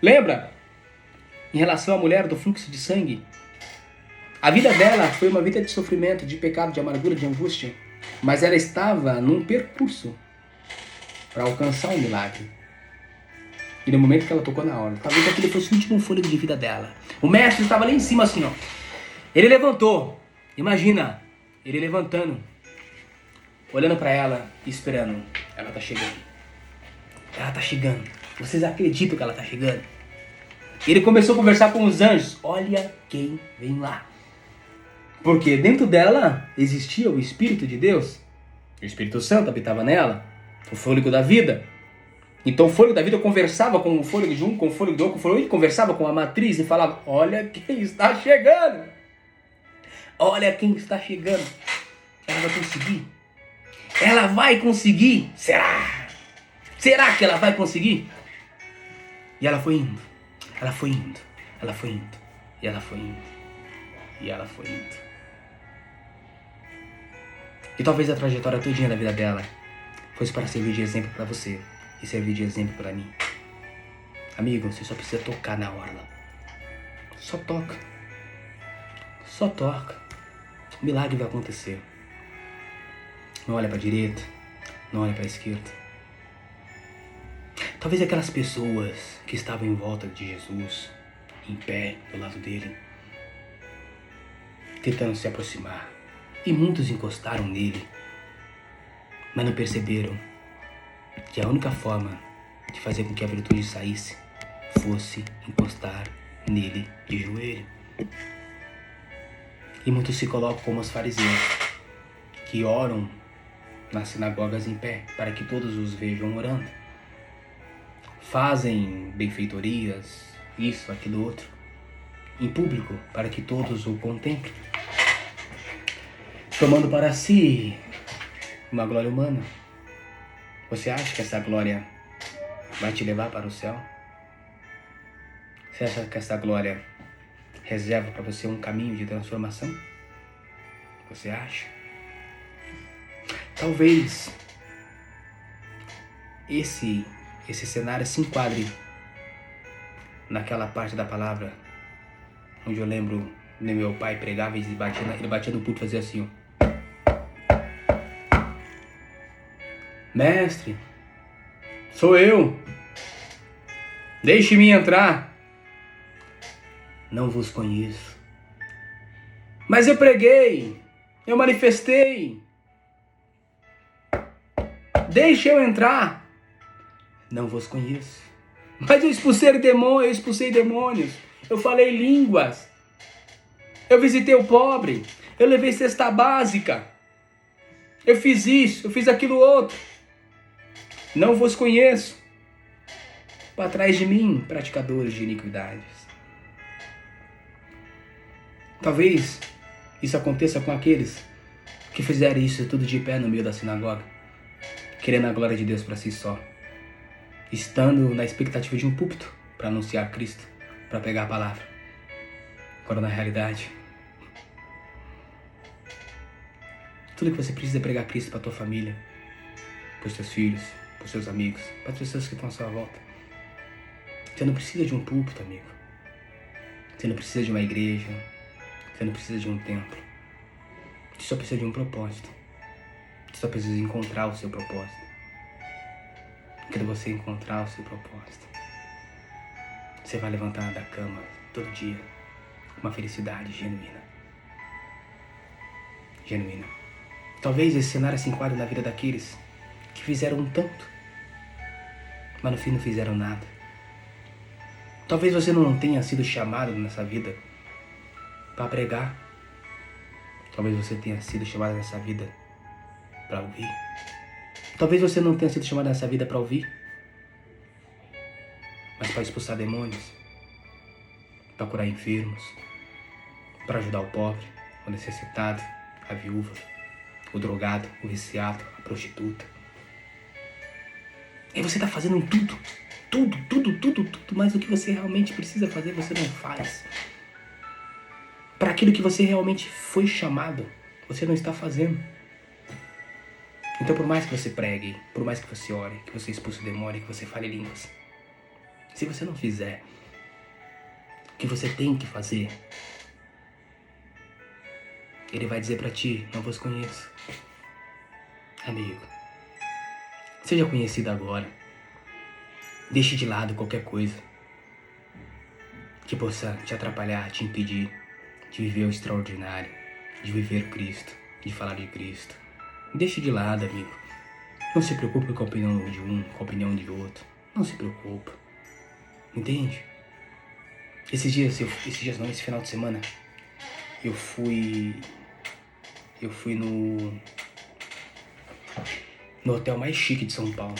A: Lembra? Em relação à mulher do fluxo de sangue, a vida dela foi uma vida de sofrimento, de pecado, de amargura, de angústia. Mas ela estava num percurso para alcançar um milagre. E no momento que ela tocou na hora, talvez aquele fosse o último fôlego de vida dela. O mestre estava lá em cima assim, ó. Ele levantou. Imagina, ele levantando, olhando para ela e esperando. Ela tá chegando. Ela tá chegando. Vocês acreditam que ela tá chegando? Ele começou a conversar com os anjos. Olha quem vem lá. Porque dentro dela existia o Espírito de Deus. O Espírito Santo habitava nela. O fôlego da vida. Então o fôlego da vida conversava com o fôlego de um, com o fôlego do outro, com o fôlego do outro, conversava com a matriz e falava: olha quem está chegando. Olha quem está chegando. Ela vai conseguir. Ela vai conseguir. Será? Será que ela vai conseguir? E ela foi indo. Ela foi indo. Ela foi indo. E ela foi indo. E ela foi indo. E talvez a trajetória todinha da vida dela fosse para servir de exemplo para você e servir de exemplo para mim. Amigo, você só precisa tocar na orla. Só toca. Só toca. O milagre vai acontecer. Não olha para a direita, não olha para a esquerda. Talvez aquelas pessoas que estavam em volta de Jesus, em pé do lado dele, tentando se aproximar, e muitos encostaram nele, mas não perceberam que a única forma de fazer com que a virtude saísse fosse encostar nele de joelho. E muitos se colocam como os fariseus, que oram nas sinagogas em pé, para que todos os vejam orando. Fazem benfeitorias, isso, aquilo, outro, em público, para que todos o contemplem, tomando para si uma glória humana. Você acha que essa glória vai te levar para o céu? Você acha que essa glória reserva para você um caminho de transformação? Você acha? Talvez esse cenário se enquadre naquela parte da palavra onde eu lembro de meu pai pregava e ele batia no púlpito e fazia assim, ó. Mestre, sou eu. Deixe-me entrar. Não vos conheço. Mas eu preguei, eu manifestei. Deixe eu entrar. Não vos conheço. Mas eu expulsei demônios. Eu falei línguas. Eu visitei o pobre. Eu levei cesta básica. Eu fiz isso, eu fiz aquilo outro. Não vos conheço. Para trás de mim, praticadores de iniquidades. Talvez isso aconteça com aqueles que fizeram isso tudo de pé no meio da sinagoga, querendo a glória de Deus para si só, estando na expectativa de um púlpito para anunciar Cristo, para pegar a palavra. Quando na realidade, tudo que você precisa é pregar Cristo para tua família, para os teus filhos, para os seus amigos, para as pessoas que estão à sua volta. Você não precisa de um púlpito, amigo. Você não precisa de uma igreja. Você não precisa de um templo. Você só precisa de um propósito. Você só precisa encontrar o seu propósito. Quando você encontrar o seu propósito, você vai levantar da cama todo dia com uma felicidade genuína. Genuína. Talvez esse cenário se enquadre na vida daqueles que fizeram um tanto, mas no fim não fizeram nada. Talvez você não tenha sido chamado nessa vida para pregar. Talvez você tenha sido chamado nessa vida para ouvir. Talvez você não tenha sido chamado nessa vida para ouvir, mas para expulsar demônios, para curar enfermos, para ajudar o pobre, o necessitado, a viúva, o drogado, o viciado, a prostituta. E você está fazendo tudo, mas o que você realmente precisa fazer você não faz. Para aquilo que você realmente foi chamado, você não está fazendo. Então, por mais que você pregue, por mais que você ore, que você expulse o demônio, que você fale línguas, se você não fizer o que você tem que fazer, ele vai dizer para ti: não vos conheço. Amigo, seja conhecido agora. Deixe de lado qualquer coisa que possa te atrapalhar, te impedir de viver o extraordinário, de viver Cristo, de falar de Cristo. Deixe de lado, amigo. Não se preocupe com a opinião de um, com a opinião de outro. Não se preocupe. Entende? Esse final de semana, eu fui no hotel mais chique de São Paulo.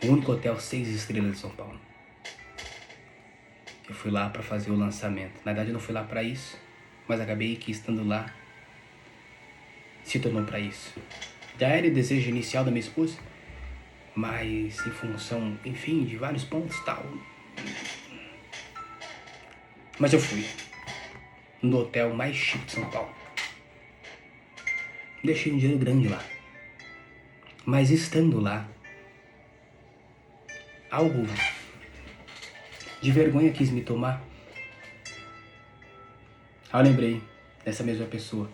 A: O único hotel 6 estrelas de São Paulo. Eu fui lá pra fazer o lançamento. Na verdade, eu não fui lá pra isso, mas acabei que estando lá se tornou pra isso. Já era o desejo inicial da minha esposa, mas em função, enfim, de vários pontos e tal. Mas eu fui no hotel mais chique de São Paulo. Deixei um dinheiro grande lá. Mas estando lá, algo de vergonha quis me tomar. Eu lembrei dessa mesma pessoa,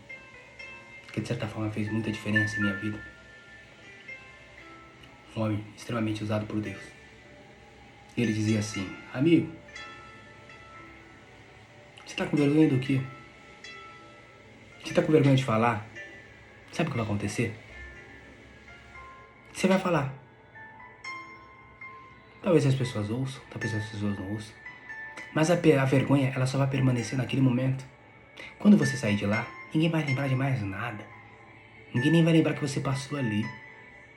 A: que de certa forma fez muita diferença em minha vida. Um homem extremamente usado por Deus. E ele dizia assim: amigo, você tá com vergonha do quê? Você tá com vergonha de falar? Sabe o que vai acontecer? Você vai falar. Talvez as pessoas ouçam, talvez as pessoas não ouçam. Mas a vergonha, ela só vai permanecer naquele momento. Quando você sair de lá, ninguém vai lembrar de mais nada. Ninguém nem vai lembrar que você passou ali.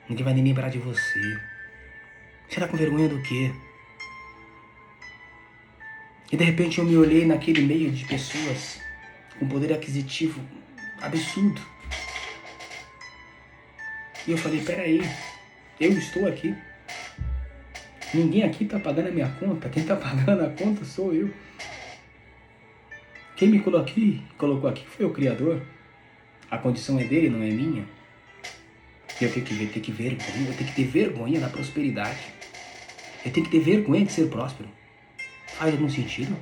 A: Ninguém vai nem lembrar de você. Você tá com vergonha do quê? E de repente eu me olhei naquele meio de pessoas com poder aquisitivo absurdo. E eu falei, peraí, eu estou aqui. Ninguém aqui tá pagando a minha conta. Quem tá pagando a conta sou eu. Quem me colocou aqui foi o Criador. A condição é dele, não é minha. E eu tenho que ter vergonha. Eu tenho que ter vergonha da prosperidade. Eu tenho que ter vergonha de ser próspero. Faz algum sentido?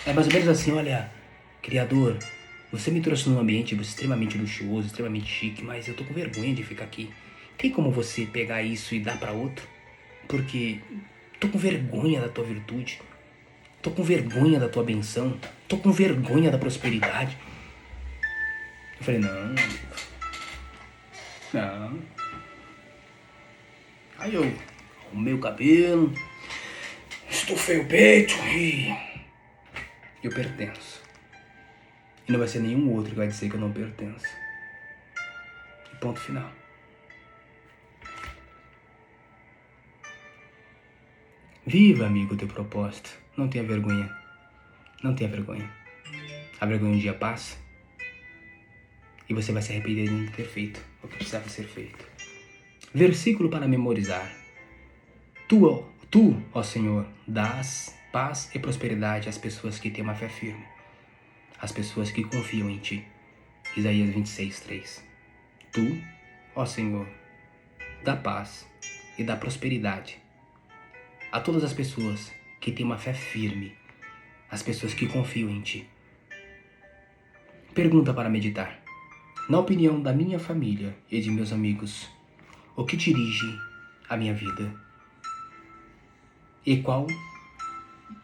A: É mais ou menos assim, olha, Criador, você me trouxe num ambiente extremamente luxuoso, extremamente chique, mas eu tô com vergonha de ficar aqui. Tem como você pegar isso e dar pra outro? Porque tô com vergonha da tua virtude. Tô com vergonha da tua benção. Tô com vergonha da prosperidade. Eu falei, não. Aí eu arrumei o cabelo, estufei o peito e eu pertenço. E não vai ser nenhum outro que vai dizer que eu não pertenço. E ponto final. Viva, amigo, o teu propósito. Não tenha vergonha. Não tenha vergonha. A vergonha um dia passa e você vai se arrepender de não ter feito o que precisava ser feito. Versículo para memorizar. Tu, ó Senhor, dás paz e prosperidade às pessoas que têm uma fé firme, às pessoas que confiam em Ti. Isaías 26:3. Tu, ó Senhor, dá paz e dá prosperidade a todas as pessoas que têm uma fé firme, as pessoas que confiam em Ti. Pergunta para meditar. Na opinião da minha família e de meus amigos, o que dirige a minha vida? E qual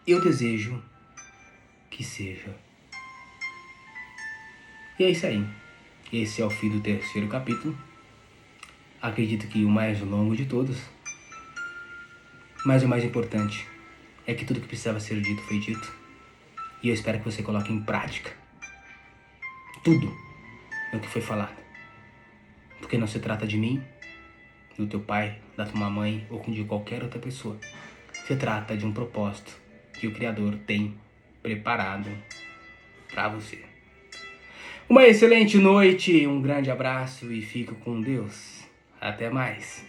A: eu desejo que seja? E é isso aí. Esse é o fim do 3º capítulo. Acredito que o mais longo de todos. Mas o mais importante é que tudo que precisava ser dito foi dito. E eu espero que você coloque em prática tudo o que foi falado. Porque não se trata de mim, do teu pai, da tua mamãe ou de qualquer outra pessoa. Se trata de um propósito que o Criador tem preparado para você. Uma excelente noite, um grande abraço e fique com Deus. Até mais.